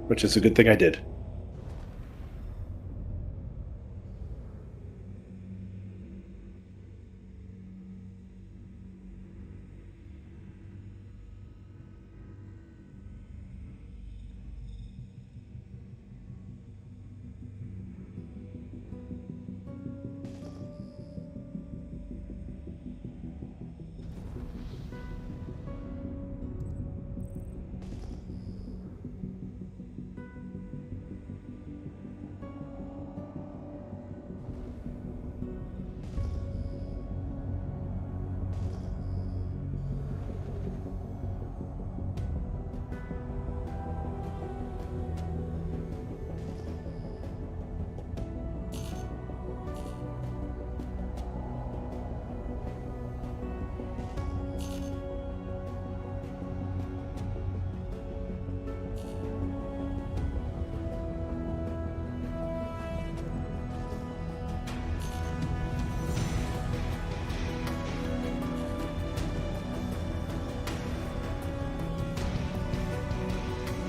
Speaker 5: Which is a good thing I did.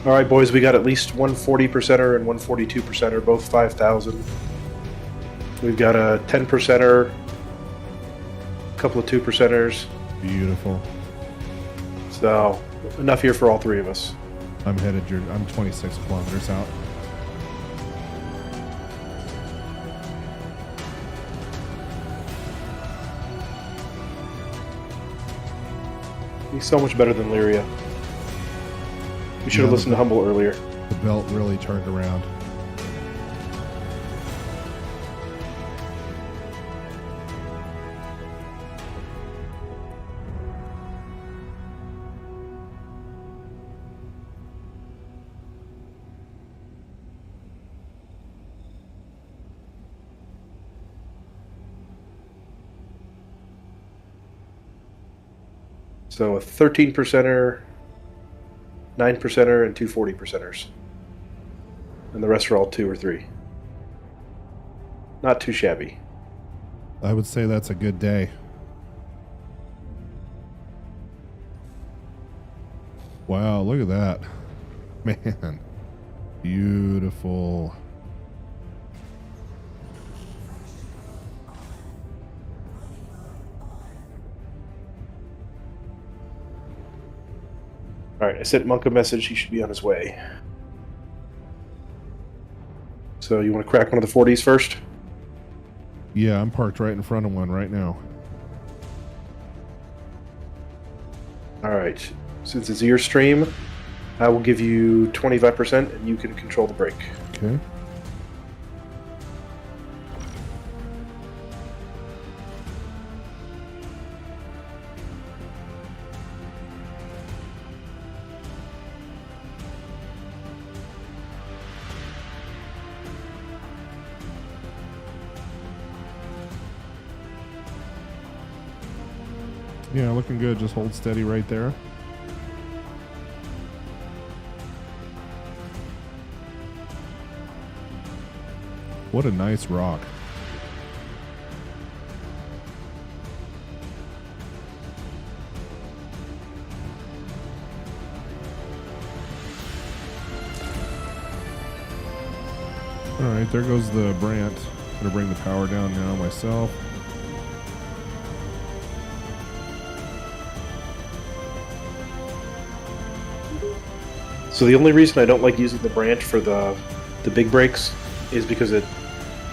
Speaker 5: All right, boys, we got at least 140%er and 142%er, both 5,000. We've got a 10%er, a couple of 2%ers.
Speaker 2: Beautiful.
Speaker 5: So, enough here for all 3 of us.
Speaker 2: I'm 26 kilometers out.
Speaker 5: He's so much better than Lyria. We should have listened to Humble earlier.
Speaker 2: The belt really turned around.
Speaker 5: So a 13%er, 9%er, and 2 40%ers. And the rest are all 2 or 3. Not too shabby.
Speaker 2: I would say that's a good day. Wow, look at that. Man. Beautiful.
Speaker 5: Alright, I sent Monk a message. He should be on his way. So you want to crack one of the 40s first?
Speaker 2: Yeah, I'm parked right in front of one right now.
Speaker 5: Alright, since it's your stream, I will give you 25% and you can control the brake.
Speaker 2: Okay. Yeah, looking good. Just hold steady right there. What a nice rock. All right, there goes the Brant. Gonna bring the power down now myself.
Speaker 5: So the only reason I don't like using the branch for the big brakes is because it,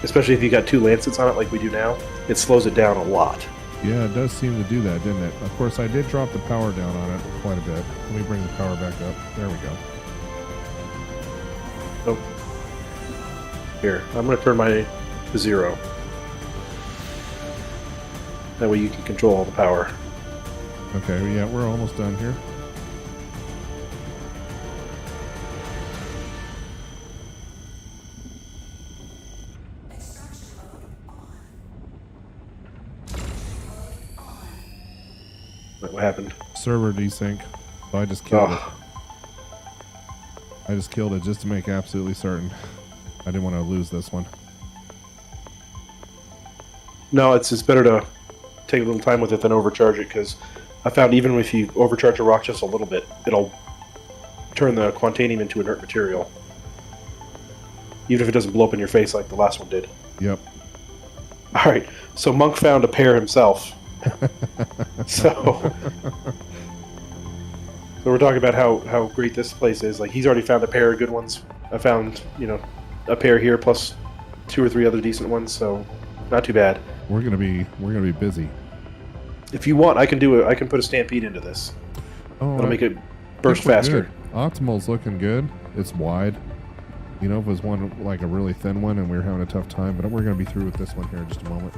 Speaker 5: especially if you got two lancets on it like we do now, it slows it down a lot.
Speaker 2: Yeah, it does seem to do that, didn't it? Of course, I did drop the power down on it quite a bit. Let me bring the power back up. There we go.
Speaker 5: Oh. Here, I'm going to turn mine to 0. That way you can control all the power.
Speaker 2: Okay, yeah, we're almost done here.
Speaker 5: What happened?
Speaker 2: Server desync. So I just killed it.
Speaker 5: Oh,
Speaker 2: I just killed it just to make absolutely certain. I didn't want to lose this one.
Speaker 5: no, it's better to take a little time with it than overcharge it, because I found even if you overcharge a rock just a little bit, it'll turn the Quantanium into inert material. Even if it doesn't blow up in your face like the last one did.
Speaker 2: Yep.
Speaker 5: Alright, so Monk found a pair himself. So we're talking about how great this place is. Like, he's already found a pair of good ones. I found, a pair here plus 2 or 3 other decent ones, so not too bad.
Speaker 2: We're gonna be busy.
Speaker 5: If you want, I can put a stampede into this.
Speaker 2: Oh,
Speaker 5: That'll make it burst
Speaker 2: we're
Speaker 5: faster.
Speaker 2: good. Optimal's looking good. It's wide. If it was one like a really thin one and we were having a tough time, but we're gonna be through with this one here in just a moment.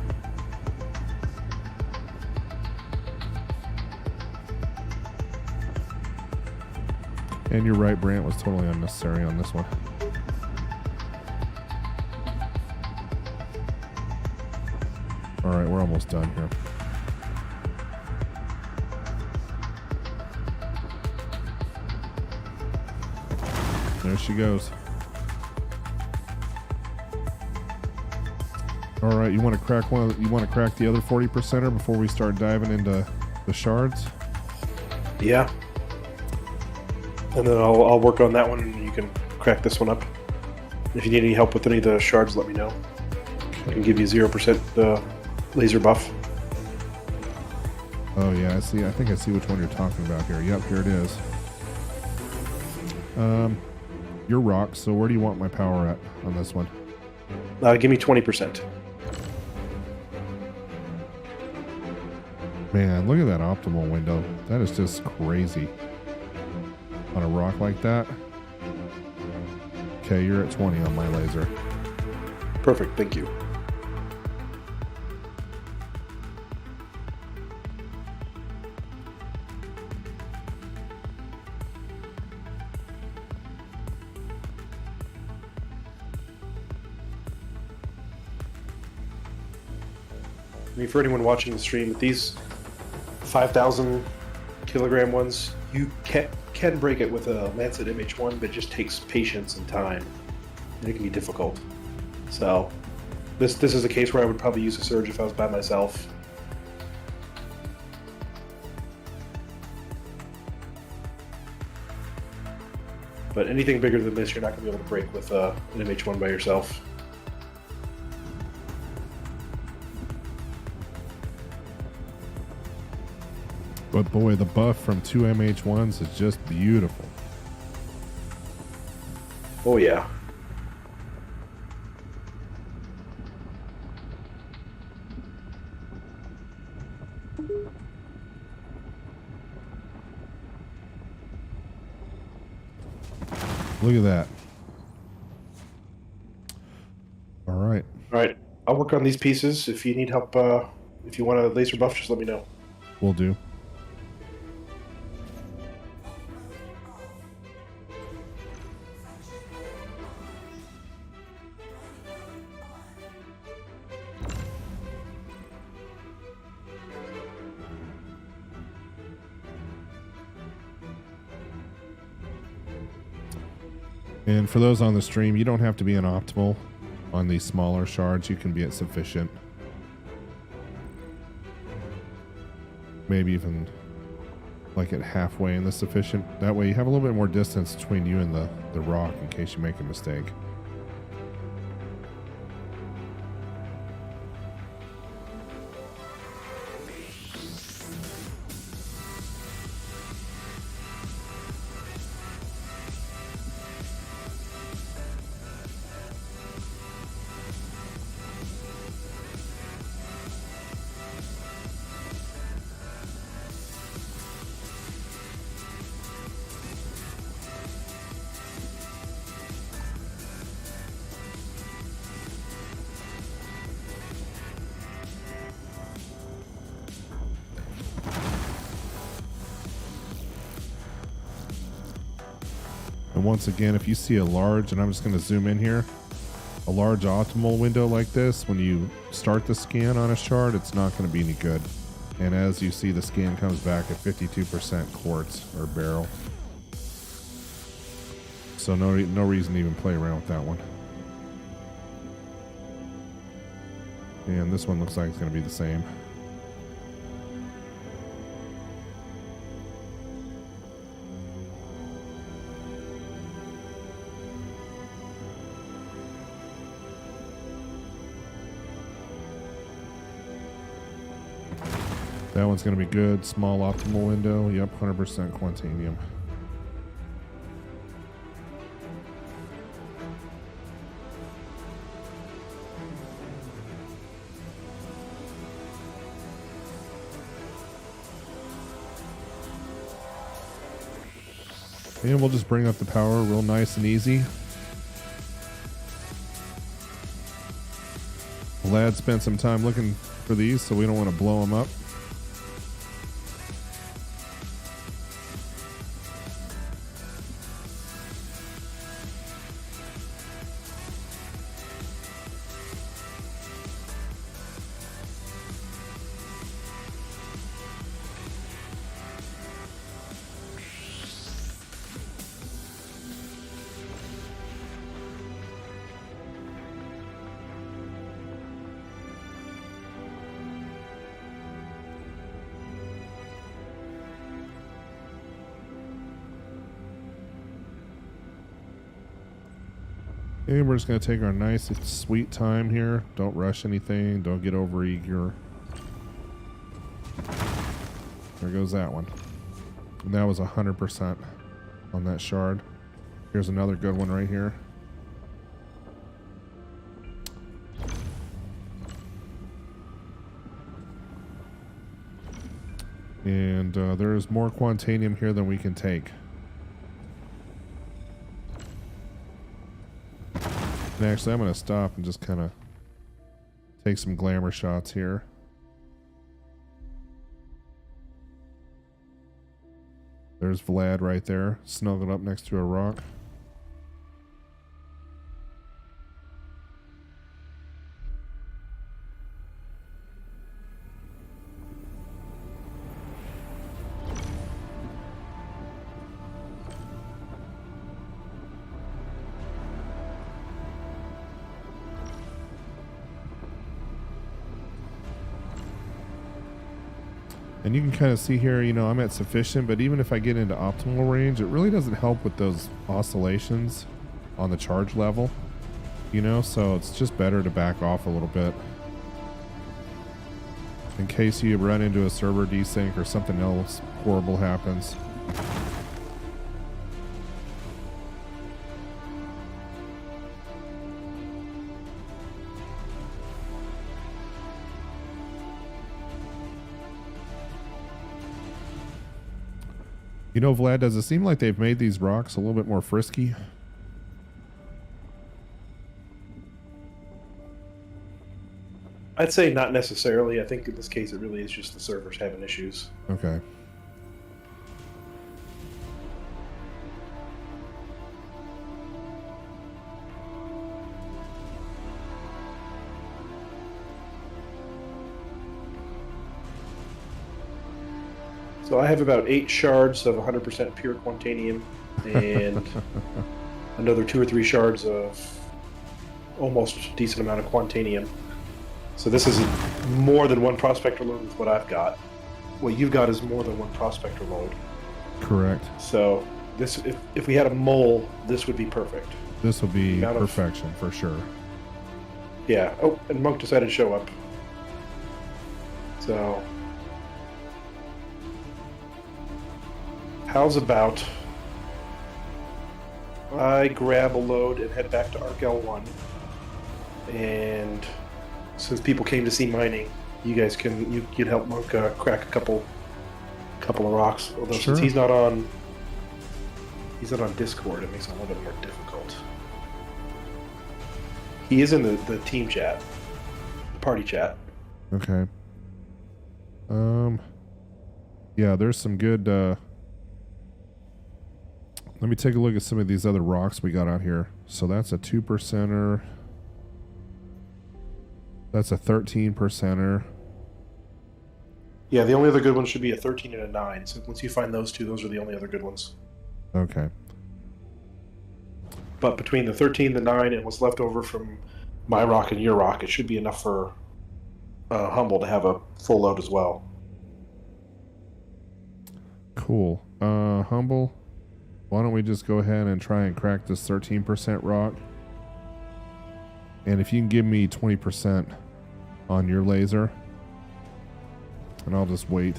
Speaker 2: And you're right, Brant was totally unnecessary on this one. Alright, we're almost done here. There she goes. Alright, you want to crack the other 40%er before we start diving into the shards?
Speaker 5: Yeah. And then I'll work on that one, and you can crack this one up. If you need any help with any of the shards, let me know. I can give you 0% laser buff.
Speaker 2: Oh yeah, I see. I think I see which one you're talking about here. Yep, here it is. Your rock. So where do you want my power at on this one?
Speaker 5: Give me 20%.
Speaker 2: Man, look at that optimal window. That is just crazy. On a rock like that. Okay, you're at 20 on my laser.
Speaker 5: Perfect, thank you. I mean, for anyone watching the stream, with these 5,000 kilogram ones, you can break it with a Lancet MH1, but it just takes patience and time, and it can be difficult. So, This is a case where I would probably use a surge if I was by myself. But anything bigger than this, you're not going to be able to break with an MH1 by yourself.
Speaker 2: But boy, the buff from 2 MH1s is just beautiful.
Speaker 5: Oh yeah.
Speaker 2: Look at that. All right.
Speaker 5: All right. I'll work on these pieces. If you need help, if you want a laser buff, just let me know.
Speaker 2: Will do. And for those on the stream, you don't have to be an optimal on these smaller shards. You can be at sufficient. Maybe even like at halfway in the sufficient. That way you have a little bit more distance between you and the rock in case you make a mistake. And once again, if you see a large, and I'm just going to zoom in here, a large optimal window like this, when you start the scan on a shard, it's not going to be any good. And as you see, the scan comes back at 52% quartz or beryl. So no reason to even play around with that one. And this one looks like it's going to be the same. That one's going to be good. Small optimal window. Yep, 100% Quantanium. And we'll just bring up the power real nice and easy. The lad spent some time looking for these, so we don't want to blow them up. And we're just going to take our nice sweet time here. Don't rush anything. Don't get over eager. There goes that one. And that was 100% on that shard. Here's another good one right here. And there's more Quantanium here than we can take. And actually, I'm going to stop and just kind of take some glamour shots here. There's Vlad right there, snuggled up next to a rock. And you can kind of see here, you know, I'm at sufficient, but even if I get into optimal range, it really doesn't help with those oscillations on the charge level, you know, so it's just better to back off a little bit in case you run into a server desync or something else horrible happens. You know, Vlad, does it seem like they've made these rocks a little bit more frisky?
Speaker 5: I'd say not necessarily. I think in this case it really is just the servers having issues.
Speaker 2: Okay.
Speaker 5: So I have about 8 shards of 100% pure Quantanium and another 2 or 3 shards of almost decent amount of Quantanium. So this is more than one prospector load with what I've got. What you've got is more than one prospector load.
Speaker 2: Correct.
Speaker 5: So this, if we had a mole, this would be perfect.
Speaker 2: This will be perfection for sure.
Speaker 5: Yeah. Oh, and Monk decided to show up. So how's about I grab a load and head back to Arc L1, and since people came to see mining, you guys can help Monk crack a couple of rocks. Although
Speaker 2: Sure.
Speaker 5: since he's not on Discord, it makes it a little bit more difficult. He is in the team chat, the party chat.
Speaker 2: Okay. Yeah, there's some good, let me take a look at some of these other rocks we got out here. So that's a 2%er. That's a 13%er.
Speaker 5: Yeah, the only other good ones should be a 13 and a 9. So once you find those two, those are the only other good ones.
Speaker 2: Okay.
Speaker 5: But between the 13, the 9, and what's left over from my rock and your rock, it should be enough for Humble to have a full load as well.
Speaker 2: Cool. Humble, why don't we just go ahead and try and crack this 13% rock? And if you can give me 20% on your laser, and I'll just wait.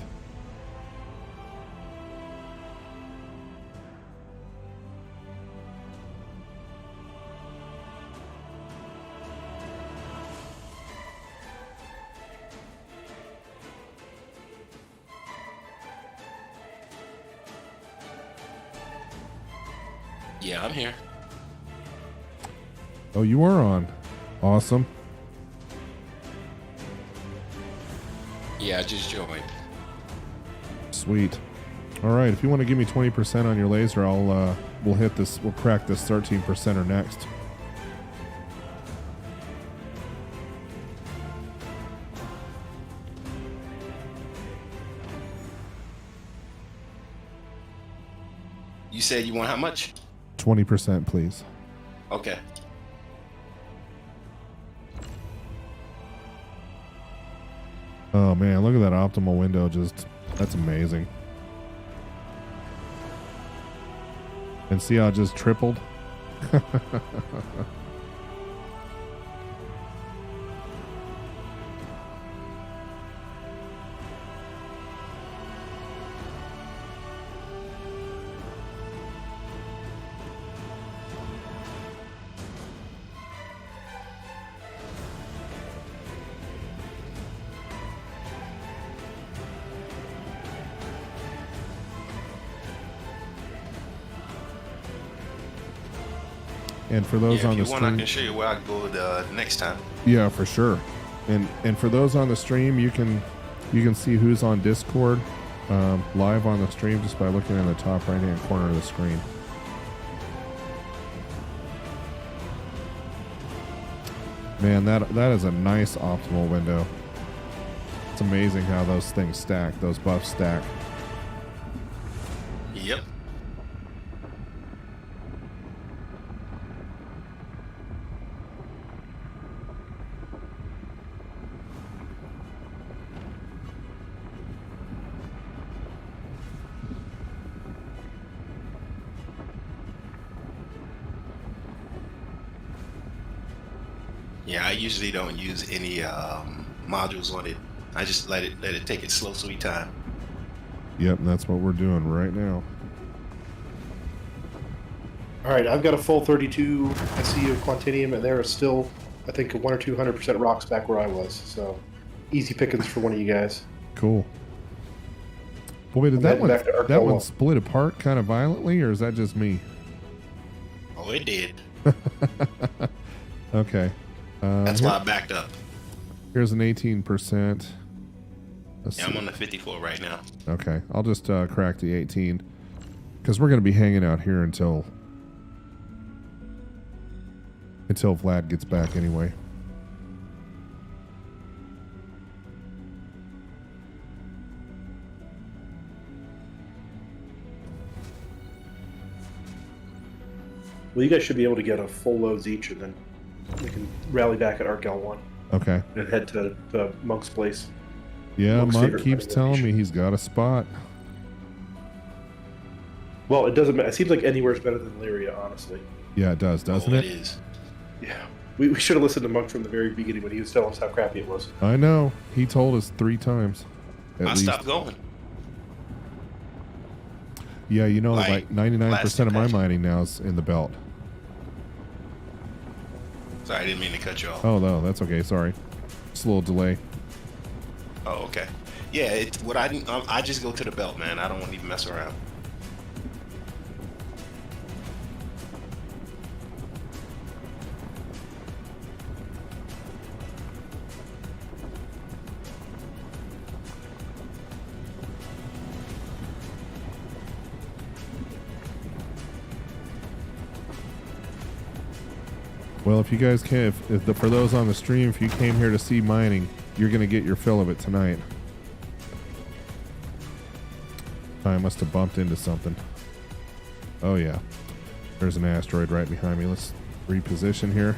Speaker 6: Yeah, I'm here.
Speaker 2: Oh, you are on. Awesome.
Speaker 6: Yeah, I just joined.
Speaker 2: Sweet. All right, if you want to give me 20% on your laser, we'll hit this. We'll crack this 13%er next.
Speaker 6: You said you want how much?
Speaker 2: 20%, please.
Speaker 6: Okay.
Speaker 2: Oh man, look at that optimal window. That's amazing. And see how it just tripled? And for those on the
Speaker 6: if you want, I
Speaker 2: stream,
Speaker 6: can show you where I go the next time.
Speaker 2: yeah, for sure. And for those on the stream, you can see who's on Discord live on the stream just by looking in the top right hand corner of the screen. Man, that is a nice optimal window. It's amazing how those things stack, those buffs stack.
Speaker 6: Yep. Yeah, I usually don't use any modules on it. I just let it take its slow, sweet time.
Speaker 2: Yep, that's what we're doing right now.
Speaker 5: All right, I've got a full 32 SE of Quantanium, and there are still, I think, 100 or 200% rocks back where I was. So easy pickings for one of you guys.
Speaker 2: Cool. Boy, did
Speaker 5: I'm
Speaker 2: that
Speaker 5: heading back to
Speaker 2: one
Speaker 5: Arkansas.
Speaker 2: split apart kind of violently, or is that just me?
Speaker 6: Oh, it did.
Speaker 2: Okay.
Speaker 6: That's why I backed up.
Speaker 2: Here's an 18%.
Speaker 6: Yeah, I'm on the 54 right now.
Speaker 2: Okay, I'll just crack the 18 because we're going to be hanging out here until Vlad gets back anyway.
Speaker 5: Well, you guys should be able to get a full loads each, and then we can rally back at Arkel 1
Speaker 2: Okay.
Speaker 5: and head to Monk's place.
Speaker 2: Yeah,
Speaker 5: Monk's
Speaker 2: Monk
Speaker 5: favorite
Speaker 2: keeps
Speaker 5: hunting
Speaker 2: telling me
Speaker 5: location.
Speaker 2: he's got a spot.
Speaker 5: Well, it doesn't matter. It seems like anywhere's better than Lyria, honestly.
Speaker 2: Yeah, it does, doesn't
Speaker 6: Oh,
Speaker 2: it?
Speaker 6: it is.
Speaker 5: Yeah. We should have listened to Monk from the very beginning when he was telling us how crappy it was.
Speaker 2: I know. He told us 3 times. At
Speaker 6: I
Speaker 2: least.
Speaker 6: stopped going.
Speaker 2: Yeah, you know, like
Speaker 6: Like,
Speaker 2: 99% of my
Speaker 6: last
Speaker 2: mining now is in the belt.
Speaker 6: Sorry, I didn't mean to cut you off.
Speaker 2: Oh, no, that's okay. Sorry. Just a little delay.
Speaker 6: Oh, okay. Yeah, I just go to the belt, man. I don't want to even mess around.
Speaker 2: Well, if you guys can, for those on the stream, if you came here to see mining, you're going to get your fill of it tonight. I must have bumped into something. Oh, yeah. There's an asteroid right behind me. Let's reposition here.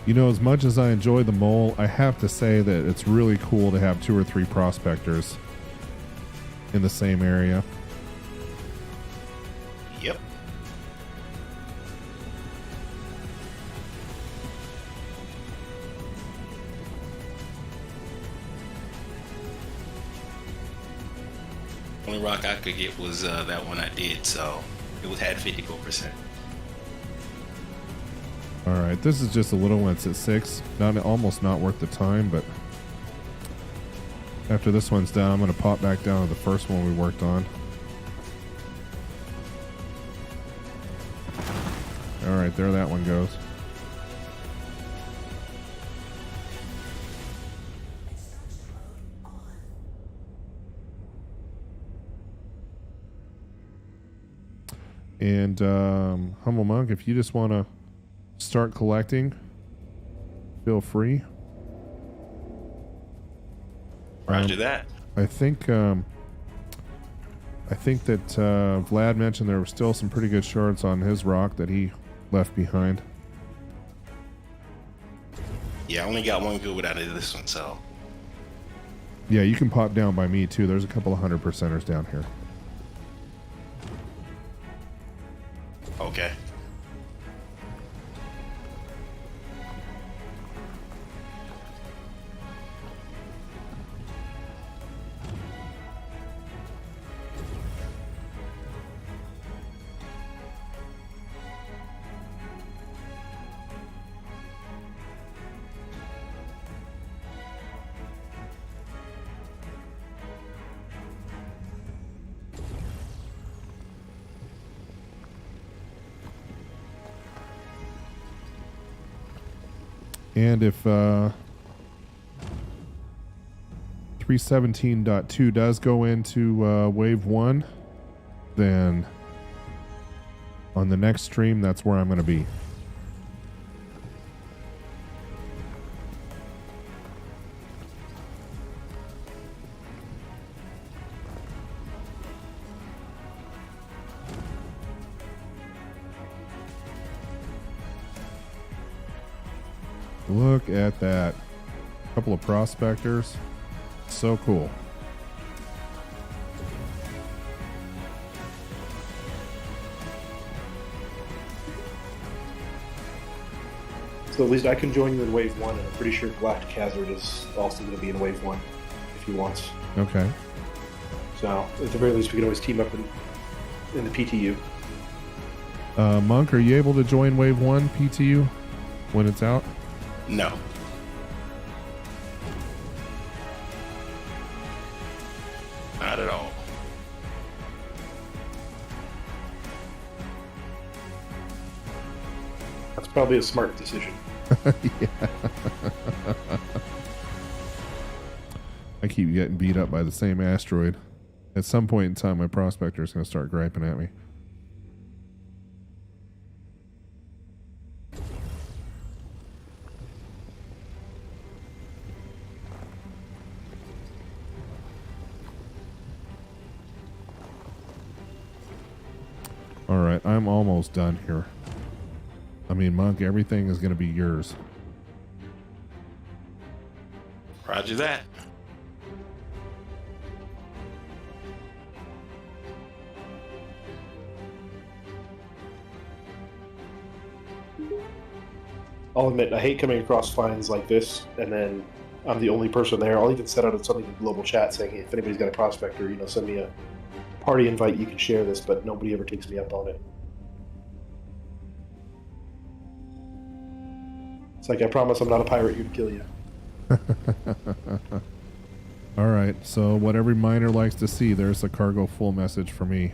Speaker 2: You know, as much as I enjoy the mole, I have to say that it's really cool to have 2 or 3 prospectors in the same area.
Speaker 6: Yep. Only rock I could get was that one I did, so it had 54%.
Speaker 2: All right, this is just a little one. It's at 6. Almost not worth the time, but after this one's done, I'm going to pop back down to the first one we worked on. All right, there that one goes. And Humble Monk, if you just want to start collecting, feel free.
Speaker 6: Roger that.
Speaker 2: I think that Vlad mentioned there were still some pretty good shards on his rock that he left behind.
Speaker 6: Yeah, I only got one good out of this one, so.
Speaker 2: Yeah, you can pop down by me too. There's a couple of 100%ers down here.
Speaker 6: Okay.
Speaker 2: And if 317.2 does go into wave 1, then on the next stream, that's where I'm going to be. Look at that. Couple of prospectors. So cool.
Speaker 5: So at least I can join you in Wave 1, and I'm pretty sure Galactic Hazard is also going to be in Wave 1 if he wants.
Speaker 2: Okay.
Speaker 5: So at the very least, we can always team up in the PTU.
Speaker 2: Monk, are you able to join Wave 1 PTU when it's out?
Speaker 6: No. Not at all.
Speaker 5: That's probably a smart decision.
Speaker 2: Yeah. I keep getting beat up by the same asteroid. At some point in time, my prospector is going to start griping at me. All right, I'm almost done here. I mean, Monk, everything is going to be yours.
Speaker 6: Roger that.
Speaker 5: I'll admit, I hate coming across finds like this, and then I'm the only person there. I'll even set out something in global chat saying, hey, if anybody's got a prospector, send me a party invite, you can share this, but nobody ever takes me up on it. It's like, I promise I'm not a pirate here to kill you.
Speaker 2: All right, so what every miner likes to see, there's a cargo full message for me.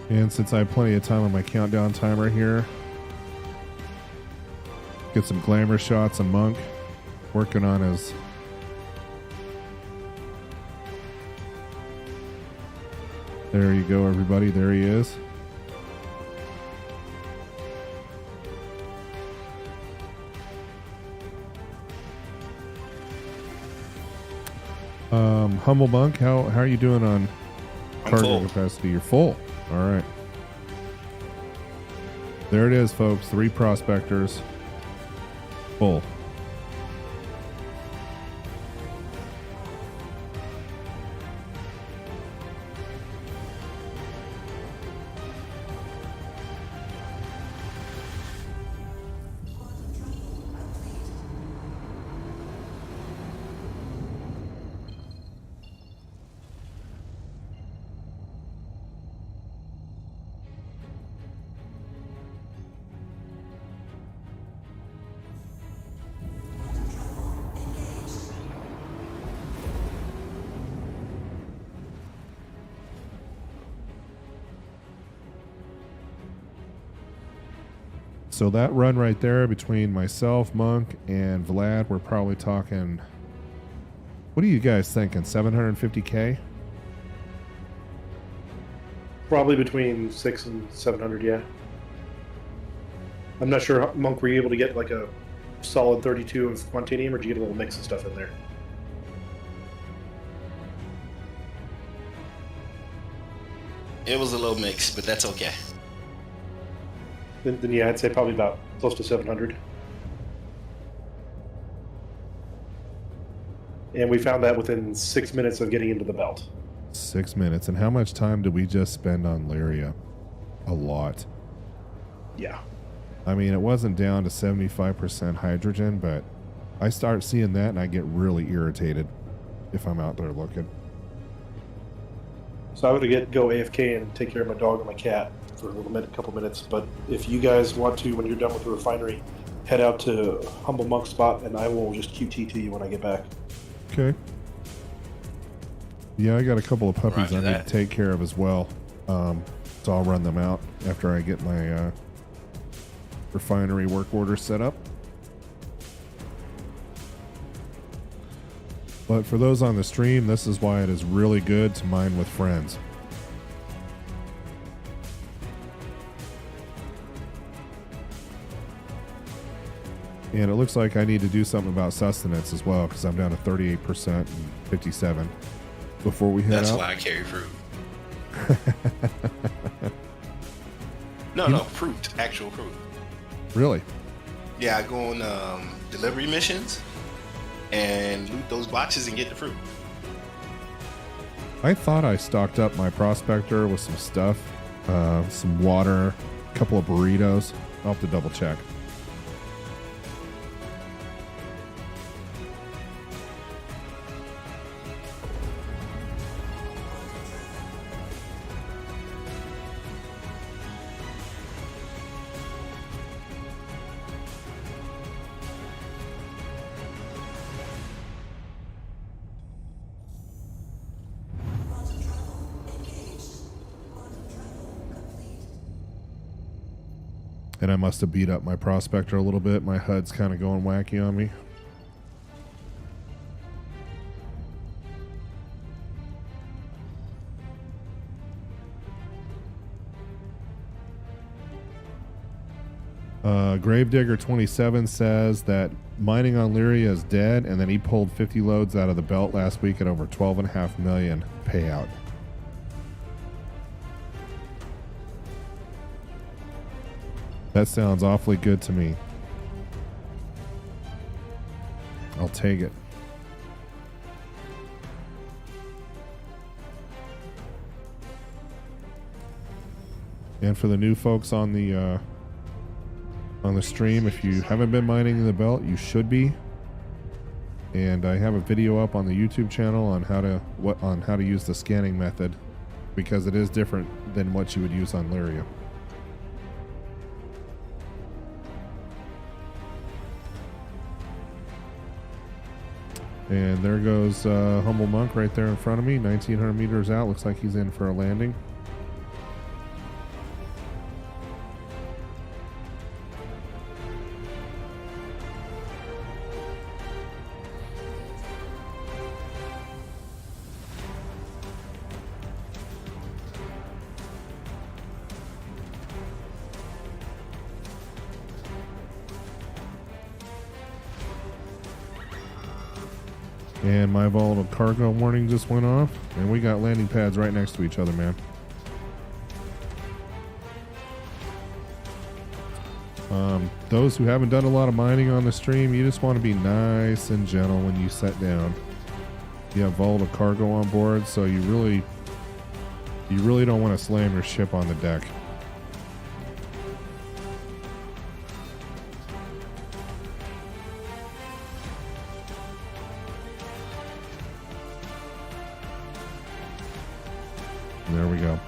Speaker 2: And since I have plenty of time on my countdown timer here, get some glamour shots of Monk working on his there you go, everybody. There he is. Humble Monk, how are you doing on cargo capacity? You're full. All right. There it is, folks. 3 prospectors. Full. So that run right there between myself, Monk, and Vlad, we're probably talking, what are you guys thinking, 750K?
Speaker 5: Probably between 600 and 700, yeah. I'm not sure, Monk, were you able to get like a solid 32 of Quantanium, or did you get a little mix of stuff in there?
Speaker 6: It was a little mix, but that's okay.
Speaker 5: Then yeah, I'd say probably about close to 700. And we found that within 6 minutes of getting into the belt.
Speaker 2: 6 minutes. And how much time did we just spend on Lyria? A lot.
Speaker 5: Yeah.
Speaker 2: I mean, it wasn't down to 75% hydrogen, but I start seeing that and I get really irritated if I'm out there looking.
Speaker 5: So I would go AFK and take care of my dog and my cat for a couple minutes. But if you guys want to, when you're done with the refinery, head out to Humble Monk spot, and I will just QT to you when I get back.
Speaker 2: Okay. Yeah, I got a couple of puppies I need to take care of as well. So I'll run them out after I get my refinery work order set up. But for those on the stream, this is why it is really good to mine with friends. And it looks like I need to do something about sustenance as well, because I'm down to 38% and 57 before we head
Speaker 6: That's
Speaker 2: out.
Speaker 6: why I carry fruit. No, fruit. Actual fruit.
Speaker 2: Really?
Speaker 6: Yeah, I go on delivery missions and loot those boxes and get the fruit.
Speaker 2: I thought I stocked up my prospector with some stuff, some water, a couple of burritos. I'll have to double check. And I must have beat up my prospector a little bit. My HUD's kind of going wacky on me. Gravedigger 27 says that mining on Lyria is dead, and then he pulled 50 loads out of the belt last week at over 12.5 million payout. That sounds awfully good to me. I'll take it. And for the new folks on the stream, if you haven't been mining in the belt, you should be. And I have a video up on the YouTube channel on how to use the scanning method, because it is different than what you would use on Lyria. And there goes Humble Monk right there in front of me, 1,900 meters out. Looks like he's in for a landing. And my volatile cargo warning just went off, and we got landing pads right next to each other, man. Those who haven't done a lot of mining on the stream, you just want to be nice and gentle when you set down. You have volatile cargo on board, so you really don't want to slam your ship on the deck. There we go.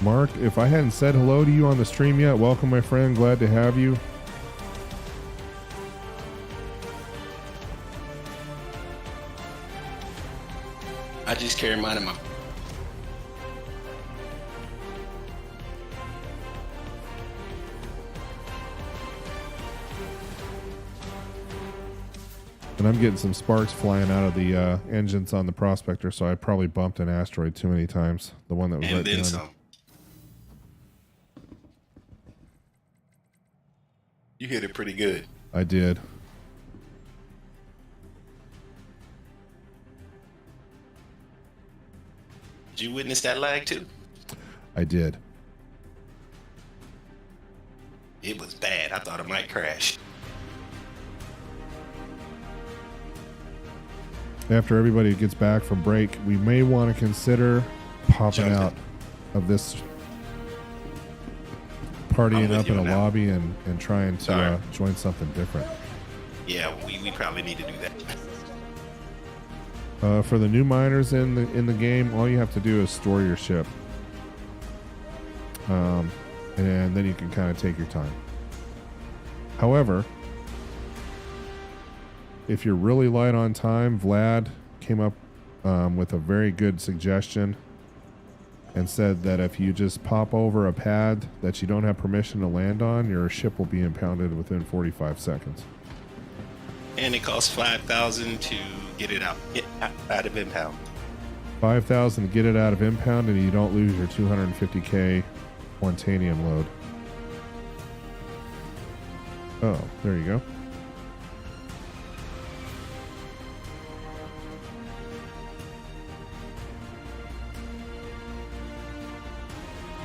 Speaker 2: Mark, if I hadn't said hello to you on the stream yet, welcome, my friend. Glad to have you.
Speaker 6: I just carry mine in my...
Speaker 2: And I'm getting some sparks flying out of the engines on the Prospector, so I probably bumped an asteroid too many times. The one that was
Speaker 6: And
Speaker 2: right
Speaker 6: then
Speaker 2: behind
Speaker 6: some.
Speaker 2: me.
Speaker 6: You hit it pretty good.
Speaker 2: I did.
Speaker 6: Did you witness that lag too?
Speaker 2: I did.
Speaker 6: It was bad. I thought it might crash.
Speaker 2: After everybody gets back from break, we may want to consider popping
Speaker 6: Jumping.
Speaker 2: out of this, partying up in a lobby and trying to join something different.
Speaker 6: Yeah, we probably need to do that.
Speaker 2: For the new miners in the game, all you have to do is store your ship, and then you can kind of take your time. However, if you're really light on time, Vlad came up with a very good suggestion and said that if you just pop over a pad that you don't have permission to land on, your ship will be impounded within 45 seconds.
Speaker 6: And it costs 5,000 to get it out of impound.
Speaker 2: 5,000 to get it out of impound, and you don't lose your 250k Quantanium load. Oh, there you go.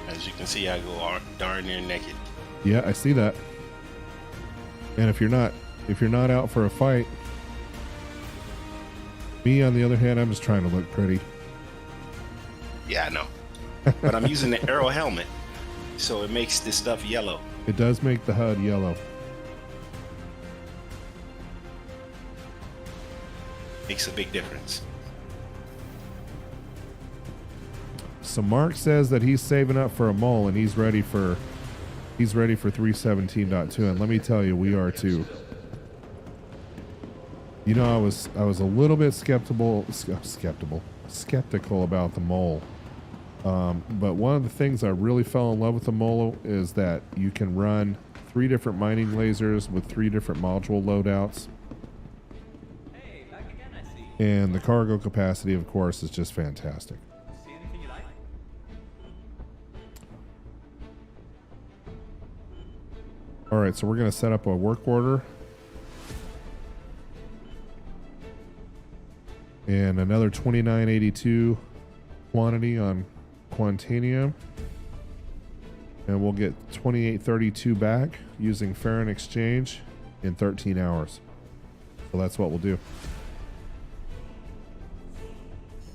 Speaker 6: As you can see, I go darn near naked.
Speaker 2: Yeah, I see that. And if you're not out for a fight, me on the other hand, I'm just trying to look pretty.
Speaker 6: Yeah, I know. But I'm using the arrow helmet, so it makes this stuff yellow.
Speaker 2: It does make the HUD yellow.
Speaker 6: Makes a big difference.
Speaker 2: So Mark says that he's saving up for a mole and he's ready for 317.2, and let me tell you, we are too. You know, I was a little bit skeptical about the mole. But one of the things I really fell in love with the mole is that you can run 3 different mining lasers with 3 different module loadouts.
Speaker 7: Hey, back again, I see.
Speaker 2: And the cargo capacity, of course, is just fantastic.
Speaker 7: See anything you like?
Speaker 2: All right, so we're going to set up a work order. And another 2982 quantity on Quantanium. And we'll get 2832 back using Farron Exchange in 13 hours. So that's what we'll do.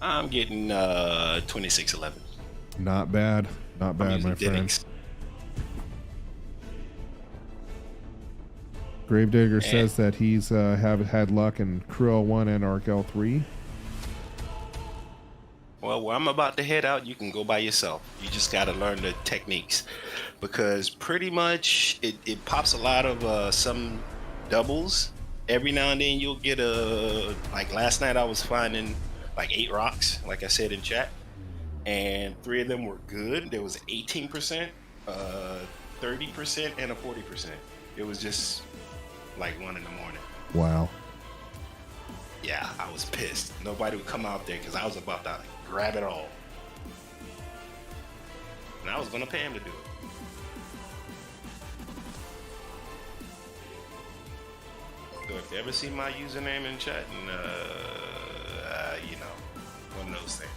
Speaker 6: I'm getting 2611.
Speaker 2: Not bad. Not bad, my friend. Gravedigger says that he's had luck in Crew L1 and Arc L3.
Speaker 6: Well, where I'm about to head out, you can go by yourself. You just got to learn the techniques, because pretty much it pops a lot of some doubles. Every now and then you'll get like last night I was finding like 8 rocks, like I said in chat, and 3 of them were good. There was 18%, 30%, and a 40%. It was just like 1 in the morning.
Speaker 2: Wow.
Speaker 6: Yeah, I was pissed. Nobody would come out there because I was about to grab it all. And I was going to pay him to do it. So if you ever see my username in chat, and you know, one of those things.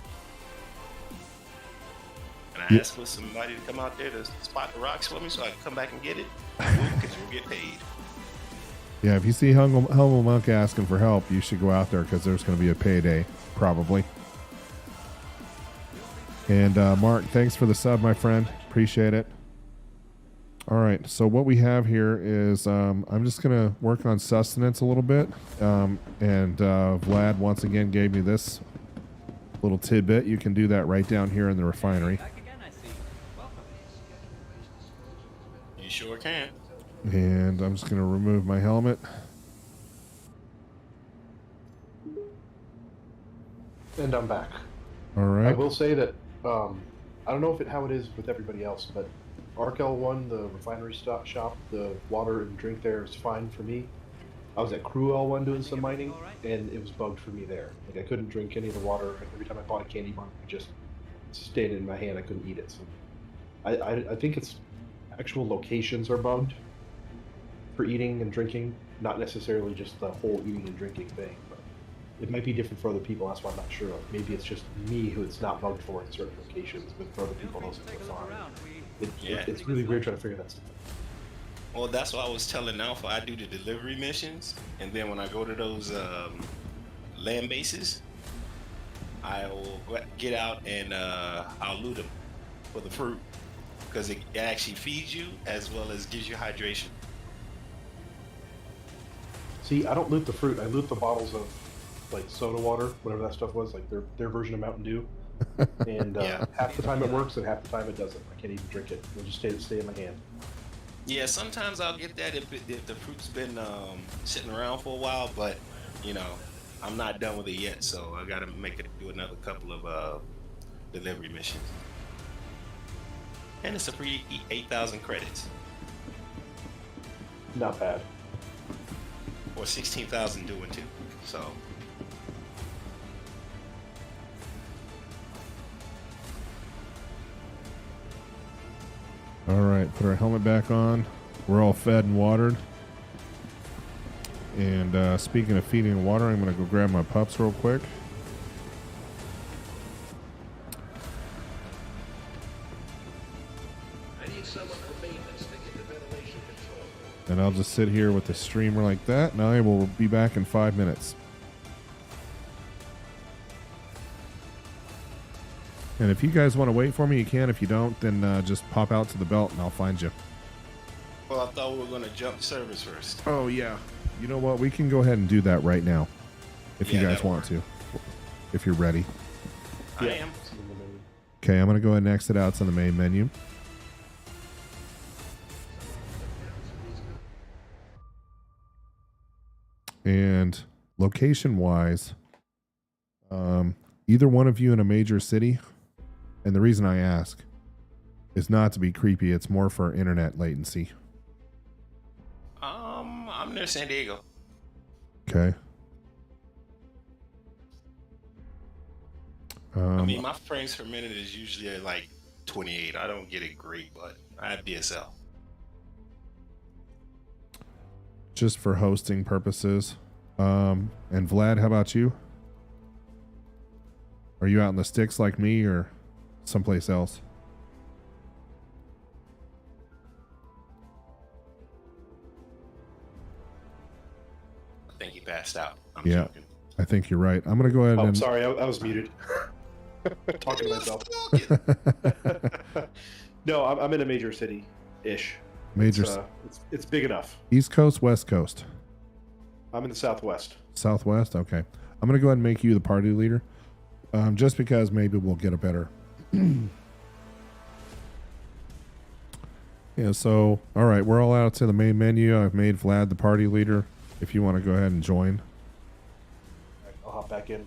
Speaker 6: And I asked for somebody to come out there to spot the rocks for me so I can come back and get it, because you'll get paid.
Speaker 2: Yeah, if you see Humble Monk asking for help, you should go out there because there's going to be a payday, probably. And Mark, thanks for the sub, my friend. Appreciate it. All right, so what we have here is I'm just going to work on sustenance a little bit. And Vlad once again gave me this little tidbit. You can do that right down here in the refinery.
Speaker 7: Back again, I see. Welcome.
Speaker 6: You sure can.
Speaker 2: And I'm just going to remove my helmet.
Speaker 5: And I'm back.
Speaker 2: All right.
Speaker 5: I will say that I don't know how it is with everybody else, but Arc L1, the refinery shop, the water and drink there is fine for me. I was at Crew L1 doing some mining, and it was bugged for me there. Like I couldn't drink any of the water. Every time I bought a candy bar, it just stayed in my hand. I couldn't eat it. So I think it's actual locations are bugged for eating and drinking, not necessarily just the whole eating and drinking thing. But it might be different for other people. That's why I'm not sure. Maybe it's just me who it's not bugged for in certain locations, but for other people, those are fine. It's really weird trying to figure that stuff out.
Speaker 6: Well, that's what I was telling Alpha. I do the delivery missions, and then when I go to those land bases, I'll get out and I'll loot them for the fruit, because it actually feeds you as well as gives you hydration.
Speaker 5: See, I don't loot the fruit. I loot the bottles of like soda water, whatever that stuff was, like their version of Mountain Dew. And half the time it works, and half the time it doesn't. I can't even drink it. It'll just stay in my hand.
Speaker 6: Yeah, sometimes I'll get that if the fruit's been sitting around for a while, but you know, I'm not done with it yet, so I gotta do another couple of delivery missions. And it's a free 8,000 credits.
Speaker 5: Not bad.
Speaker 6: Or 16,000 doing too. So
Speaker 2: All right, put our helmet back on. We're all fed and watered. And speaking of feeding and water, I'm going to go grab my pups real quick.
Speaker 8: I need someone for maintenance to get the ventilation control.
Speaker 2: And I'll just sit here with the streamer like that, and I will be back in 5 minutes. And if you guys want to wait for me, you can. If you don't, then just pop out to the belt and I'll find you.
Speaker 6: well, I thought we were gonna jump servers first.
Speaker 2: Oh, yeah. You know what? We can go ahead and do that right now. If you
Speaker 6: Yeah,
Speaker 2: guys
Speaker 6: that'll
Speaker 2: want to. If you're ready.
Speaker 6: I am.
Speaker 2: Okay, I'm going to go ahead and exit out to the main menu. And location-wise, either one of you in a major city, and the reason I ask is not to be creepy, it's more for internet latency.
Speaker 6: I'm near San Diego.
Speaker 2: Okay.
Speaker 6: I mean, my frames per minute is usually like 28. I don't get it great, but I have DSL.
Speaker 2: Just for hosting purposes. And Vlad, how about you? Are you out in the sticks like me or someplace else?
Speaker 6: I think he passed out. I'm
Speaker 2: Yeah.
Speaker 6: joking.
Speaker 2: I think you're right. I'm going to go ahead
Speaker 5: Oh,
Speaker 2: and...
Speaker 5: sorry, I was muted. Talking to myself. No, I'm in a major city-ish.
Speaker 2: Major...
Speaker 5: It's big enough.
Speaker 2: East Coast, West Coast?
Speaker 5: I'm in the Southwest.
Speaker 2: Southwest? Okay. I'm going to go ahead and make you the party leader. Just because maybe we'll get a better... Yeah, so... All right, we're all out to the main menu. I've made Vlad the party leader. If you want to go ahead and join.
Speaker 5: I'll hop back in.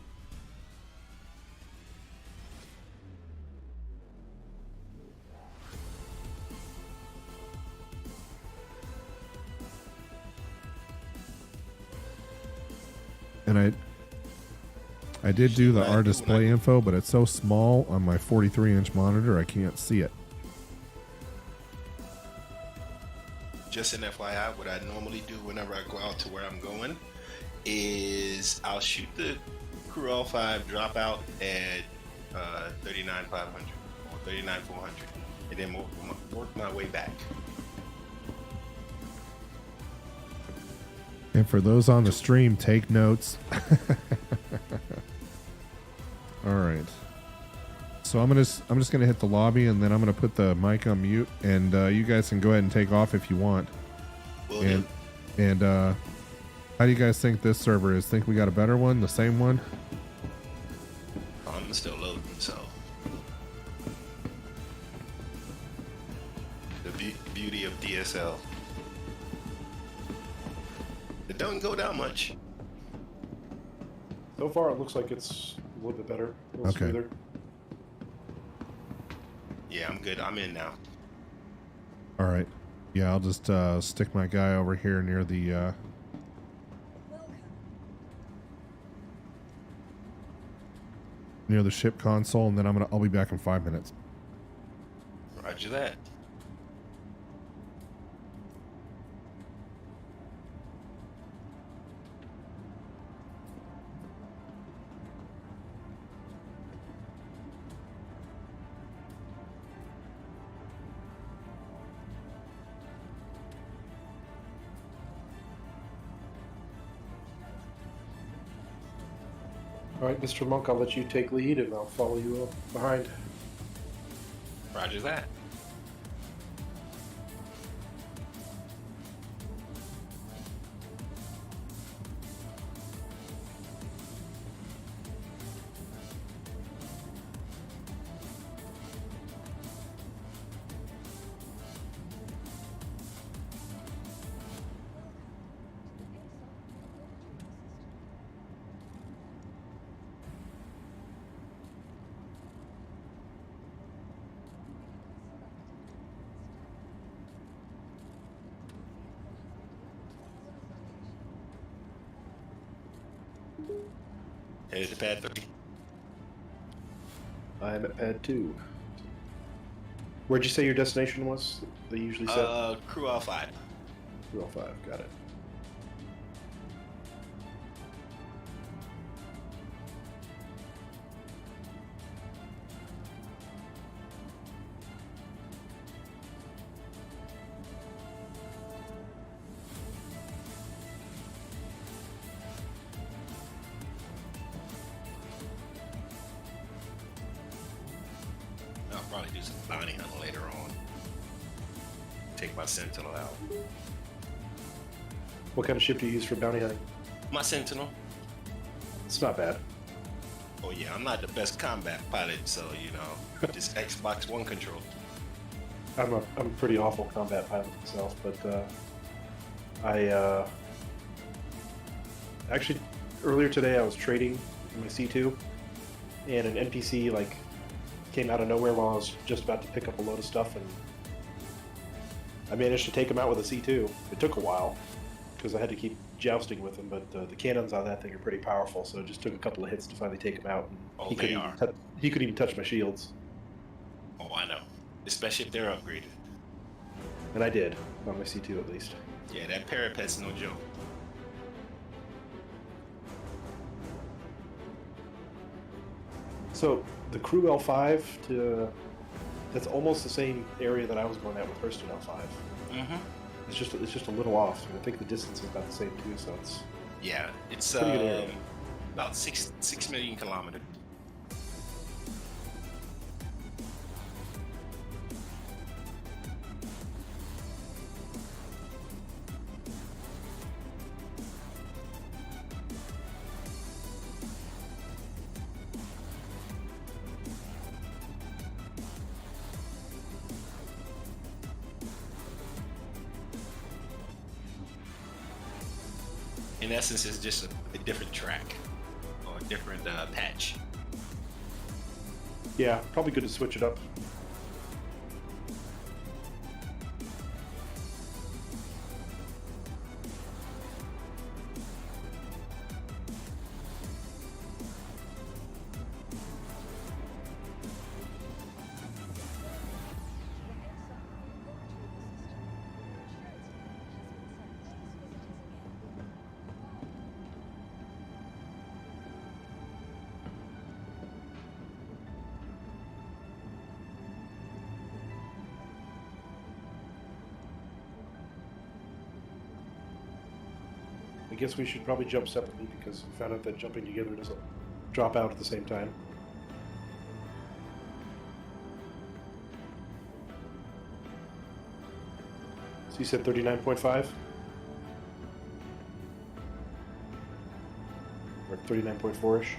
Speaker 2: And I did do the our display info, but it's so small on my 43-inch monitor, I can't see it.
Speaker 6: Just an FYI, what I normally do whenever I go out to where I'm going is I'll shoot the crew all 5, drop out at 39,500 or 39,400, and then work my way back.
Speaker 2: And for those on the stream, take notes. All right. So I'm just gonna hit the lobby, and then I'm gonna put the mic on mute, and you guys can go ahead and take off if you want.
Speaker 6: Will
Speaker 2: And
Speaker 6: do.
Speaker 2: how do you guys think this server is? Think we got a better one, the same one?
Speaker 6: I'm still loading, so the beauty of DSL. It doesn't go down much.
Speaker 5: So far, it looks like it's a little bit better. A little
Speaker 2: Okay.
Speaker 5: smoother.
Speaker 6: Yeah, I'm good. I'm in now.
Speaker 2: All right. Yeah, I'll just stick my guy over here near the
Speaker 3: Welcome.
Speaker 2: near the ship console, and then I'll be back in 5 minutes.
Speaker 6: Roger that.
Speaker 5: All right, Mr. Monk, I'll let you take lead, and I'll follow you behind.
Speaker 6: Roger that. Headed to pad 3.
Speaker 5: I'm at pad 2. Where'd you say your destination was? They usually set
Speaker 6: Crew L5.
Speaker 5: 205. Got it.
Speaker 6: I'll probably do some bounty hunting later on. Take my sentinel out.
Speaker 5: What kind of ship do you use for bounty hunting?
Speaker 6: My sentinel.
Speaker 5: It's not bad.
Speaker 6: Oh yeah, I'm not the best combat pilot, so you know, just Xbox One control.
Speaker 5: I'm a pretty awful combat pilot myself, but I actually earlier today I was trading in my C2, and an NPC like came out of nowhere while I was just about to pick up a load of stuff, and I managed to take him out with a C2. It took a while because I had to keep jousting with him, but the cannons on that thing are pretty powerful, so it just took a couple of hits to finally take him out. And
Speaker 6: Oh,
Speaker 5: he
Speaker 6: they
Speaker 5: couldn't
Speaker 6: are.
Speaker 5: he couldn't even touch my shields,
Speaker 6: Oh, I know. Especially if they're upgraded.
Speaker 5: and I did on my C2 at least.
Speaker 6: Yeah, that parapet's no joke.
Speaker 5: So the crew L5 that's almost the same area that I was going at with Hurston L5.
Speaker 6: Mm-hmm.
Speaker 5: It's just a little off, and I think the distance is about the same too. So it's
Speaker 6: Yeah, it's
Speaker 5: Pretty good area.
Speaker 6: about 6 million kilometers. In essence, it's just a different track or a different patch.
Speaker 5: yeah, probably good to switch it up. I guess we should probably jump separately because we found out that jumping together doesn't drop out at the same time. So you said 39.5? Or 39.4-ish?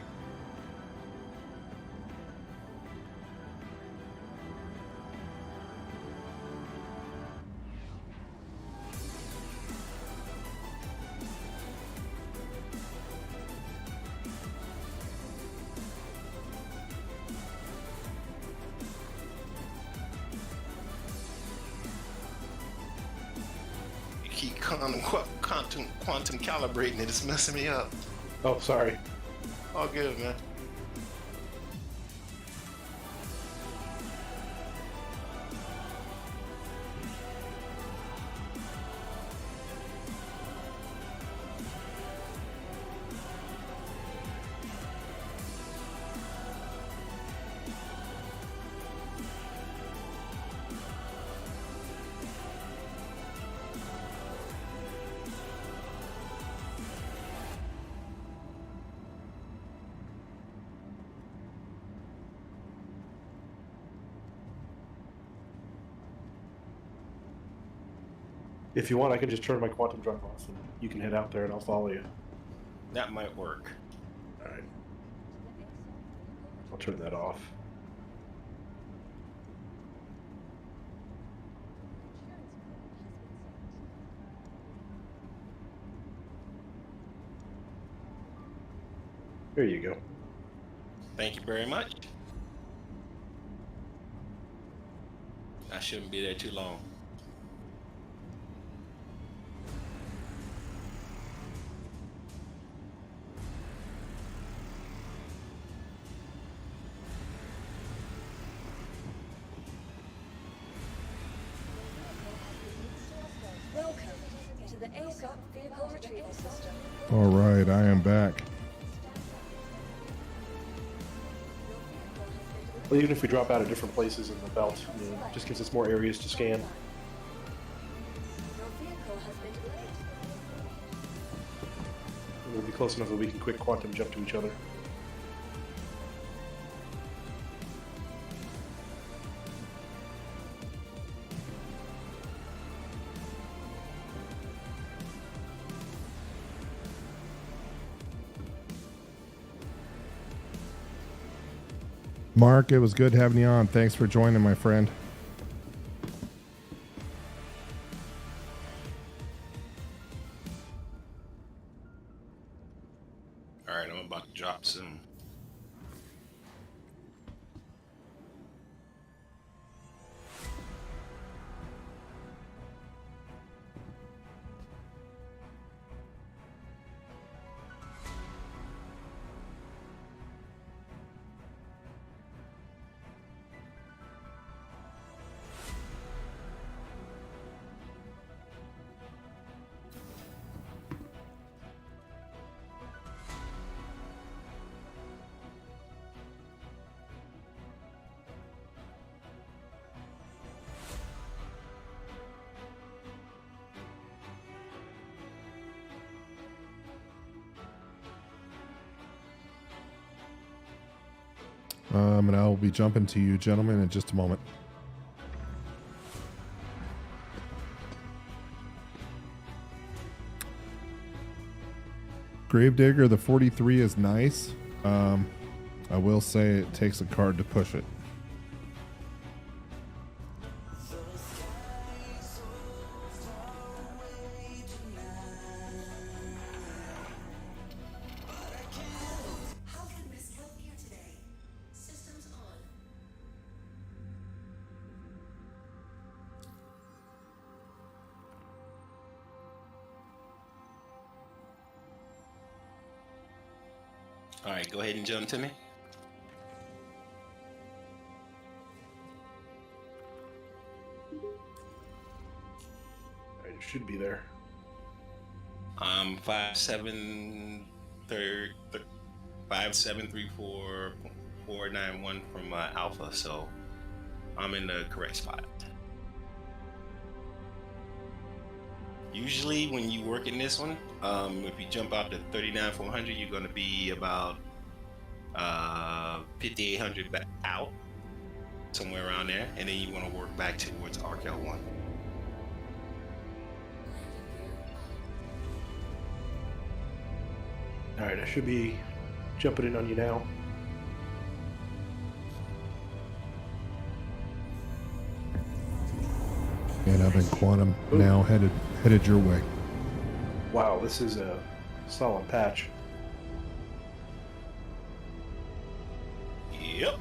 Speaker 6: You keep quantum calibrating it, it's messing me up.
Speaker 5: Oh, sorry.
Speaker 6: All good, man.
Speaker 5: If you want, I can just turn my quantum drive off and you can head out there and I'll follow you.
Speaker 6: That might work.
Speaker 5: Alright. I'll turn that off. There you go.
Speaker 6: Thank you very much. I shouldn't be there too long.
Speaker 3: ASOP vehicle retrieval system.
Speaker 2: All right, I am back.
Speaker 5: Well, even if we drop out at different places in the belt, you know, it just gives us more areas to scan.
Speaker 3: Your vehicle has been delayed.
Speaker 5: And we'll be close enough that we can quick quantum jump to each other.
Speaker 2: Mark, it was good having you on. Thanks for joining, my friend.
Speaker 6: All right, I'm about to drop soon.
Speaker 2: And I will be jumping to you, gentlemen, in just a moment. Gravedigger, the 43 is nice. I will say it takes a card to push it.
Speaker 3: How can Miss help you today? Systems on.
Speaker 6: All right, go ahead and jump to me.
Speaker 5: It should be there.
Speaker 6: 5734 from Alpha, so I'm in the correct spot. Usually when you work in this one, if you jump out to 39,400, you're going to be about 5,800 back out, somewhere around there, and then you want to work back towards Arkel 1.
Speaker 5: Alright, I should be jumping in on you now.
Speaker 2: And I'm in quantum now, headed your way.
Speaker 5: Wow, this is a solid patch.
Speaker 6: Yep.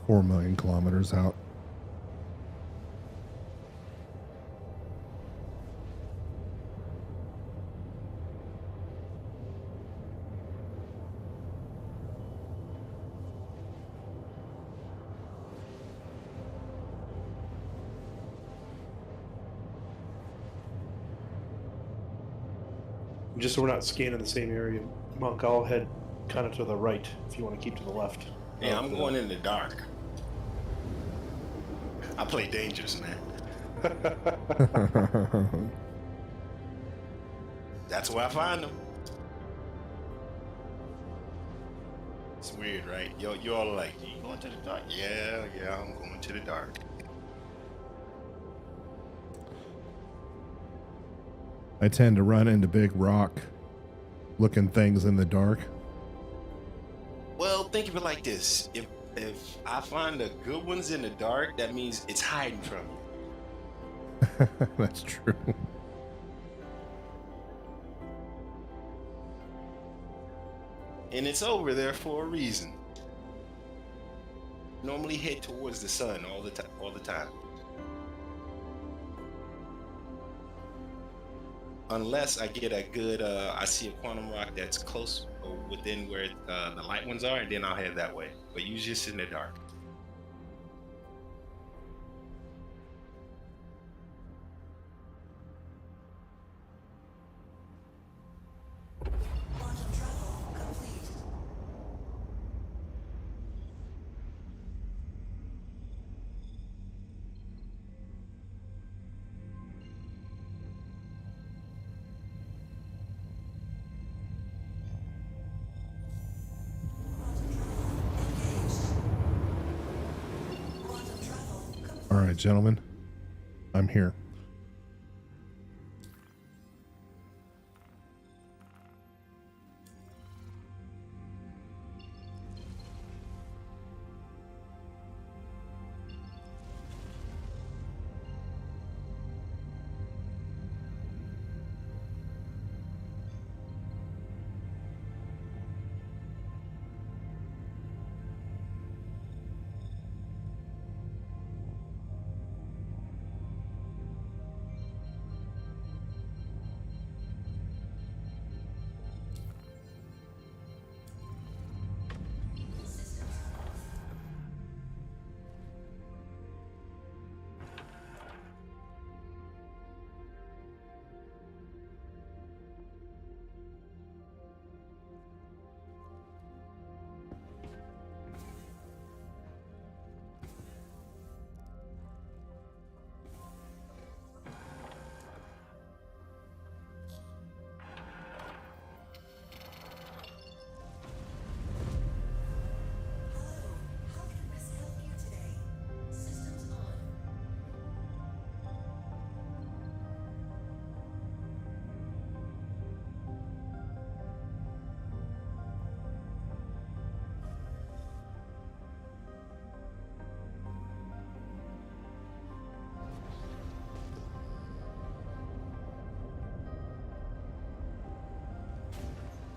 Speaker 2: Four million kilometers out.
Speaker 5: Just so we're not scanning the same area, Monk, I'll head kind of to the right if you want to keep to the left.
Speaker 6: Yeah, I'm going in the dark. I play dangerous, man. That's where I find them. It's weird, right? You all are like, you going to the dark? Yeah, I'm going to the dark.
Speaker 2: I tend to run into big rock looking things in the dark.
Speaker 6: Well, think of it like this. If I find the good ones in the dark, that means it's hiding from you.
Speaker 2: That's true.
Speaker 6: And it's over there for a reason. Normally head towards the sun all the time. Unless I get a good, I see a quantum rock that's close or within where the light ones are, and then I'll head that way. But usually it's in the dark.
Speaker 2: All right, gentlemen, I'm here.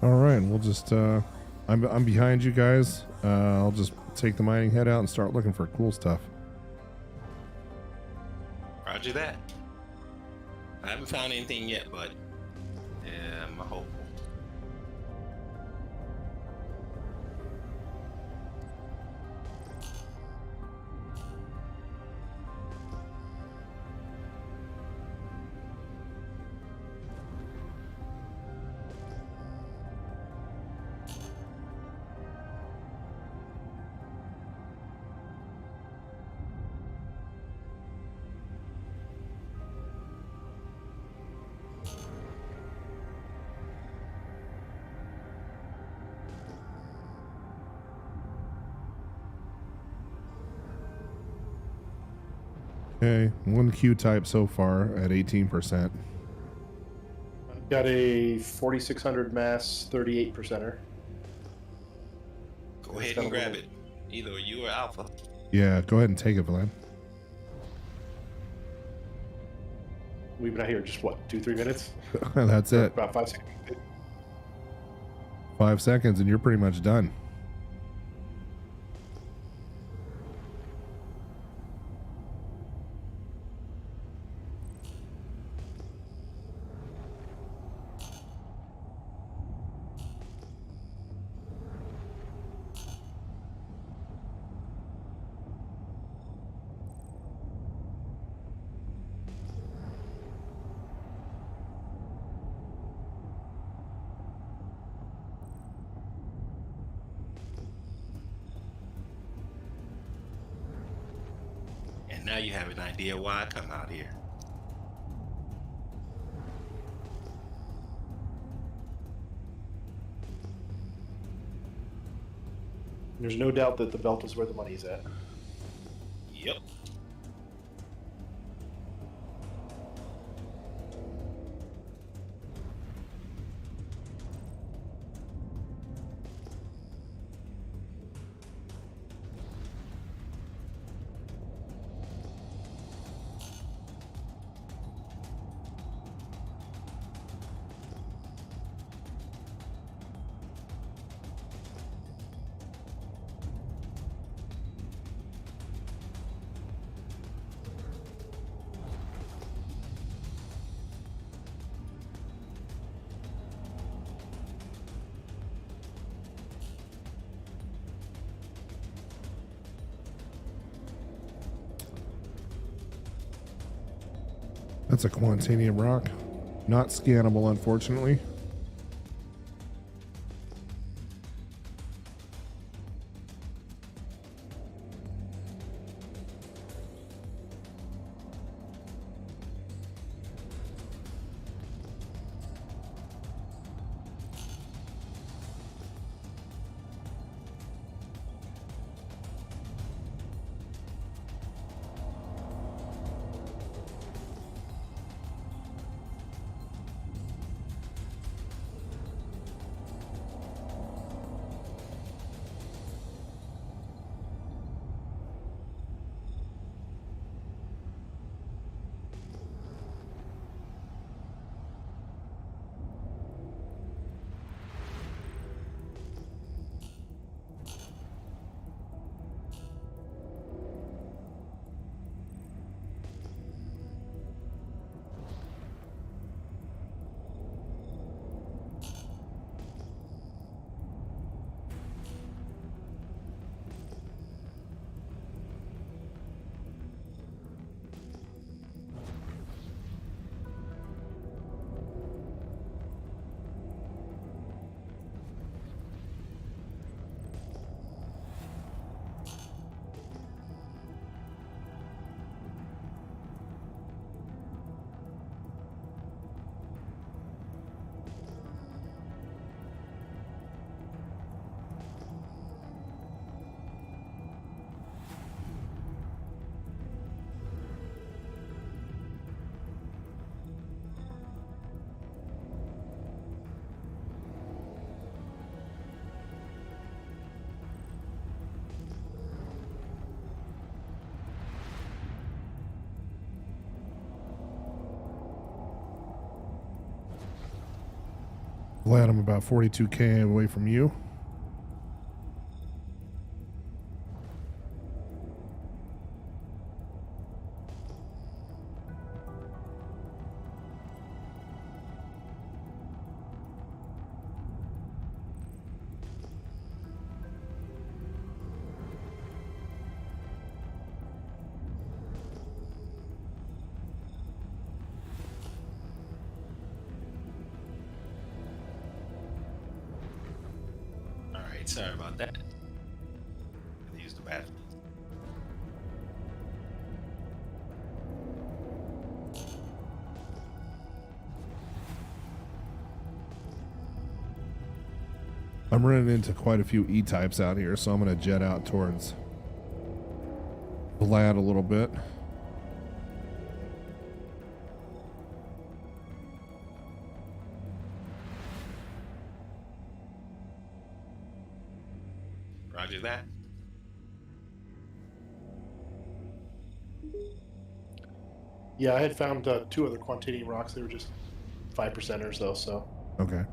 Speaker 2: All right, we'll just I'm behind you guys. I'll just take the mining head out and start looking for cool stuff.
Speaker 6: Roger that. I haven't found anything yet, but yeah, I'm hopeful.
Speaker 2: Okay, one Q type so far at 18%.
Speaker 5: I've got a 4600 mass 38 percenter.
Speaker 6: Go ahead and grab it. Either you or Alpha.
Speaker 2: Yeah, go ahead and take it, Vlad.
Speaker 5: We've been out here just what, 2-3 minutes?
Speaker 2: That's it.
Speaker 5: About 5 seconds.
Speaker 2: 5 seconds and you're pretty much done.
Speaker 6: And now you have an idea why I come out here.
Speaker 5: There's no doubt that the belt is where the money's at.
Speaker 6: Yep.
Speaker 2: That's a Quantanium rock. Not scannable, unfortunately. Glad I'm about 42K away from you.
Speaker 6: All right, sorry about that. Use the bathroom.
Speaker 2: I'm running into quite a few E-types out here, so I'm going to jet out towards Vlad a little bit.
Speaker 6: Roger that.
Speaker 5: Yeah, I had found 2 other Quantanium rocks. They were just 5%ers though, so
Speaker 2: Okay.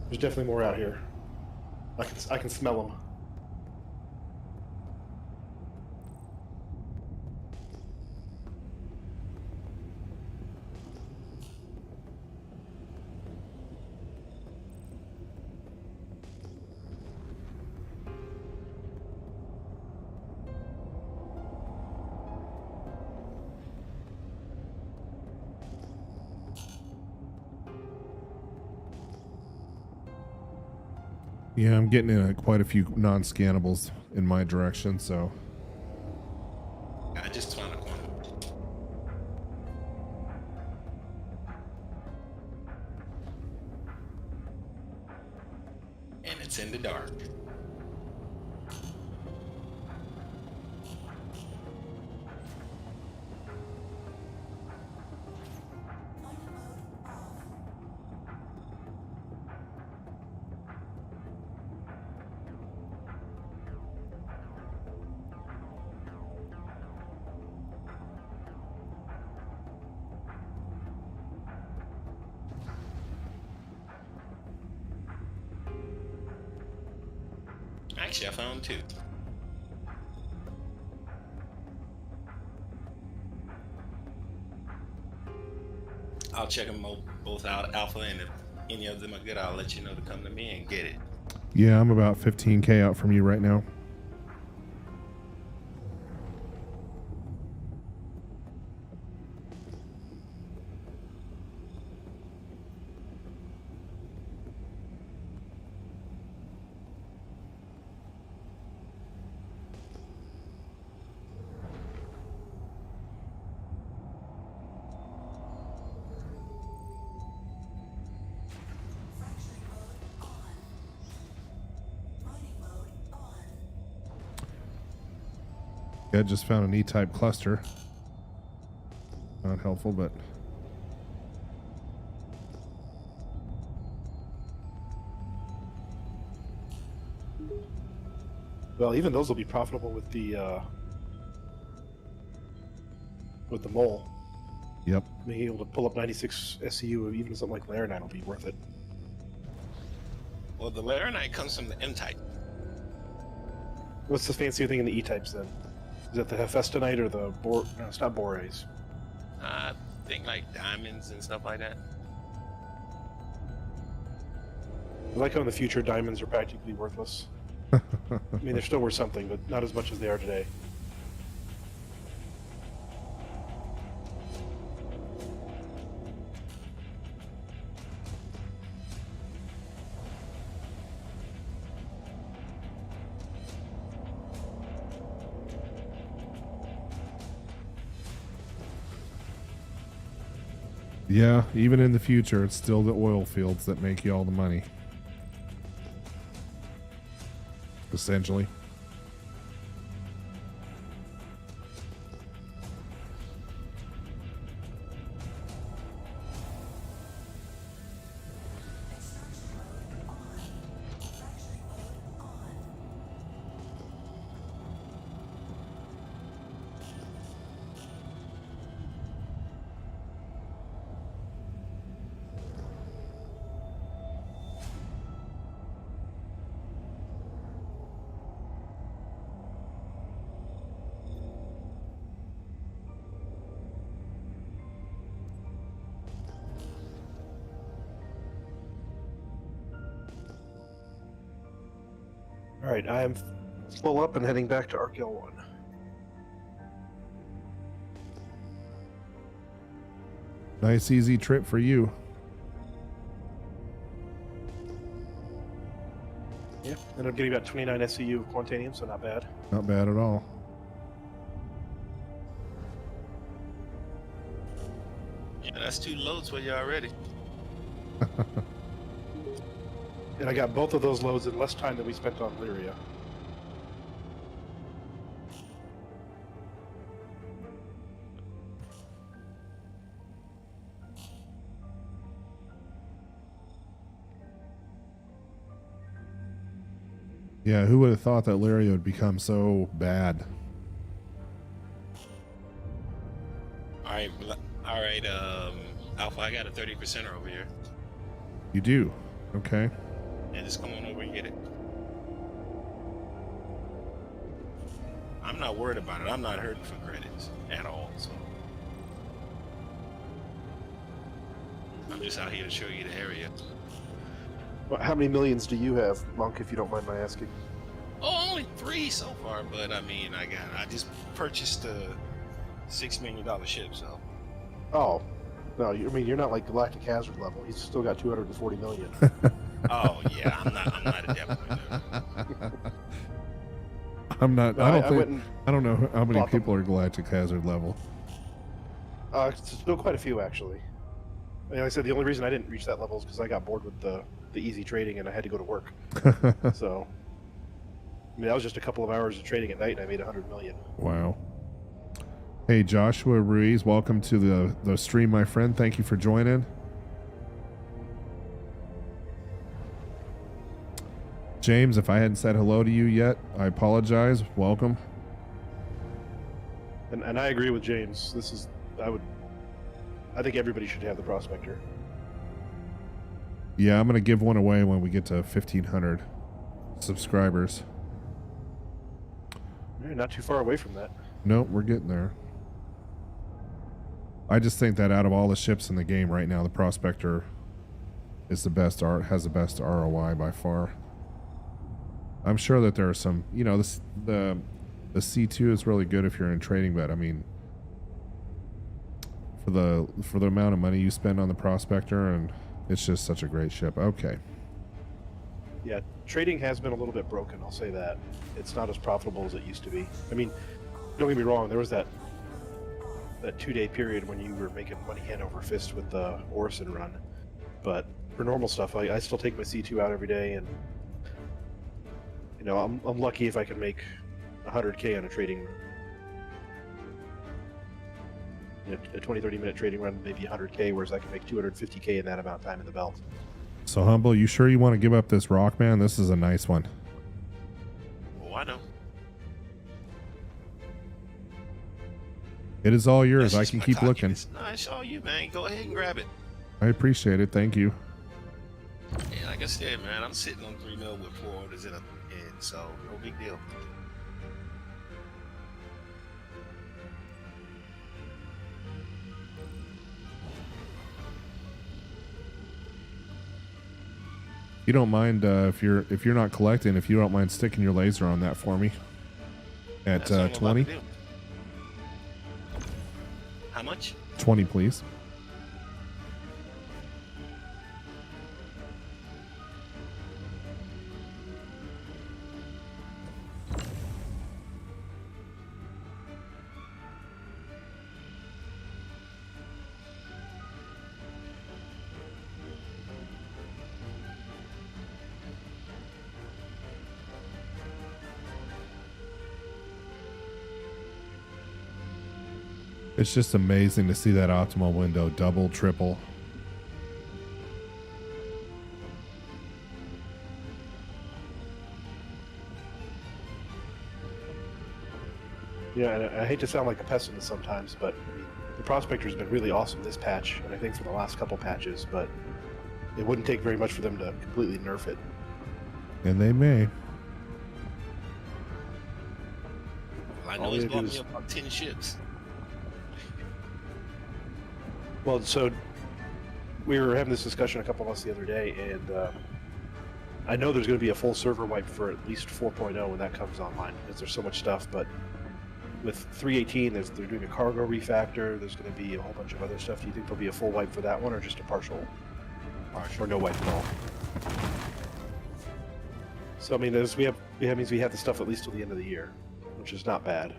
Speaker 5: there's definitely more out here. I can smell them.
Speaker 2: Yeah, I'm getting quite a few non-scannables in my direction, so
Speaker 6: I just found a corner. And it's in the dark. Actually, I found 2. I'll check them both out, Alpha, and if any of them are good, I'll let you know to come to me and get it.
Speaker 2: yeah, I'm about 15K out from you right now. Yeah, just found an E-type cluster. Not helpful, but
Speaker 5: Well, even those will be profitable with the mole.
Speaker 2: yep.
Speaker 5: Being able to pull up 96 SCU, even something like Lyria will be worth it.
Speaker 6: Well, the Lyria comes from the M-type.
Speaker 5: What's the fancier thing in the E-types then? Is that the Hephaestonite or the No, it's not Borays.
Speaker 6: I think like diamonds and stuff like that.
Speaker 5: I like how in the future diamonds are practically worthless. I mean, they're still worth something, but not as much as they are today.
Speaker 2: Yeah, even in the future, it's still the oil fields that make you all the money. Essentially.
Speaker 5: Alright, I am full up and heading back to Arkel 1.
Speaker 2: Nice, easy trip for you.
Speaker 5: Yeah, and I'm getting about 29 SCU of Quantanium, so not bad.
Speaker 2: Not bad at all.
Speaker 6: Yeah, that's 2 loads for you already.
Speaker 5: And I got both of those loads in less time than we spent on Lyria.
Speaker 2: Yeah, who would have thought that Lyria would become so bad?
Speaker 6: Alright, Alpha, I got a 30% over here.
Speaker 2: You do? Okay.
Speaker 6: And just come on over and get it. I'm not worried about it. I'm not hurting for credits at all, so. I'm just out here to show you the area.
Speaker 5: Well, how many millions do you have, Monk, if you don't mind my asking?
Speaker 6: Oh, only 3 so far, but I mean, I just purchased a $6 million ship, so.
Speaker 5: Oh. No, I mean, you're not like Galactic Hazard level. He's still got 240 million.
Speaker 6: Oh yeah, I'm not at that point.
Speaker 2: I'm not.
Speaker 5: No,
Speaker 2: I don't know how many
Speaker 5: bought them.
Speaker 2: people are Galactic Hazard level.
Speaker 5: Still quite a few, actually. Like I said, the only reason I didn't reach that level is because I got bored with the easy trading and I had to go to work. So, I mean, that was just a couple of hours of trading at night and I made 100 million.
Speaker 2: Wow. Hey, Joshua Ruiz, welcome to the stream, my friend. Thank you for joining. James, if I hadn't said hello to you yet, I apologize. Welcome.
Speaker 5: And I agree with James. I think everybody should have the Prospector.
Speaker 2: Yeah, I'm going to give one away when we get to 1,500 subscribers.
Speaker 5: You're not too far away from that.
Speaker 2: Nope, we're getting there. I just think that out of all the ships in the game right now, the Prospector is the best has the best ROI by far. I'm sure that there are some, you know, the C2 is really good if you're in trading, but I mean, for the amount of money you spend on the Prospector, and it's just such a great ship. Okay.
Speaker 5: Yeah, trading has been a little bit broken, I'll say that. It's not as profitable as it used to be. I mean, don't get me wrong, there was that 2-day period when you were making money hand over fist with the Orison run. But for normal stuff, I still take my C2 out every day, and you know, I'm lucky if I can make 100K on a trading a 20-30 minute trading run, maybe 100K, whereas I can make 250K in that amount of time in the belt.
Speaker 2: So Humble, you sure you want to give up this rock, man? This is a nice one.
Speaker 6: Oh, I know.
Speaker 2: It is all yours.
Speaker 6: That's
Speaker 2: I
Speaker 6: just
Speaker 2: can
Speaker 6: my
Speaker 2: keep looking.
Speaker 6: cockiness. No, it's all you, man. Go ahead and grab it.
Speaker 2: I appreciate it. Thank you.
Speaker 6: Yeah, like I said, man, I'm sitting on 3 mil with 4 orders in, so no big deal.
Speaker 2: You don't mind if you're not collecting, if you don't mind sticking your laser on that for me at
Speaker 6: That's what I'm about
Speaker 2: 20.
Speaker 6: to do. How much?
Speaker 2: 20, please. It's just amazing to see that optimal window double, triple.
Speaker 5: Yeah, and I hate to sound like a pessimist sometimes, but I mean, the prospector has been really awesome this patch, and I think for the last couple patches, but it wouldn't take very much for them to completely nerf it.
Speaker 2: And they may.
Speaker 6: Well, I
Speaker 5: All
Speaker 6: know
Speaker 5: we
Speaker 6: he's
Speaker 5: gotta do
Speaker 6: bought me
Speaker 5: is-
Speaker 6: about 10 ships.
Speaker 5: Well, so we were having this discussion a couple months the other day, and I know there's going to be a full server wipe for at least 4.0 when that comes online, because there's so much stuff, but with 3.18, they're doing a cargo refactor, there's going to be a whole bunch of other stuff. Do you think there'll be a full wipe for that one, or just a partial? Or no wipe at all? So, I mean, that means we have the stuff at least till the end of the year, which is not bad.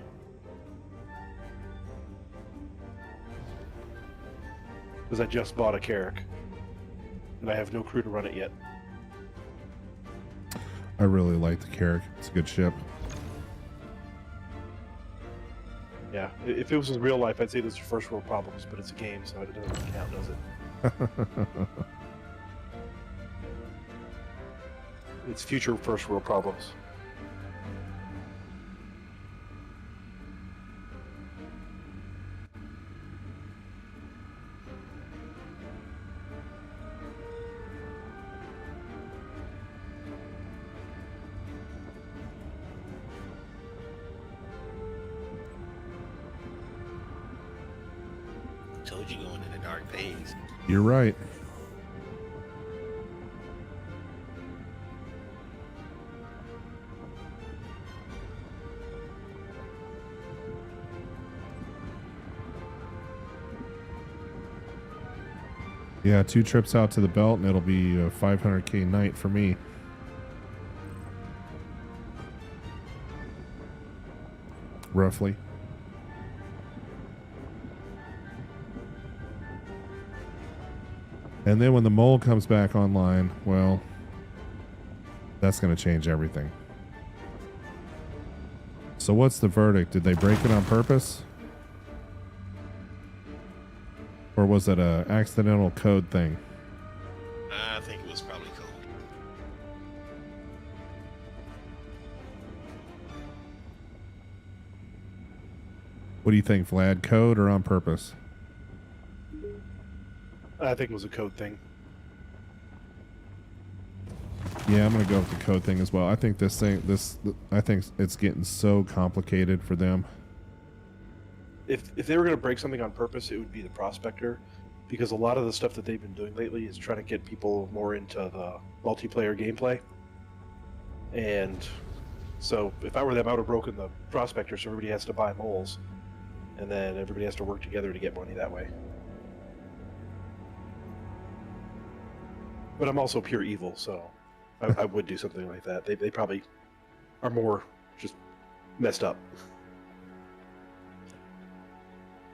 Speaker 5: Because I just bought a Carrack, and I have no crew to run it yet.
Speaker 2: I really like the Carrack. It's a good ship.
Speaker 5: Yeah, if it was in real life, I'd say those are first world problems, but it's a game, so it doesn't really count, does it? It's future first world problems.
Speaker 6: Told you going in the dark days.
Speaker 2: You're right. Yeah, 2 trips out to the belt, and it'll be a 500K night for me. Roughly. And then when the mole comes back online, well, that's going to change everything. So what's the verdict? Did they break it on purpose? Or was it a accidental code thing?
Speaker 6: I think it was probably cold.
Speaker 2: What do you think, Vlad? Code or on purpose?
Speaker 5: I think it was a code thing.
Speaker 2: Yeah, I'm gonna go with the code thing as well. I think I think it's getting so complicated for them.
Speaker 5: If they were going to break something on purpose, it would be the prospector, because a lot of the stuff that they've been doing lately is trying to get people more into the multiplayer gameplay. And so if I were them, I would have broken the prospector so everybody has to buy moles, and then everybody has to work together to get money that way. But I'm also pure evil, so I would do something like that. They probably are more just messed up.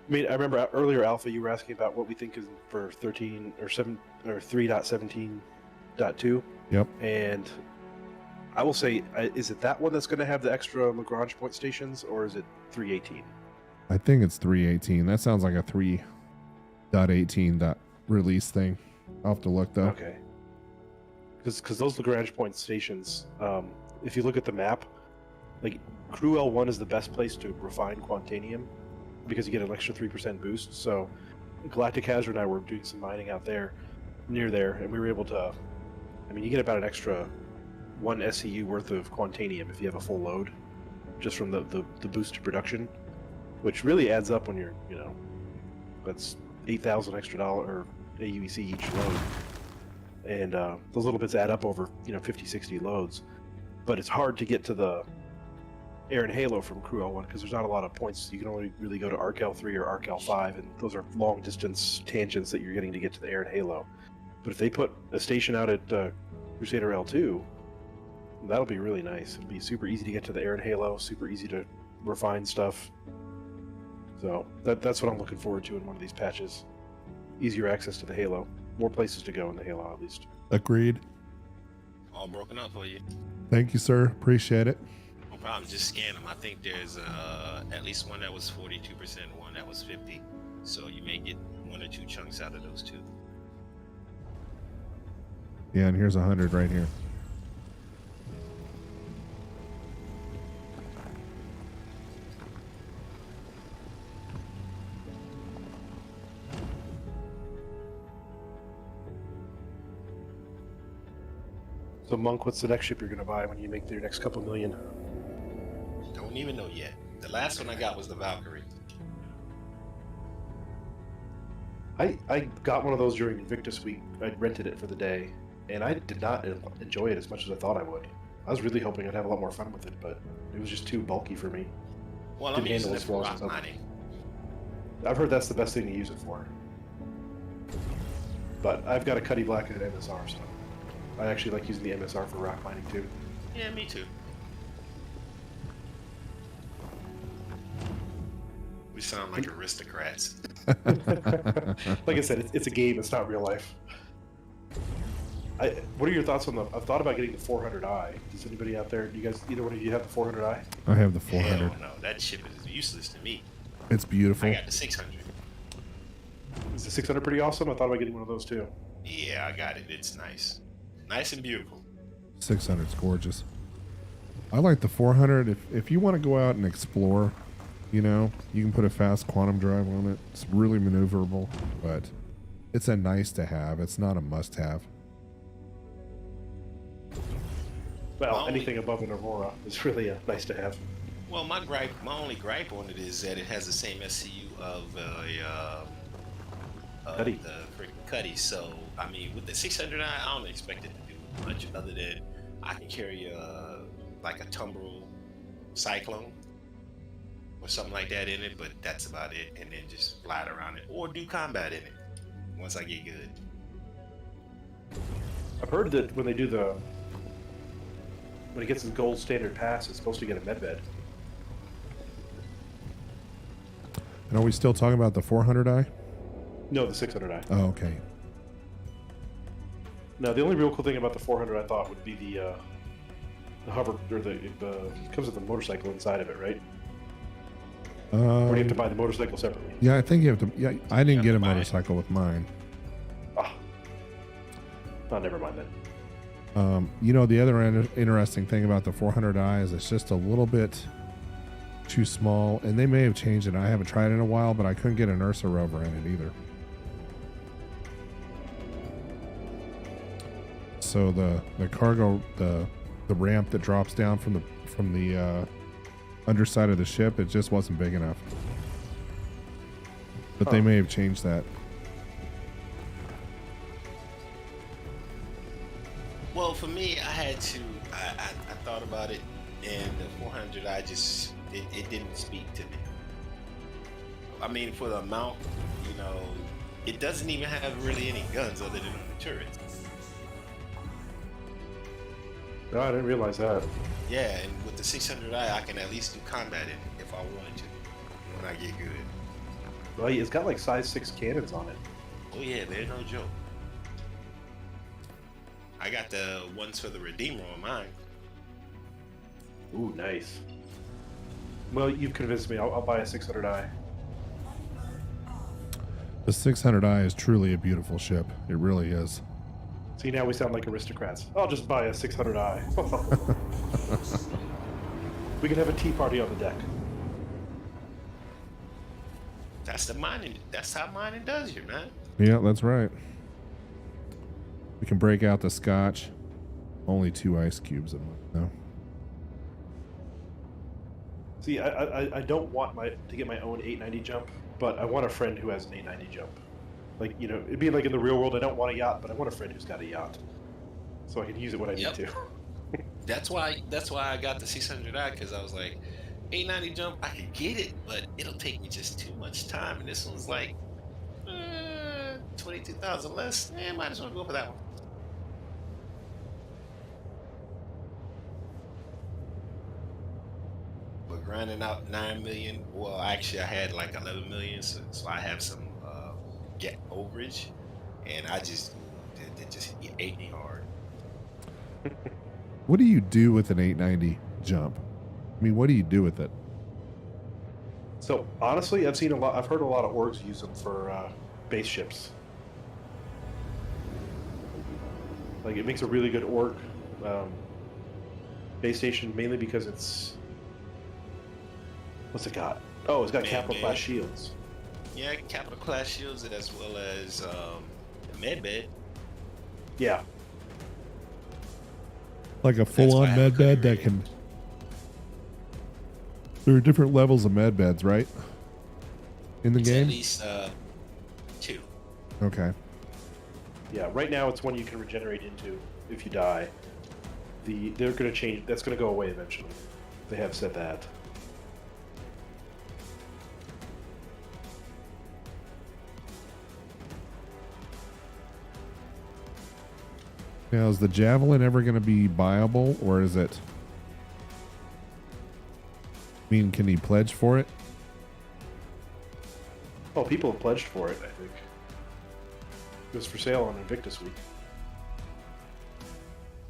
Speaker 5: I mean, I remember earlier, Alpha, you were asking about what we think is for 13 or 7 or 3.17.2.
Speaker 2: Yep.
Speaker 5: And I will say, is it that one that's going to have the extra Lagrange point stations, or is it 3.18?
Speaker 2: I think it's 3.18. That sounds like a 3.18 release thing. I'll have to look though.
Speaker 5: Okay. Because those Lagrange point stations, if you look at the map, like Crew L1 is the best place to refine Quantanium because you get an extra 3% boost. So Galactic Hazard and I were doing some mining out there, near there, and we were able to, I mean, you get about an extra 1 SCU worth of Quantanium if you have a full load, just from the boost to production, which really adds up when you're, you know, that's 8,000 extra dollar or AUEC each load. And those little bits add up over, you know, 50, 60 loads. But it's hard to get to the Air and Halo from Crew L1 because there's not a lot of points. You can only really go to Arc L3 or Arc L5, and those are long distance tangents that you're getting to get to the Air and Halo. But if they put a station out at Crusader L2, that'll be really nice. It'll be super easy to get to the Air and Halo, super easy to refine stuff. So that's what I'm looking forward to in one of these patches. Easier access to the Halo. More places to go in the Halo, at least.
Speaker 2: Agreed.
Speaker 6: All broken up for you.
Speaker 2: Thank you, sir. Appreciate it.
Speaker 6: No problem. Just scan them. I think there's at least one that was 42%, one that was 50. So you may get 1 or 2 chunks out of those 2.
Speaker 2: Yeah, and here's 100 right here.
Speaker 5: So, Monk, what's the next ship you're going to buy when you make your next couple million?
Speaker 6: Don't even know yet. The last one I got was the Valkyrie.
Speaker 5: I got one of those during Invictus Week. I rented it for the day, and I did not enjoy it as much as I thought I would. I was really hoping I'd have a lot more fun with it, but it was just too bulky for me.
Speaker 6: Well,
Speaker 5: Didn't
Speaker 6: I'm using
Speaker 5: handle
Speaker 6: it
Speaker 5: as
Speaker 6: for
Speaker 5: well
Speaker 6: rock
Speaker 5: as I thought.
Speaker 6: mining.
Speaker 5: I've heard that's the best thing to use it for. But I've got a Cuddy Black and an MSR, so I actually like using the MSR for rock mining too.
Speaker 6: Yeah, me too. We sound like aristocrats.
Speaker 5: Like I said, it's a game. It's not real life. What are your thoughts on the? I've thought about getting the 400i. Does anybody out there? You guys, either one of you have the 400i?
Speaker 2: I have the 400.
Speaker 6: Hell no, that ship is useless to me.
Speaker 2: It's beautiful.
Speaker 6: I got the 600.
Speaker 5: Is the 600 pretty awesome? I thought about getting one of those too.
Speaker 6: Yeah, I got it. It's nice. Nice and beautiful.
Speaker 2: 600's gorgeous. I like the 400. If you want to go out and explore, you know, you can put a fast quantum drive on it. It's really maneuverable, but it's a nice to have. It's not a must have.
Speaker 5: Well, anything above an Aurora is really nice to have.
Speaker 6: Well, my only gripe on it is that it has the same SCU of
Speaker 5: Cuddy.
Speaker 6: the freaking Cuddy. So, I mean, with the 600i, I don't expect it to do much other than I can carry like a Tumbrel Cyclone or something like that in it, but that's about it. And then just fly around it or do combat in it once I get good.
Speaker 5: I've heard that when they do when it gets the gold standard pass, it's supposed to get a medbed.
Speaker 2: And are we still talking about the 400i?
Speaker 5: No, the 600i.
Speaker 2: Oh, okay.
Speaker 5: No, the only real cool thing about the 400 I thought would be the hover, or it comes with the motorcycle inside of it, right? Or do you have to buy the motorcycle separately?
Speaker 2: Yeah, I think you have to. Yeah, I didn't get a
Speaker 6: buy it.
Speaker 2: motorcycle with mine.
Speaker 5: Ah. Oh, never mind then.
Speaker 2: You know, the other interesting thing about the 400i is it's just a little bit too small, and they may have changed it. I haven't tried it in a while, but I couldn't get an Ursa rover in it either. So the cargo, the ramp that drops down from the underside of the ship, it just wasn't big enough. But they may have changed that.
Speaker 6: Well, for me, I thought about it, and the 400, it didn't speak to me. I mean, for the amount, you know, it doesn't even have really any guns other than the turrets.
Speaker 5: No, I didn't realize that.
Speaker 6: Yeah, and with the 600i, I can at least do combat in it if I wanted to when I get good.
Speaker 5: Well, it's got like size 6 cannons on it.
Speaker 6: Oh yeah, they're no joke. I got the ones for the Redeemer on mine.
Speaker 5: Ooh, nice. Well, you've convinced me. I'll buy a 600i.
Speaker 2: The 600i is truly a beautiful ship. It really is.
Speaker 5: See, now we sound like aristocrats. I'll just buy a 600i. We can have a tea party on the deck.
Speaker 6: That's the mining. That's how mining does you, man.
Speaker 2: Yeah, that's right. We can break out the scotch. Only 2 ice cubes in one. No.
Speaker 5: See, I don't want to get my own 890 jump, but I want a friend who has an 890 jump. Like, you know, it'd be like in the real world, I don't want a yacht, but I want a friend who's got a yacht. So I can use it when I need to.
Speaker 6: That's why I got the 600i, because I was like, 890 jump, I could get it, but it'll take me just too much time. And this one's like 22,000 less. Might as well go for that one. But grinding out 9 million. Well, actually, I had like 11 million, so I have some get overage, and it just ate me hard.
Speaker 2: What do you do with an 890 jump? I mean, what do you do with it?
Speaker 5: So honestly, I've heard a lot of orgs use them for base ships. Like, it makes a really good org base station, mainly because it's, what's it got? Oh, it's got capital class shields.
Speaker 6: Yeah, capital class shields, as well as med bed.
Speaker 5: Yeah.
Speaker 2: Like a full-on med bed that can... There are different levels of med beds, right? In the game?
Speaker 6: At least 2.
Speaker 2: Okay.
Speaker 5: Yeah, right now it's one you can regenerate into if you die. They're going to change. That's going to go away eventually. They have said that.
Speaker 2: Now, is the Javelin ever going to be viable, or is it... I mean, can he pledge for it?
Speaker 5: Oh, people have pledged for it, I think. It was for sale on Invictus Week.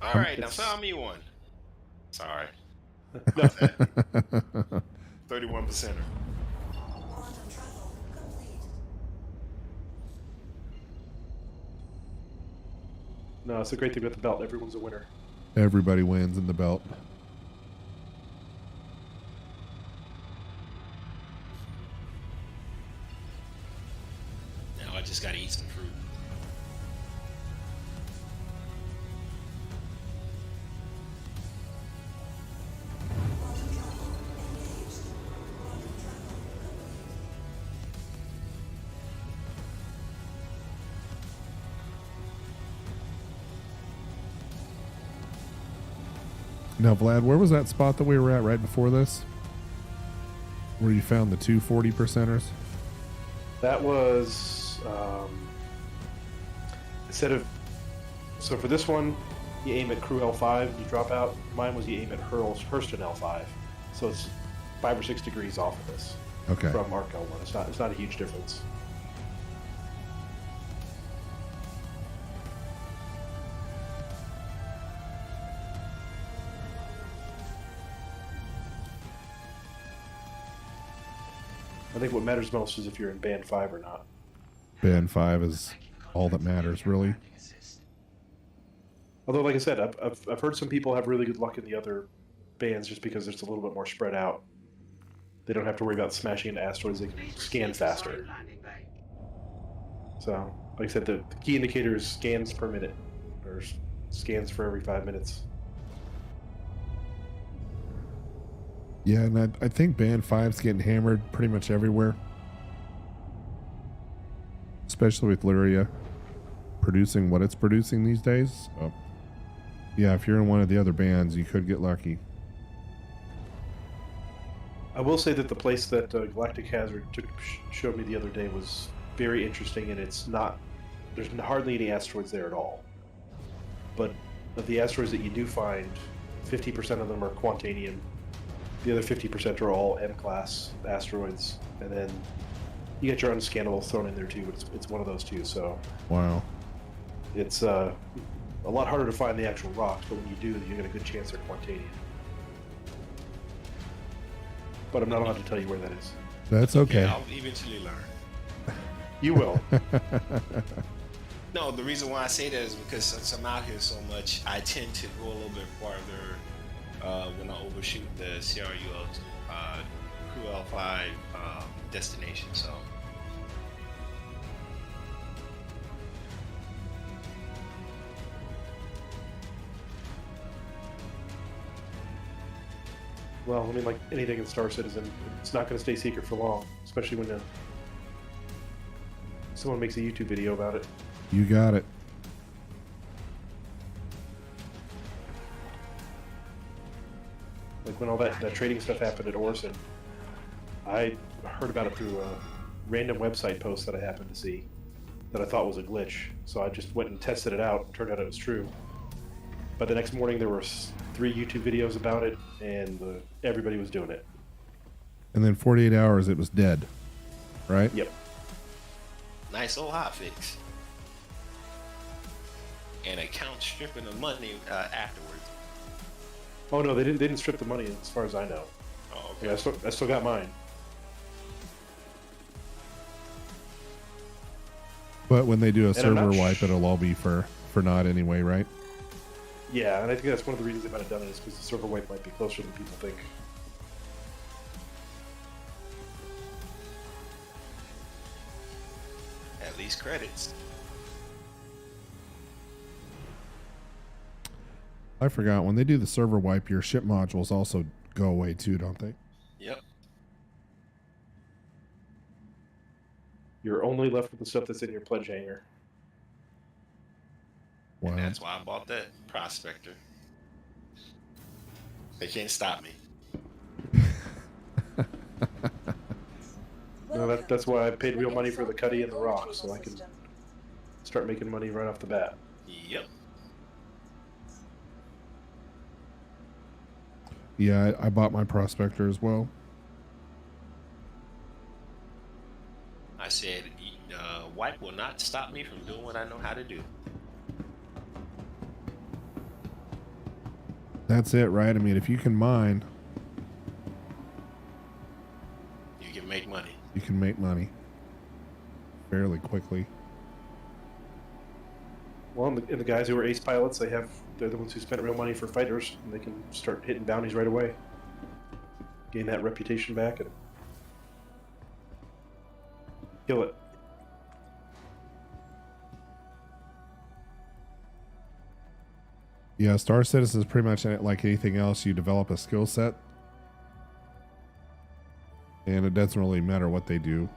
Speaker 6: All right, now sell me one. Sorry. 31%er.
Speaker 5: No, it's a great thing about the belt. Everyone's a winner.
Speaker 2: Everybody wins in the belt.
Speaker 6: Now I just gotta eat some fruit.
Speaker 2: Now, Vlad, where was that spot that we were at right before this? Where you found the 2 40%ers?
Speaker 5: That was instead of, so for this one you aim at crew L5, you drop out. Mine was you aim at Hurston L5, so it's 5 or 6 degrees off of this.
Speaker 2: Okay.
Speaker 5: From Arc L1. It's not a huge difference. I think what matters most is if you're in band 5 or not.
Speaker 2: Band 5 is all that matters, really.
Speaker 5: Although, like I said, I've heard some people have really good luck in the other bands just because it's a little bit more spread out. They don't have to worry about smashing into asteroids. They can scan faster. So, like I said, the key indicator is scans per minute, or scans for every 5 minutes.
Speaker 2: Yeah, and I think Band 5's getting hammered pretty much everywhere. Especially with Lyria producing what it's producing these days. So, yeah, if you're in one of the other bands, you could get lucky.
Speaker 5: I will say that the place that Galactic Hazard showed me the other day was very interesting, and it's not... There's hardly any asteroids there at all. But of the asteroids that you do find, 50% of them are Quantanium. The other 50% are all M-class asteroids, and then you get your unscannable thrown in there too, but it's one of those two, so...
Speaker 2: Wow.
Speaker 5: It's a lot harder to find the actual rocks, but when you do, you get a good chance they're Quantanium. But I'm not allowed to tell you where that is.
Speaker 2: That's okay.
Speaker 6: Yeah, I'll eventually learn.
Speaker 5: You will.
Speaker 6: No, the reason why I say that is because since I'm out here so much, I tend to go a little bit farther when I overshoot the CRUL Crew L5 destination. So
Speaker 5: Well, I mean, like anything in Star Citizen, it's not going to stay secret for long, especially when someone makes a YouTube video about it.
Speaker 2: You got it.
Speaker 5: Like when all that trading stuff happened at Orson, I heard about it through a random website post that I happened to see that I thought was a glitch. So I just went and tested it out. Turned out it was true. But the next morning there were 3 YouTube videos about it, and everybody was doing it.
Speaker 2: And then 48 hours, it was dead, right?
Speaker 5: Yep.
Speaker 6: nice old hot fix. And account stripping the money afterwards.
Speaker 5: Oh no, they didn't strip the money as far as I know.
Speaker 6: Oh, okay.
Speaker 5: Yeah, I still got mine.
Speaker 2: But when they do a
Speaker 5: I'm
Speaker 2: server
Speaker 5: not
Speaker 2: wipe, it'll all be for naught anyway, right?
Speaker 5: Yeah, and I think that's one of the reasons they might have done it is because the server wipe might be closer than people think.
Speaker 6: At least credits.
Speaker 2: I forgot, when they do the server wipe, your ship modules also go away too, don't they?
Speaker 6: Yep.
Speaker 5: You're only left with the stuff that's in your pledge hanger.
Speaker 2: Wow.
Speaker 6: And that's why I bought that prospector. They can't stop me.
Speaker 5: No, that's why I paid real money for the Cuddy and the Rock, so I can start making money right off the bat.
Speaker 6: Yep.
Speaker 2: Yeah, I bought my prospector as well.
Speaker 6: I said, wipe will not stop me from doing what I know how to do.
Speaker 2: That's it, right? I mean, if you can mine,
Speaker 6: You can make money.
Speaker 2: you can make money fairly quickly.
Speaker 5: Well, and the guys who are ace pilots, they're the ones who spent real money for fighters, and they can start hitting bounties right away. Gain that reputation back and kill it.
Speaker 2: Yeah, Star Citizen is pretty much like anything else. You develop a skill set, and it doesn't really matter what they do.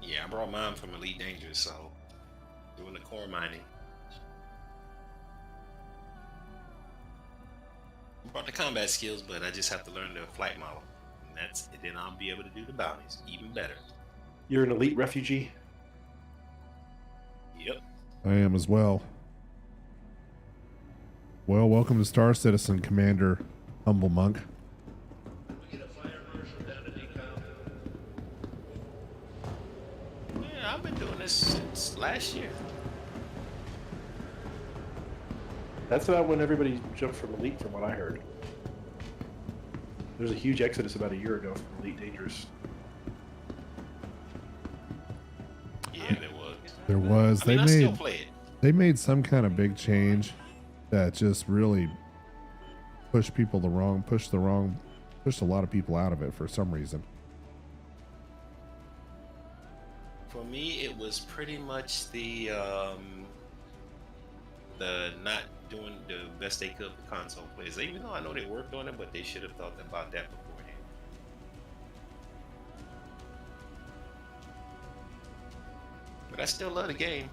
Speaker 6: Yeah, I brought mine from Elite Dangerous, so doing the core mining. I brought the combat skills, but I just have to learn the flight model. And then I'll be able to do the bounties even better.
Speaker 5: You're an elite refugee.
Speaker 6: Yep.
Speaker 2: I am as well. Well, welcome to Star Citizen, Commander Humble Monk.
Speaker 8: We get a fire marshal down to decom.
Speaker 6: Yeah, I've been doing this since last year.
Speaker 5: That's about when everybody jumped from elite, from what I heard. There was a huge exodus about a year ago from Elite Dangerous.
Speaker 6: Yeah, there was.
Speaker 2: There was.
Speaker 6: I mean, I still play it.
Speaker 2: They made some kind of big change that just really pushed a lot of people out of it for some reason.
Speaker 6: For me, it was pretty much the not doing the best they could for console players. Even though I know they worked on it, but they should have thought about that beforehand. But I still love the game.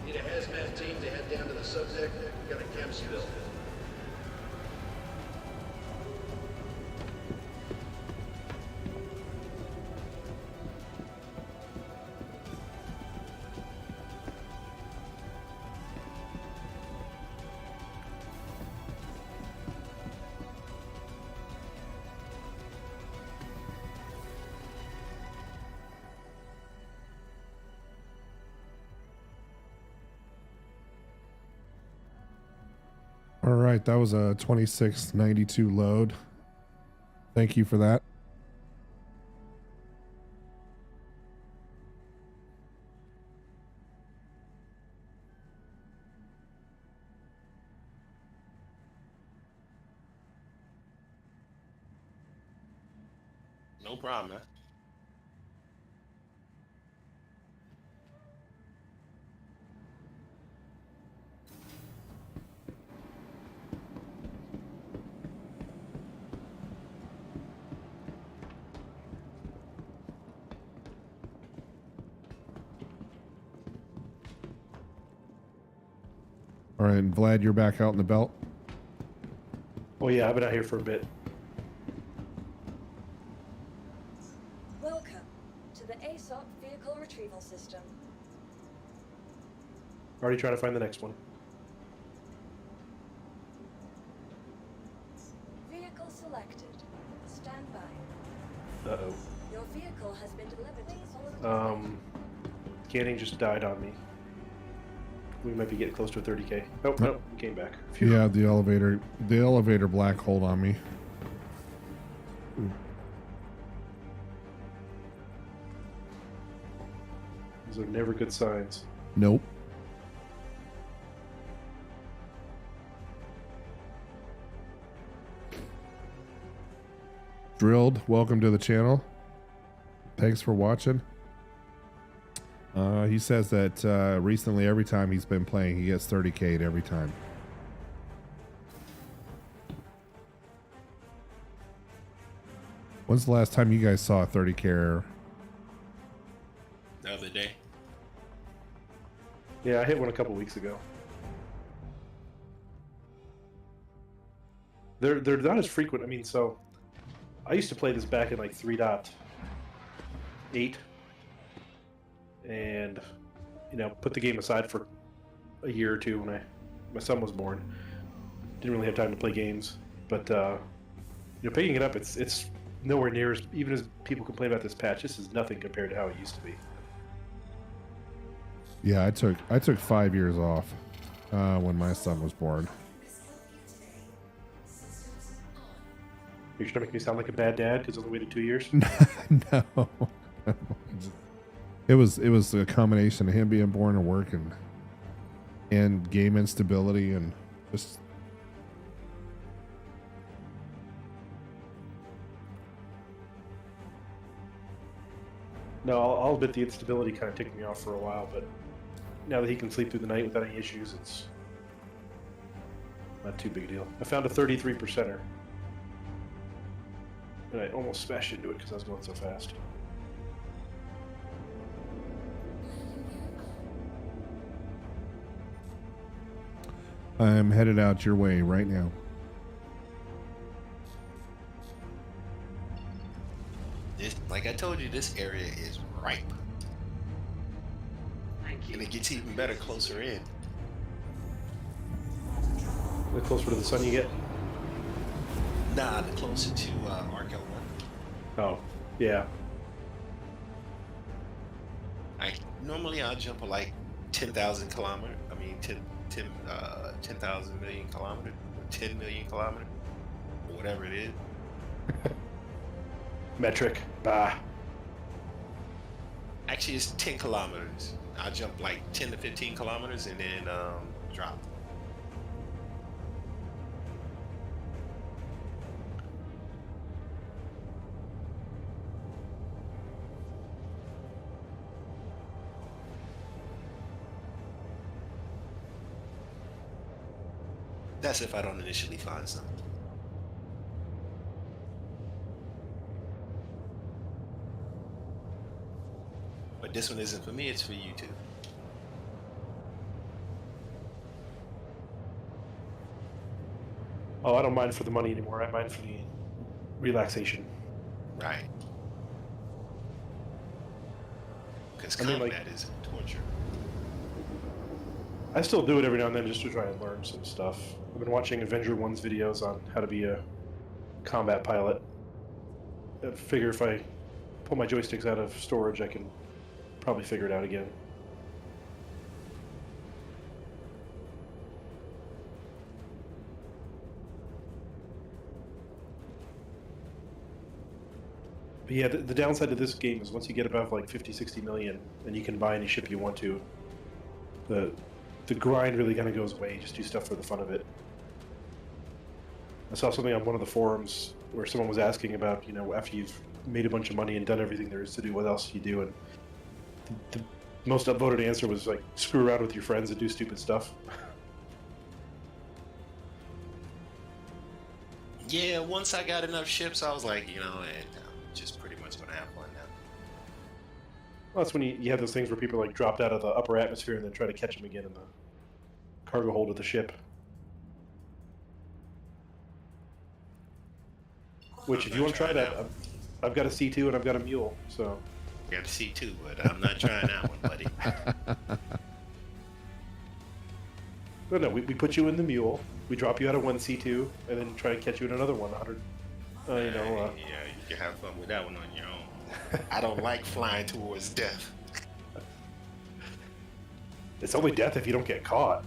Speaker 8: Need a hazmat team to head down to the subdeck. We got a chem spill.
Speaker 2: All right, that was a 2692 load. Thank you for that.
Speaker 6: No problem, man.
Speaker 2: All right, and Vlad, you're back out in the belt.
Speaker 5: Oh yeah, I've been out here for a bit.
Speaker 3: Welcome to the ASOP Vehicle Retrieval System.
Speaker 5: Already trying to find the next one.
Speaker 3: Vehicle selected. Stand by.
Speaker 5: Uh-oh.
Speaker 3: Your vehicle has been delivered to the following.
Speaker 5: Scanning just died on me. We might be getting close to a 30k. Oh, no, we came back. Phew.
Speaker 2: Yeah, the elevator black hole on me.
Speaker 5: Those are never good signs.
Speaker 2: Nope. Drilled, welcome to the channel. Thanks for watching. He says that recently, every time he's been playing, he gets 30K'd every time. When's the last time you guys saw a 30K error?
Speaker 6: The other day.
Speaker 5: Yeah, I hit one a couple weeks ago. They're not as frequent. I mean, so I used to play this back in like 3.8, and put the game aside for a year or two when my son was born. Didn't really have time to play games, but picking it up, it's nowhere near as, even as people complain about this patch, this is nothing compared to how it used to be.
Speaker 2: Yeah, I took 5 years off when my son was born.
Speaker 5: You're trying to make me sound like a bad dad because I only waited 2 years?
Speaker 2: No. It was a combination of him being born and work and game instability and just.
Speaker 5: No, I'll admit the instability kind of ticked me off for a while, but now that he can sleep through the night without any issues, it's not too big a deal. I found a 33%er, and I almost smashed into it because I was going so fast.
Speaker 2: I'm headed out your way right now.
Speaker 6: Like I told you, this area is ripe.
Speaker 4: Thank you.
Speaker 6: And it gets even better closer in.
Speaker 5: The closer to the sun you get.
Speaker 6: Nah, the closer to Arkel 1.
Speaker 5: Oh, yeah.
Speaker 6: Normally I'll jump at like 10,000 kilometers. I mean, 10,000 million kilometers, 10 million kilometers, or whatever it is.
Speaker 5: Metric. Bah.
Speaker 6: Actually, it's 10 kilometers. I jump like 10 to 15 kilometers and then drop. That's if I don't initially find something. But this one isn't for me, it's for you too.
Speaker 5: Oh, I don't mind for the money anymore. I mind for the relaxation.
Speaker 6: Right. Because
Speaker 5: I mean,
Speaker 6: combat is torture.
Speaker 5: I still do it every now and then just to try and learn some stuff. I've been watching Avenger 1's videos on how to be a combat pilot. I figure if I pull my joysticks out of storage, I can probably figure it out again. But yeah, the downside to this game is once you get above like 50, 60 million, and you can buy any ship you want to, the grind really kind of goes away. You just do stuff for the fun of it. I saw something on one of the forums where someone was asking about, you know, after you've made a bunch of money and done everything there is to do, what else do you do? And the most upvoted answer was like, screw around with your friends and do stupid stuff.
Speaker 6: Yeah, once I got enough ships, I was like, you know, and I'm just pretty much gonna have fun now.
Speaker 5: Well, that's when you have those things where people like dropped out of the upper atmosphere and then try to catch them again in the cargo hold of the ship. Which, if you want to try that, I've got a C2 and I've got a mule, so...
Speaker 6: Got to see too, but I'm not trying that one, buddy.
Speaker 5: No, we put you in the mule, we drop you out of one C2, and then try and catch you in another 100.
Speaker 6: Yeah, you can have fun with that one on your own. I don't like flying towards death.
Speaker 5: It's only death if you don't get caught.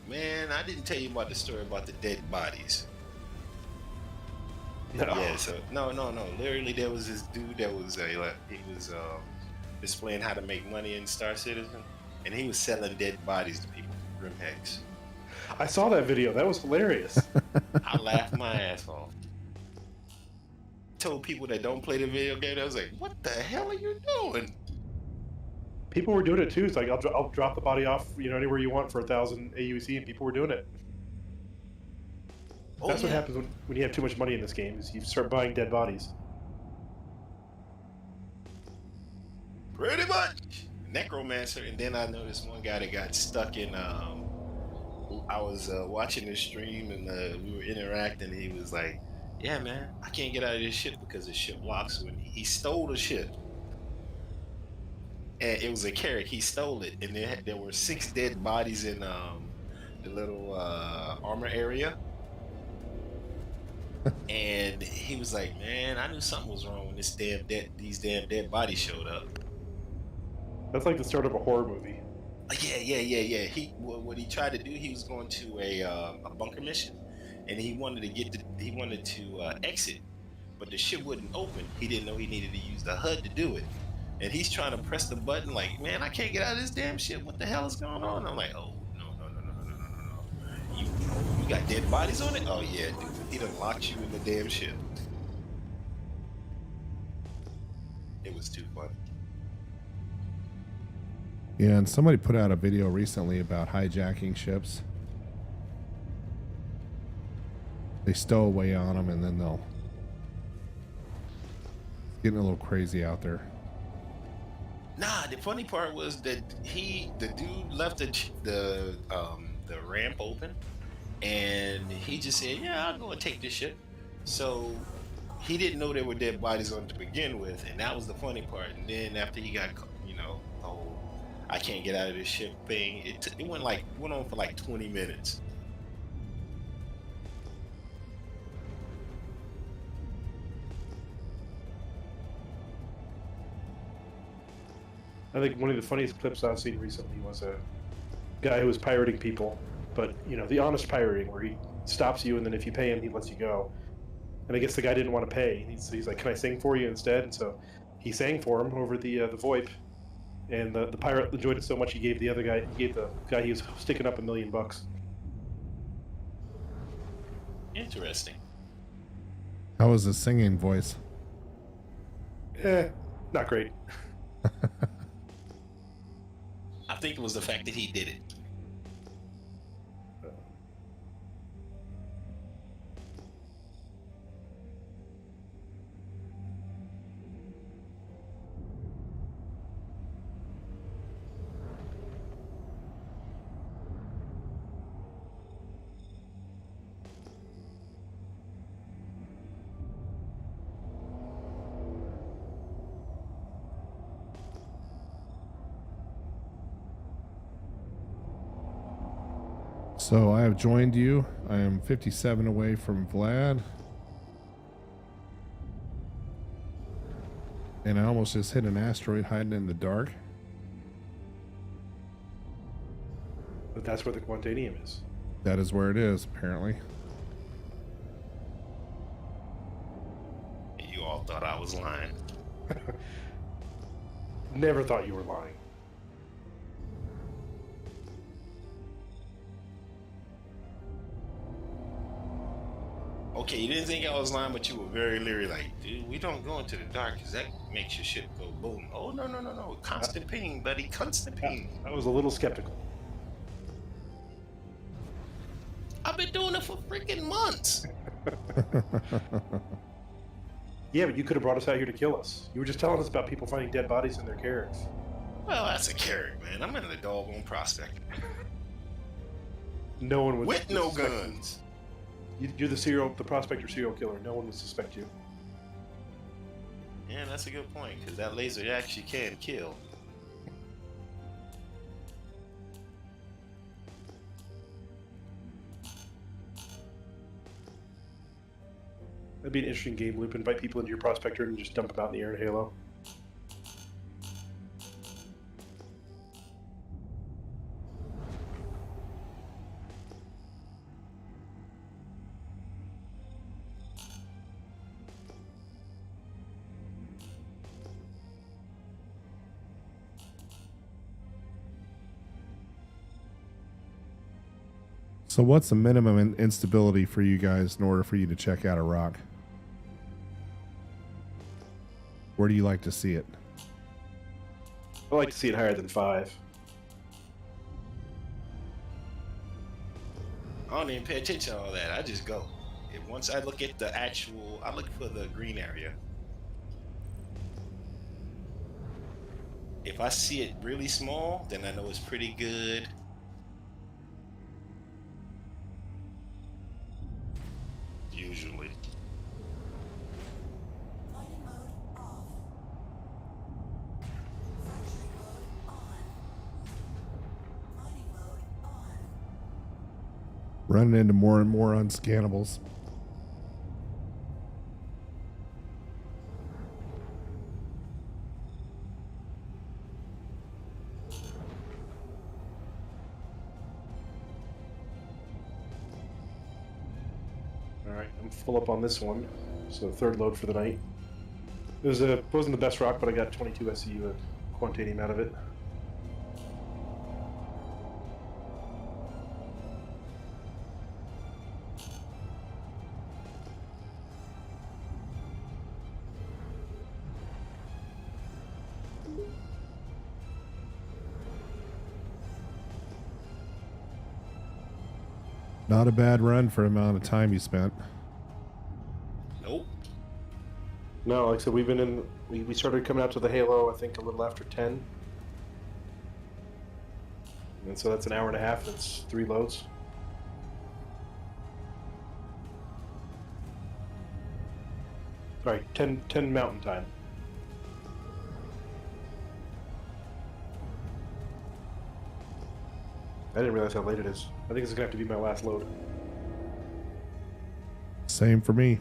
Speaker 6: Man, I didn't tell you about the story about the dead bodies.
Speaker 5: No.
Speaker 6: Yeah, so no. Literally, there was this dude that was he was displaying how to make money in Star Citizen, and he was selling dead bodies to people for Grim Hex.
Speaker 5: I saw that video. That was hilarious.
Speaker 6: I laughed my ass off. Told people that don't play the video game, I was like, "What the hell are you doing?"
Speaker 5: People were doing it too. It's like, I'll drop the body off, you know, anywhere you want for 1,000 AUC, and people were doing it. That's what happens when you have too much money in this game, is you start buying dead bodies.
Speaker 6: Pretty much. Necromancer, and then I noticed one guy that got stuck in, I was watching this stream, and we were interacting, and he was like, yeah, man, I can't get out of this ship because the ship locks when he stole the ship. And it was a carrot, he stole it, and there were 6 dead bodies in the little armor area. And he was like, man, I knew something was wrong when these damn dead bodies showed up.
Speaker 5: That's like the start of a horror movie.
Speaker 6: Yeah. What he tried to do, he was going to a bunker mission, and he wanted to exit, but the ship wouldn't open. He didn't know he needed to use the HUD to do it, and he's trying to press the button like, man, I can't get out of this damn ship. What the hell is going on? I'm like, oh no. You got dead bodies on it? Oh yeah, dude. He done locked you in the damn ship. It was too funny.
Speaker 2: Yeah, and somebody put out a video recently about hijacking ships. They stow away on them, and then they'll... It's getting a little crazy out there.
Speaker 6: Nah, the funny part was that the dude left the ramp open, and he just said, yeah, I'll go and take this ship. So he didn't know there were dead bodies on it to begin with, and that was the funny part. And then after he got, you know, the whole I can't get out of this ship thing, it went on for like 20 minutes.
Speaker 5: I think one of the funniest clips I've seen recently was a guy who was pirating people, but, you know, the honest pirating, where he stops you, and then if you pay him, he lets you go. And I guess the guy didn't want to pay. He's like, can I sing for you instead? And so he sang for him over the VoIP, and the pirate enjoyed it so much he gave the guy he was sticking up $1 million.
Speaker 6: Interesting.
Speaker 2: How was his singing voice?
Speaker 5: Not great.
Speaker 6: I think it was the fact that he did it.
Speaker 2: So I have joined you. I am 57 away from Vlad. And I almost just hit an asteroid hiding in the dark.
Speaker 5: But that's where the Quantanium is.
Speaker 2: That is where it is, apparently.
Speaker 6: thought I was lying.
Speaker 5: Never thought you were lying.
Speaker 6: Okay, you didn't think I was lying, but you were very leery. Like, dude, we don't go into the dark because that makes your ship go boom. Oh no! Constant ping, buddy. Constant ping.
Speaker 5: I was a little skeptical.
Speaker 6: I've been doing it for freaking months.
Speaker 5: Yeah, but you could have brought us out here to kill us. You were just telling us about people finding dead bodies in their carriers.
Speaker 6: Well, that's a carrot, man. I'm in the doggone prospector.
Speaker 5: No one would.
Speaker 6: With no
Speaker 5: suspect
Speaker 6: guns.
Speaker 5: you. You're the prospector serial killer. No one would suspect you.
Speaker 6: Yeah, that's a good point, because that laser actually can kill.
Speaker 5: That'd be an interesting game loop. Invite people into your prospector and just dump them out in the air in Halo.
Speaker 2: So what's the minimum instability for you guys in order for you to check out a rock? Where do you like to see it?
Speaker 5: I like to see it higher than 5.
Speaker 6: I don't even pay attention to all that. I just go. Once I look at the actual, I look for the green area. If I see it really small, then I know it's pretty good. Usually.
Speaker 2: Running into more and more unscannables.
Speaker 5: Alright, I'm full up on this one. So third load for the night. It wasn't the best rock, but I got 22 SCU and Quantanium out of it.
Speaker 2: Not a bad run for the amount of time you spent.
Speaker 6: Nope.
Speaker 5: No, like I said, we've been in. We started coming out to the Halo, I think, a little after 10. And so that's an hour and a half. That's 3 loads. Sorry, 10 mountain time. I didn't realize how late it is. I think it's gonna have to be my last load.
Speaker 2: Same for me.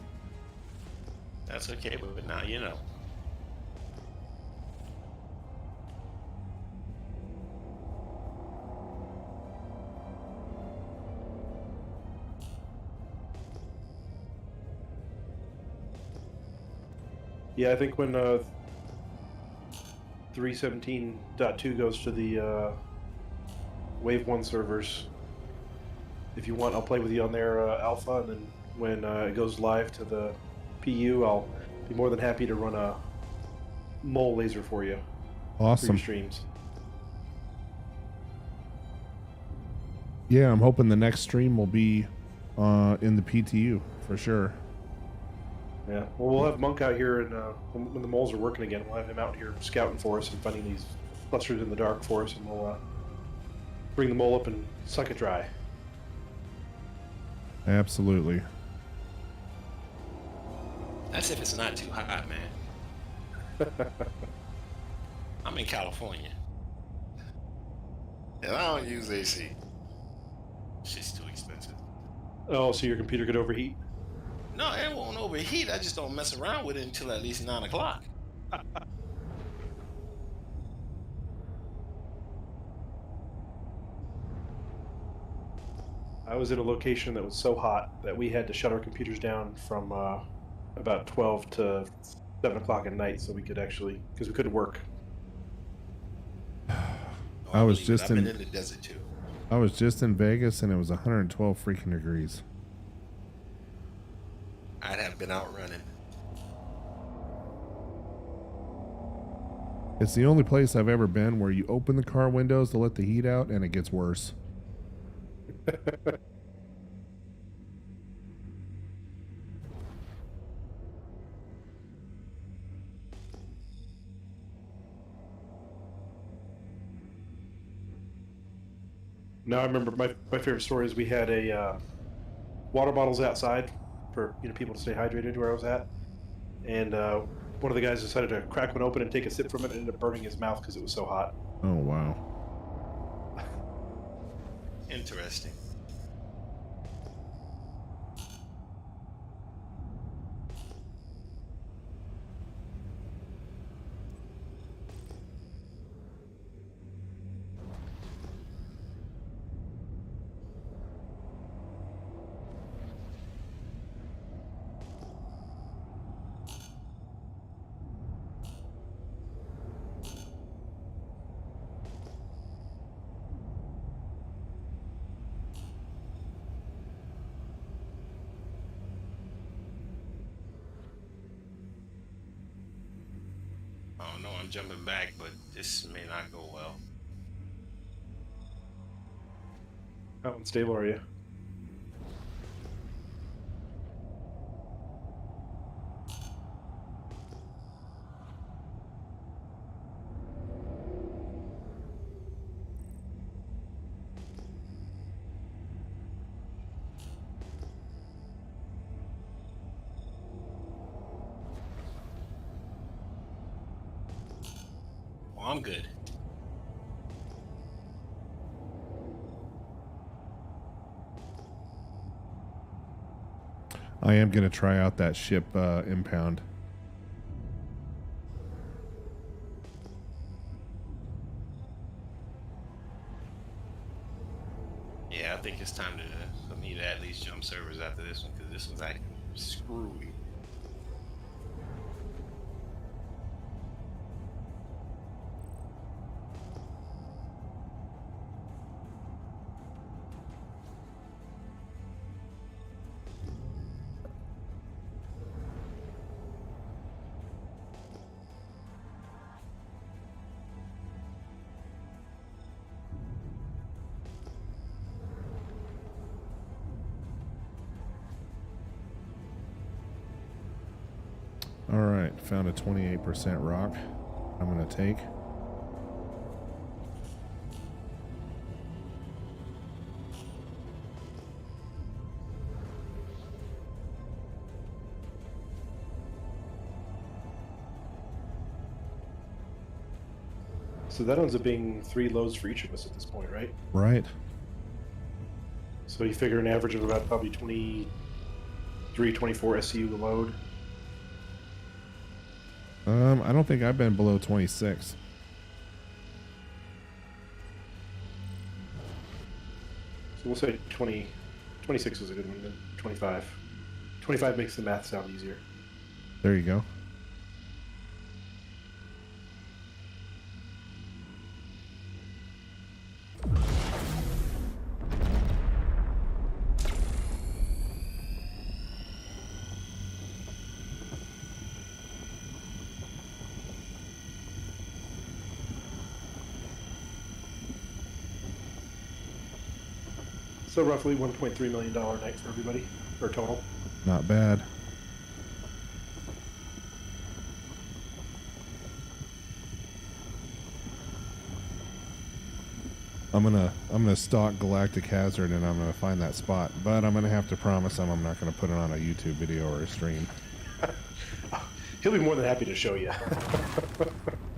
Speaker 6: That's okay, but now you know.
Speaker 5: Yeah, I think when 317.2 goes to the Wave 1 servers, if you want, I'll play with you on their alpha, and then when it goes live to the PU, I'll be more than happy to run a mole laser for you. For
Speaker 2: Awesome.
Speaker 5: your streams.
Speaker 2: Yeah, I'm hoping the next stream will be in the PTU for sure.
Speaker 5: Yeah, well, we'll have Monk out here, and when the moles are working again, we'll have him out here scouting for us and finding these clusters in the dark for us, and we'll bring the mole up and suck it dry.
Speaker 2: Absolutely.
Speaker 6: That's if it's not too hot, man. I'm in California. And I don't use AC. Shit's too expensive.
Speaker 5: Oh, so your computer could overheat?
Speaker 6: No, it won't overheat. I just don't mess around with it until at least 9 o'clock.
Speaker 5: I was in a location that was so hot that we had to shut our computers down from about 12 to 7 o'clock at night, so we could actually, because we couldn't work.
Speaker 6: Oh,
Speaker 2: I was
Speaker 6: believe it.
Speaker 2: just
Speaker 6: I've been
Speaker 2: in-
Speaker 6: in the desert too.
Speaker 2: I was just in Vegas and it was 112 freaking degrees.
Speaker 6: I'd have been out running.
Speaker 2: It's the only place I've ever been where you open the car windows to let the heat out and it gets worse.
Speaker 5: Now I remember my favorite story is we had a water bottles outside for people to stay hydrated where I was at, and one of the guys decided to crack one open and take a sip from it and ended up burning his mouth because it was so hot.
Speaker 2: Oh, wow.
Speaker 6: Interesting. Oh no, I'm jumping back, but this may not go well.
Speaker 5: How unstable are you?
Speaker 6: Oh, I'm good.
Speaker 2: I am going to try out that ship impound.
Speaker 6: Yeah, I think it's time for me to at least jump servers after this one, because this one's like screwy.
Speaker 2: All right, found a 28% rock. I'm going to take.
Speaker 5: So that ends up being 3 loads for each of us at this point, right?
Speaker 2: Right.
Speaker 5: So you figure an average of about probably 23, 24 SCU a load.
Speaker 2: I don't think I've been below 26.
Speaker 5: So we'll say 20, 26 is a good one, then 25. 25 makes the math sound easier.
Speaker 2: There you go.
Speaker 5: So roughly $1.3 million night for everybody, or total.
Speaker 2: Not bad. I'm gonna stalk Galactic Hazard and I'm gonna find that spot, but I'm gonna have to promise him I'm not gonna put it on a YouTube video or a stream.
Speaker 5: He'll be more than happy to show you.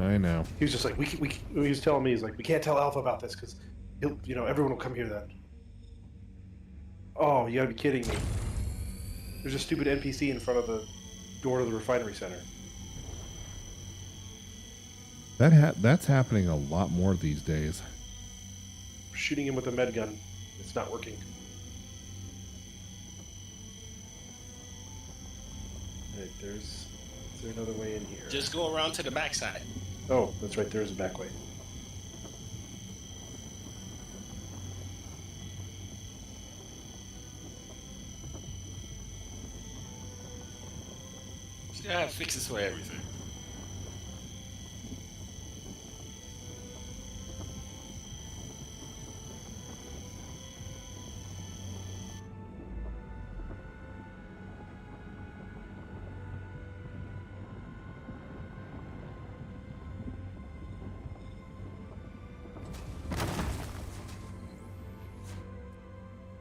Speaker 2: I know.
Speaker 5: He was just like, he was telling me, he's like, we can't tell Alpha about this because everyone will come here then. Oh, you gotta be kidding me. There's a stupid NPC in front of the door to the refinery center.
Speaker 2: That's happening a lot more these days.
Speaker 5: Shooting him with a med gun. It's not working. Alright, there's Is there another way in here?
Speaker 6: Just go around to the backside.
Speaker 5: Oh, that's right. There is a back way.
Speaker 6: Yeah, fixes for everything.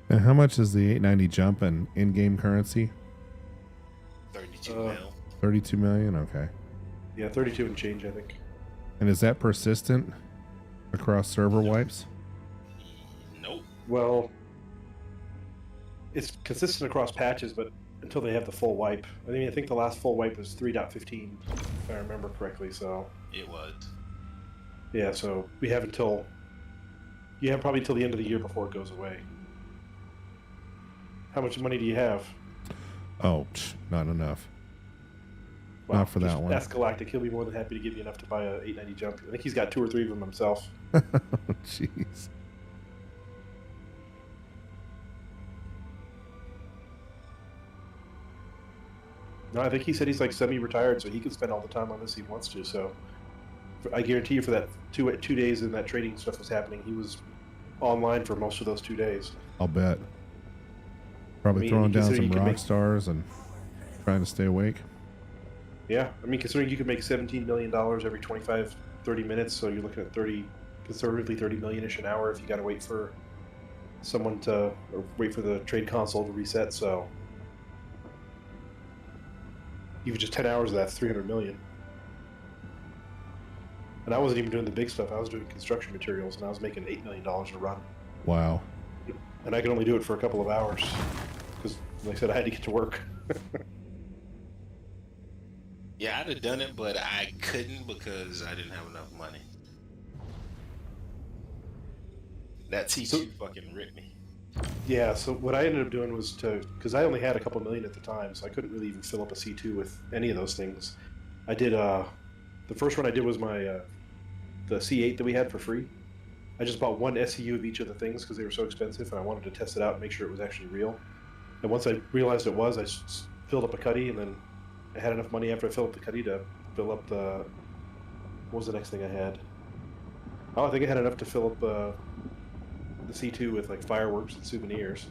Speaker 2: And how much is the 890 jump in game currency?
Speaker 6: 32 mil.
Speaker 2: 32 million. Okay.
Speaker 5: Yeah, 32 and change, I think.
Speaker 2: And is that persistent across server wipes?
Speaker 6: Nope.
Speaker 5: Well, it's consistent across patches, but until they have the full wipe. I mean, I think the last full wipe was 3.15, if I remember correctly. So
Speaker 6: It was.
Speaker 5: yeah, so we have until probably until the end of the year before it goes away. How much money do you have?
Speaker 2: Oh, not enough.
Speaker 5: Well,
Speaker 2: Not for that
Speaker 5: just
Speaker 2: one.
Speaker 5: Ask Galactic. He'll be more than happy to give you enough to buy a 890 jump. I think he's got 2 or 3 of them himself.
Speaker 2: Jeez.
Speaker 5: No, I think he said he's like semi-retired, so he can spend all the time on this he wants to. So I guarantee you, for that two days and that trading stuff was happening, he was online for most of those 2 days.
Speaker 2: I'll bet. Probably
Speaker 5: I mean,
Speaker 2: throwing down
Speaker 5: considering
Speaker 2: some
Speaker 5: you can
Speaker 2: rock
Speaker 5: make-
Speaker 2: stars and trying to stay awake.
Speaker 5: Yeah, I mean, considering you could make $17 million every 25, 30 minutes, so you're looking at conservatively 30 million-ish an hour if you got to wait for someone to, or wait for the trade console to reset. So even just 10 hours of that's 300 million. And I wasn't even doing the big stuff. I was doing construction materials, and I was making $8 million a run.
Speaker 2: Wow.
Speaker 5: And I could only do it for a couple of hours because, like I said, I had to get to work.
Speaker 6: Yeah, I'd have done it, but I couldn't because I didn't have enough money. That T2 fucking ripped me.
Speaker 5: Yeah, so what I ended up doing was because I only had a couple million at the time, so I couldn't really even fill up a C2 with any of those things. I did, the first one I did was my, the C8 that we had for free. I just bought one SCU of each of the things because they were so expensive, and I wanted to test it out and make sure it was actually real. And once I realized it was, I filled up a cuddy, and then I had enough money after I filled up the cuddy to fill up the... What was the next thing I had? Oh, I think I had enough to fill up the C2 with like fireworks and souvenirs.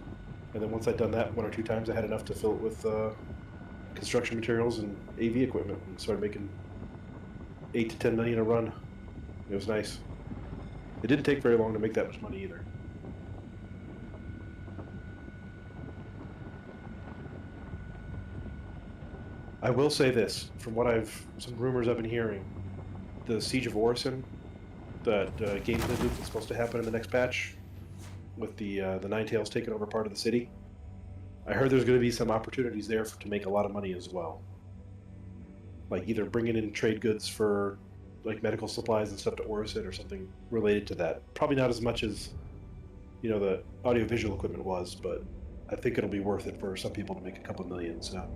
Speaker 5: And then once I'd done that 1 or 2 times, I had enough to fill it with construction materials and AV equipment, and started making 8 to 10 million a run. It was nice. It didn't take very long to make that much money either. I will say this, from what some rumors I've been hearing, the Siege of Orison, that gameplay loop that's supposed to happen in the next patch, with the Ninetales taking over part of the city, I heard there's going to be some opportunities there to make a lot of money as well. Like either bringing in trade goods for like medical supplies and stuff to Orison or something related to that. Probably not as much as, you know, the audiovisual equipment was, but I think it'll be worth it for some people to make a couple million. So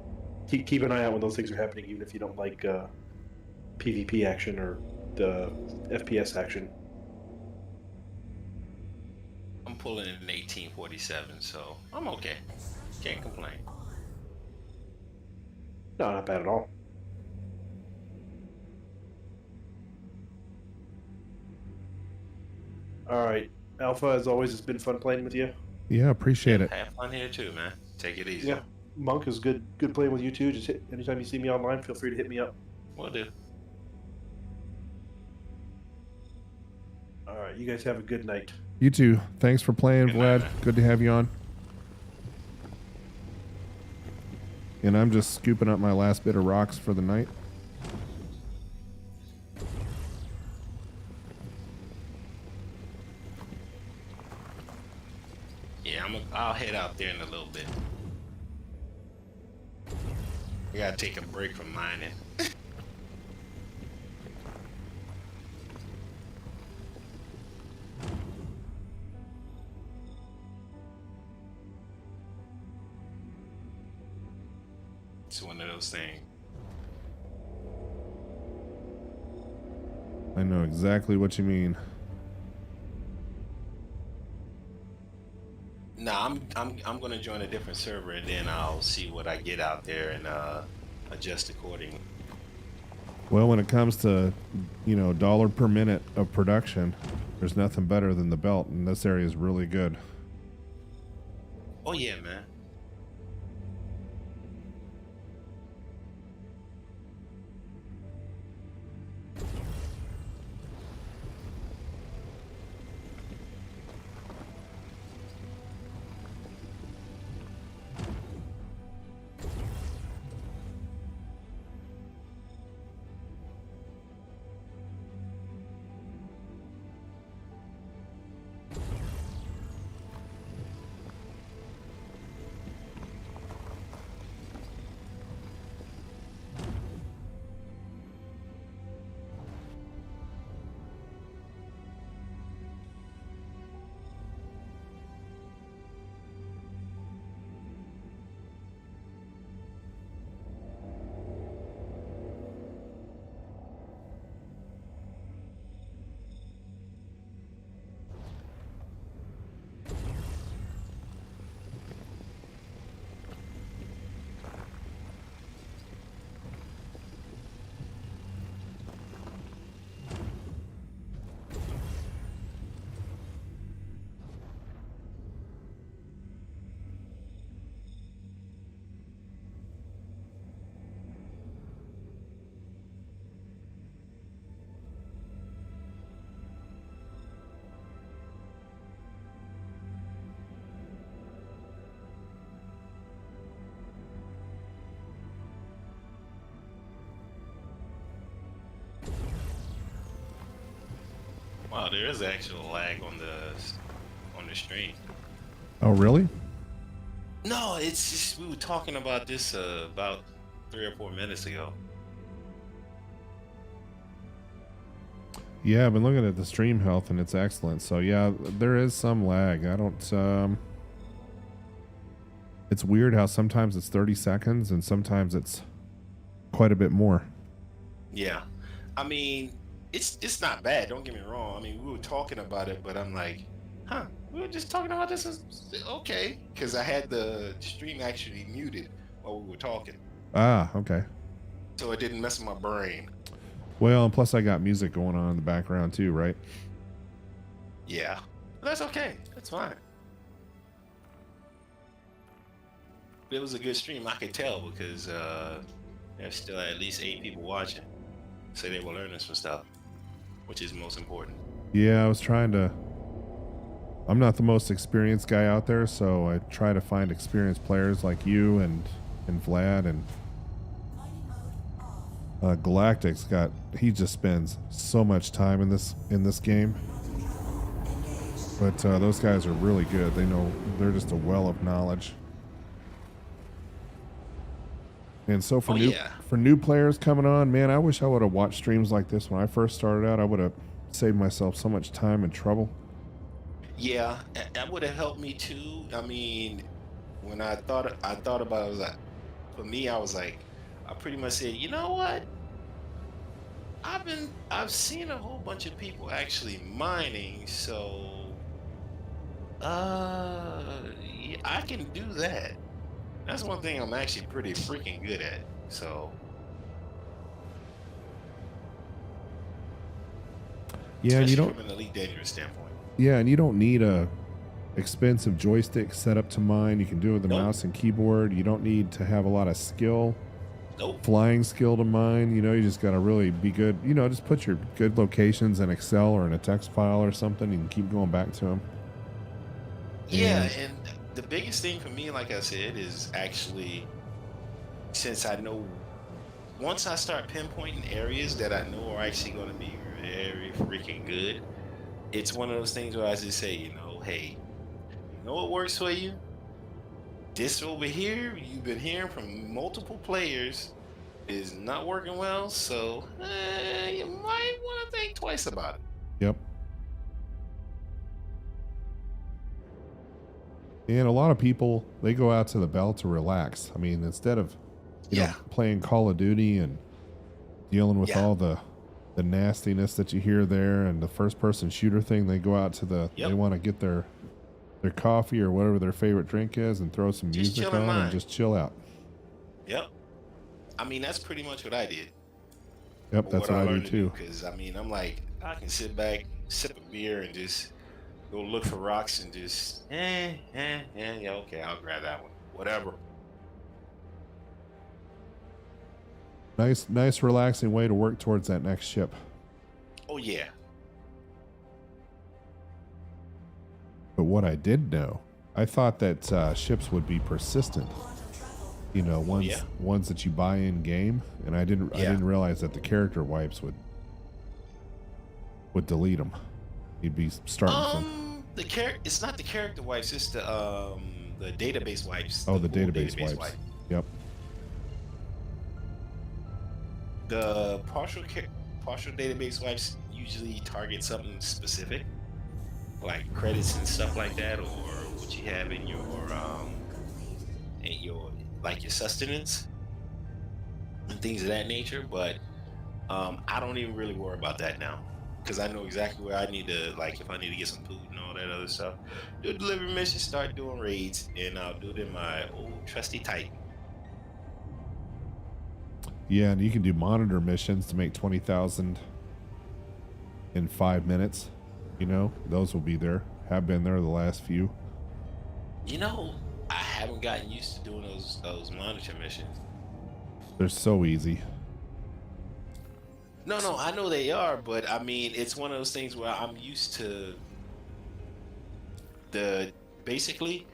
Speaker 5: keep an eye out when those things are happening, even if you don't like PvP action or the FPS action.
Speaker 6: I'm pulling in 1847, so I'm okay. Can't complain.
Speaker 5: No, not bad at all. All right, Alpha, as always, it's been fun playing with you.
Speaker 2: Yeah, appreciate it.
Speaker 6: Have fun here too, man. Take it easy.
Speaker 5: Yeah, Monk is good playing with you too. Just anytime you see me online, feel free to hit me up.
Speaker 6: Will do.
Speaker 5: All right, you guys have a good night.
Speaker 2: You too. Thanks for playing,
Speaker 6: Good
Speaker 2: Vlad.
Speaker 6: night.
Speaker 2: Good to have you on. And I'm just scooping up my last bit of rocks for the night.
Speaker 6: Yeah, I'll head out there in a little bit. I gotta take a break from mining. It's one of those things.
Speaker 2: know exactly what you mean.
Speaker 6: Nah, I'm gonna join a different server and then I'll see what I get out there and adjust accordingly.
Speaker 2: Well, when it comes to, you know, dollar per minute of production, there's nothing better than the belt, and this area is really good.
Speaker 6: Oh yeah, man. Wow, there is actual lag on the stream.
Speaker 2: Oh, really?
Speaker 6: No, it's just we were talking about this about 3 or 4 minutes ago.
Speaker 2: Yeah, I've been looking at the stream health and it's excellent. So yeah, there is some lag. I don't, it's weird how sometimes it's 30 seconds and sometimes it's quite a bit more.
Speaker 6: Yeah, I mean, it's not bad. Don't get me wrong. I mean, we were talking about it, but I'm like, huh? We were just talking about this. Okay, because I had the stream actually muted while we were talking,
Speaker 2: Ah, okay.
Speaker 6: so it didn't mess with my brain.
Speaker 2: Well, and plus I got music going on in the background too, right?
Speaker 6: Yeah, but that's okay. That's fine. It was a good stream. I could tell because there's still at least 8 people watching, so they were learning some stuff, which is most important.
Speaker 2: Yeah, I was trying to. I'm not the most experienced guy out there, so I try to find experienced players like you and Vlad and Galactic's got. He just spends so much time in this game, but those guys are really good. They know, they're just a well of knowledge. And so for new players coming on, man, I wish I would have watched streams like this when I first started out. I would have saved myself so much time and trouble.
Speaker 6: Yeah, that would have helped me too. I mean, when I thought about it, I was like, for me, I was like, I pretty much said, you know what? I've seen a whole bunch of people actually mining, so yeah, I can do that. That's one thing I'm actually pretty freaking good at. So
Speaker 2: yeah, and you
Speaker 6: especially
Speaker 2: don't.
Speaker 6: from an Elite Dangerous standpoint.
Speaker 2: Yeah, and you don't need a expensive joystick set up to mine. You can do it with the
Speaker 6: Nope.
Speaker 2: mouse and keyboard. You don't need to have a lot of skill,
Speaker 6: Nope.
Speaker 2: flying skill to mine. You know, you just got to really be good. You know, just put your good locations in Excel or in a text file or something. You can keep going back to them.
Speaker 6: Yeah, and the biggest thing for me, like I said, is actually, since I know, once I start pinpointing areas that I know are actually going to be very freaking good, it's one of those things where I just say, you know, hey, you know what works for you? This over here, you've been hearing from multiple players, is not working well, so you might want to think twice about it.
Speaker 2: Yep. And a lot of people, they go out to the belt to relax. I mean, instead of you know, playing Call of Duty and dealing with all the the nastiness that you hear there, and the first person shooter thing. They go out to the,
Speaker 6: Yep.
Speaker 2: they want to get their coffee or whatever their favorite drink is and throw some
Speaker 6: Just
Speaker 2: music
Speaker 6: chill in
Speaker 2: on and
Speaker 6: mine.
Speaker 2: just chill out.
Speaker 6: Yep. I mean, that's pretty much what I did.
Speaker 2: Yep,
Speaker 6: Or
Speaker 2: that's what I do
Speaker 6: learned to
Speaker 2: too.
Speaker 6: Because I mean, I'm like, I can sit back, sip a beer, and just go look for rocks and just, yeah, okay, I'll grab that one. Whatever.
Speaker 2: Nice, relaxing way to work towards that next ship.
Speaker 6: Oh yeah.
Speaker 2: But what I did know, I thought that ships would be persistent. You know, ones that you buy in game, and I didn't realize that the character wipes would delete them. You'd be starting from
Speaker 6: It's not the character wipes, it's the database wipes.
Speaker 2: the
Speaker 6: full
Speaker 2: database wipes.
Speaker 6: wipe.
Speaker 2: Yep.
Speaker 6: The partial database wipes usually target something specific, like credits and stuff like that, or what you have in your like your sustenance and things of that nature. But I don't even really worry about that now, because I know exactly where I need to, like, if I need to get some food and all that other stuff, do a delivery mission, start doing raids, and I'll do it in my old trusty Titan.
Speaker 2: Yeah, and you can do monitor missions to make 20,000 in 5 minutes. You know, those will be there. Have been there the last few.
Speaker 6: You know, I haven't gotten used to doing those monitor missions.
Speaker 2: They're so easy.
Speaker 6: No, I know they are, but I mean, it's one of those things where I'm used to basically,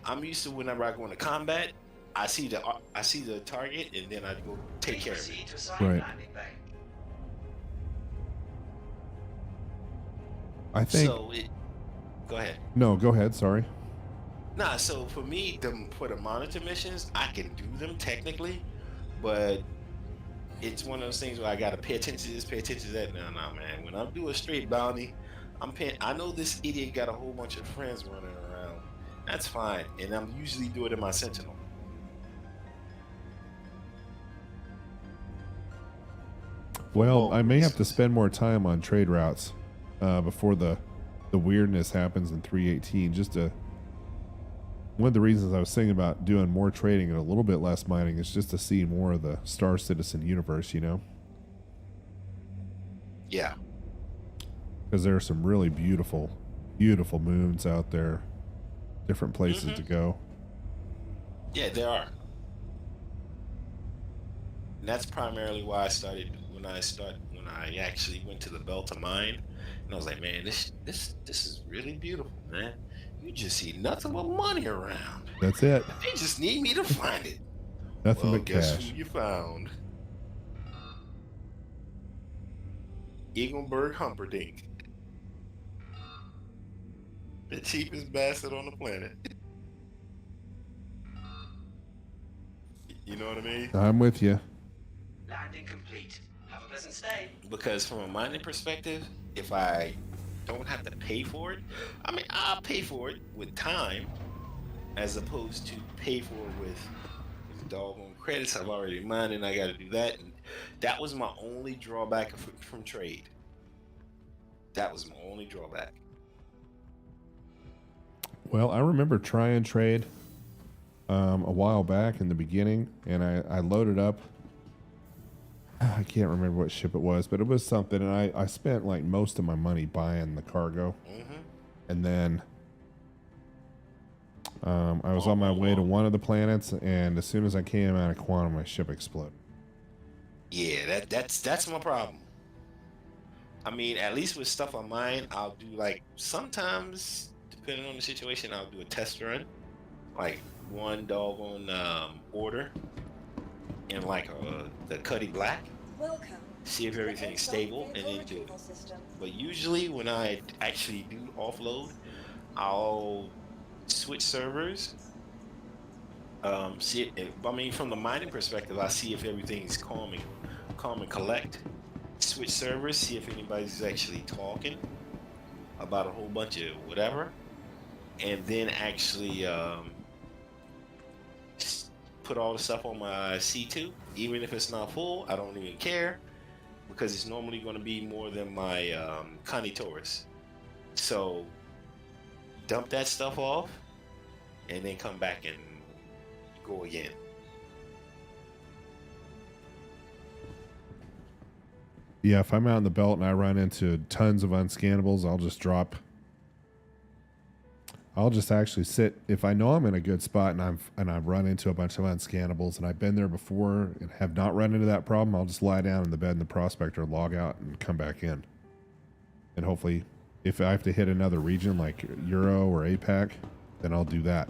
Speaker 6: I'm used to whenever I go into combat, I see the target, and then I go take care of it.
Speaker 2: Right. I think.
Speaker 6: So go ahead.
Speaker 2: No, go ahead. Sorry.
Speaker 6: Nah, so for me, for the monitor missions, I can do them technically, but it's one of those things where I gotta pay attention to this, pay attention to that. No, man. When I'm doing straight bounty, I know this idiot got a whole bunch of friends running around. That's fine, and I'm usually doing it in my Sentinel.
Speaker 2: Well, I may have to spend more time on trade routes before the weirdness happens in 318. One of the reasons I was thinking about doing more trading and a little bit less mining is just to see more of the Star Citizen universe, you know?
Speaker 6: Yeah.
Speaker 2: Because there are some really beautiful moons out there, different places to go.
Speaker 6: Yeah, there are. And that's primarily why I started when I actually went to the belt to mine, and I was like, man, this is really beautiful, man. You just see nothing but money around.
Speaker 2: That's it.
Speaker 6: They just need me to find it.
Speaker 2: Nothing
Speaker 6: Well,
Speaker 2: but
Speaker 6: guess
Speaker 2: cash.
Speaker 6: who you found? Eagleburg Humperdinck. The cheapest bastard on the planet. You know what I mean?
Speaker 2: I'm with you.
Speaker 8: Landing complete. Have a pleasant stay.
Speaker 6: Because from a mining perspective, if I don't have to pay for it, I mean, I'll pay for it with time, as opposed to pay for it with doggone credits I've already mined, and I got to do that. And that was my only drawback from trade. That was my only drawback.
Speaker 2: Well, I remember trying trade a while back in the beginning, and I loaded up. I can't remember what ship it was, but it was something, and I spent like most of my money buying the cargo. And then I was on my way to one of the planets, and as soon as I came out of Quantum, my ship exploded.
Speaker 6: Yeah, that's my problem. I mean, at least with stuff on mine, I'll do, like, sometimes, depending on the situation, I'll do a test run, like one doggone order in like the Cuddy Black,
Speaker 3: Welcome.
Speaker 6: see if everything's stable, and then do it. But usually when I actually do offload, I'll switch servers. See, I mean, from the mining perspective, I see if everything's calm and collect. Switch servers, see if anybody's actually talking about a whole bunch of whatever, and then actually put all the stuff on my C2, even if it's not full. I don't even care. because it's normally going to be more than my Connie Taurus. So dump that stuff off and then come back and go again.
Speaker 2: Yeah, if I'm out in the belt and I run into tons of unscannables, I'll just actually sit. If I know I'm in a good spot and I've run into a bunch of unscannables and I've been there before and have not run into that problem, I'll just lie down in the bed in the prospector, log out, and come back in. And hopefully, if I have to hit another region like Euro or APAC, then I'll do that.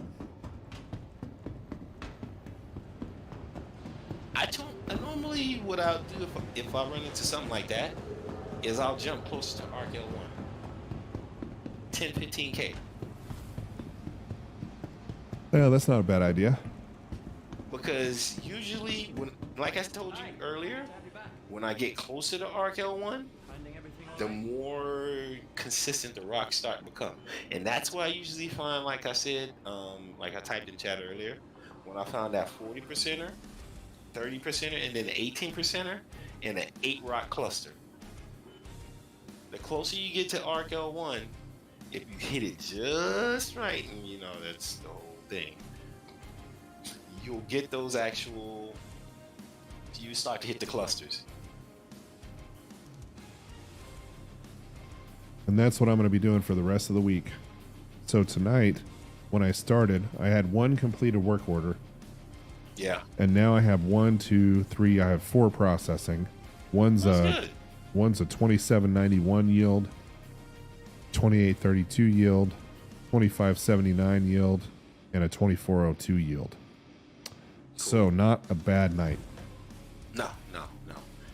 Speaker 6: I normally, what I'll do if I run into something like that is I'll jump closer to Arc L1. 10, 15K.
Speaker 2: Yeah, that's not a bad idea.
Speaker 6: Because usually, like I told you earlier, when I get closer to Arc L1, the more consistent the rocks start to become. And that's why I usually find, like I said, like I typed in chat earlier, when I found that 40%er, 30%er, and then 18%er in an 8 rock cluster. The closer you get to Arc L1, if you hit it just right, and you know, that's the whole thing, you'll get those actual, you start to hit the clusters.
Speaker 2: And that's what I'm going to be doing for the rest of the week. So tonight, when I started, I had one completed work order.
Speaker 6: Yeah.
Speaker 2: And now I have 1, 2, 3. I have 4 processing. One's a 2791 yield, 2832 yield, 2579 yield, and a 2402 yield. Cool. So not a bad night.
Speaker 6: No.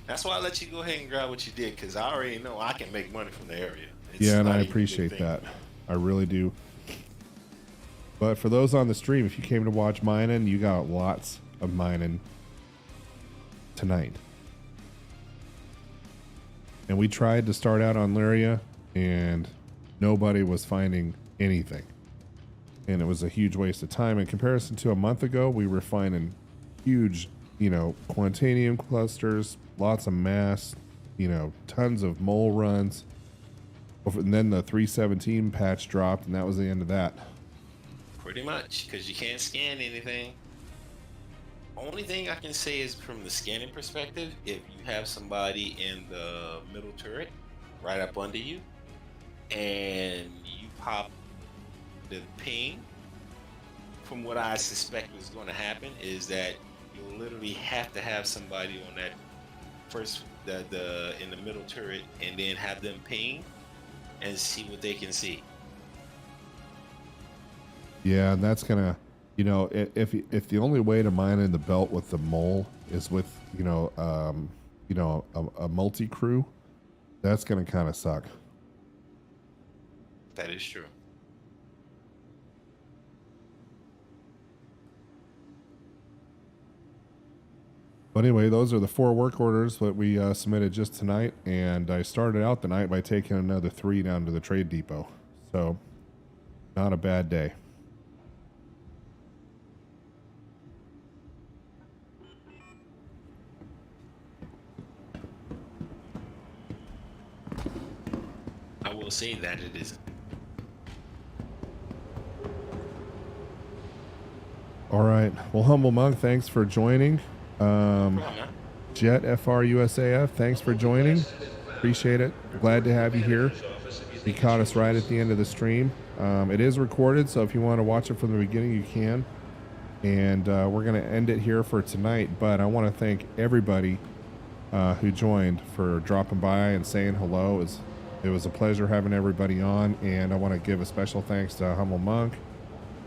Speaker 6: That's why I let you go ahead and grab what you did, because I already know I can make money from the area.
Speaker 2: Yeah, and I appreciate that. I really do. But for those on the stream, if you came to watch mining, you got lots of mining tonight. And we tried to start out on Lyria, and nobody was finding anything. And it was a huge waste of time. In comparison to a month ago, we were finding huge, Quantanium clusters, lots of mass, tons of mole runs. And then the 317 patch dropped, and that was the end of that.
Speaker 6: Pretty much, because you can't scan anything. Only thing I can say is from the scanning perspective, if you have somebody in the middle turret right up under you and you pop the ping, from what I suspect is going to happen is that you'll literally have to have somebody on that first in the middle turret and then have them ping and see what they can see.
Speaker 2: Yeah, and that's gonna, if the only way to mine in the belt with the mole is with, a multi crew, that's gonna kind of suck.
Speaker 6: That is true.
Speaker 2: But anyway, those are the 4 work orders that we submitted just tonight, and I started out the night by taking another 3 down to the trade depot. So, not a bad day.
Speaker 6: I will say that it isn't.
Speaker 2: All right. Well, Humble Monk, thanks for joining. Jet FR USAF, thanks for joining. Appreciate it. Glad to have you here. You caught us right at the end of the stream. It is recorded, so if you want to watch it from the beginning, you can. And we're going to end it here for tonight. But I want to thank everybody who joined for dropping by and saying hello. It was a pleasure having everybody on. And I want to give a special thanks to Humble Monk,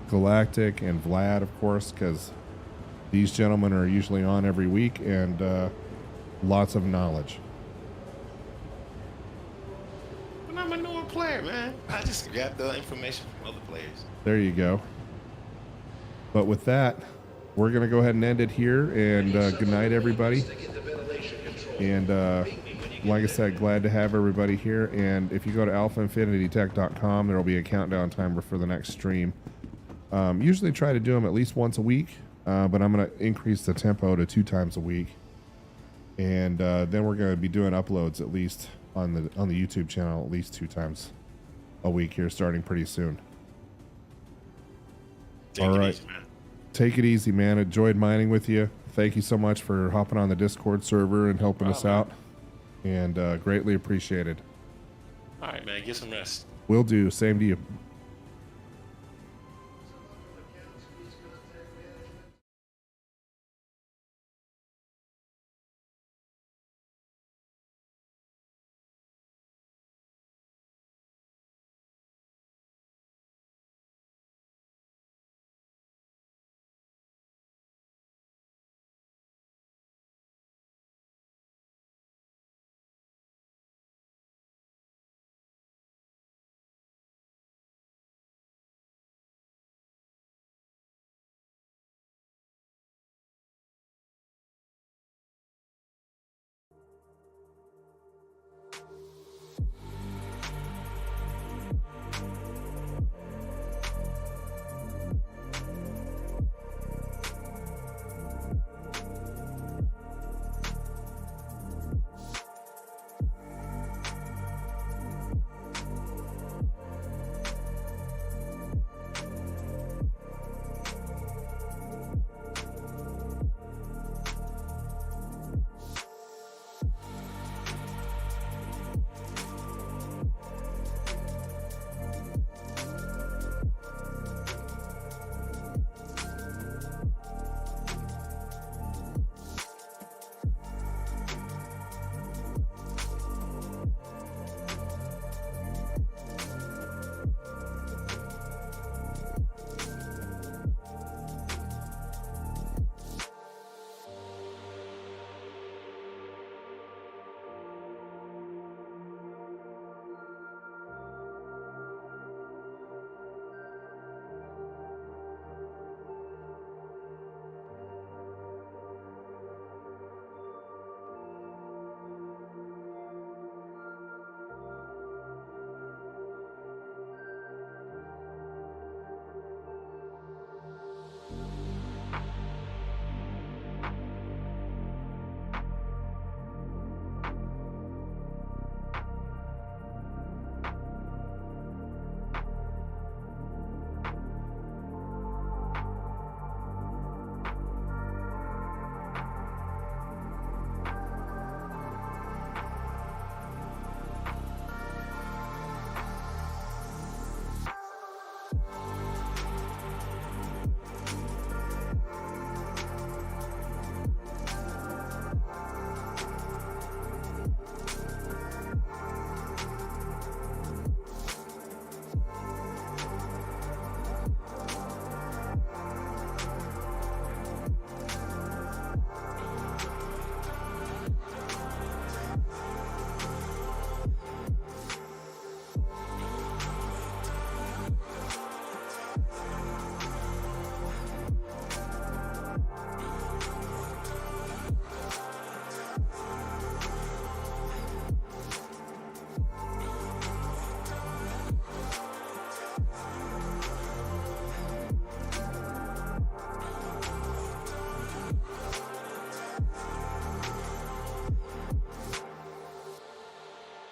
Speaker 2: Galactic, and Vlad, of course, because these gentlemen are usually on every week, and lots of knowledge.
Speaker 6: But I'm a newer player, man. I just got the information from other players.
Speaker 2: There you go. But with that, we're going to go ahead and end it here, and good night, everybody. And like I said, glad to have everybody here. And if you go to alphainfinitytech.com, there will be a countdown timer for the next stream. Usually try to do them at least once a week. But I'm going to increase the tempo to 2 times a week. And then we're going to be doing uploads at least on the YouTube channel at least 2 times a week here, starting pretty soon. All right.
Speaker 6: Easy, man.
Speaker 2: Take it easy, man. Enjoyed mining with you. Thank you so much for hopping on the Discord server and helping us out. And greatly appreciated.
Speaker 6: All right, man. Get some rest.
Speaker 2: Will do. Same to you.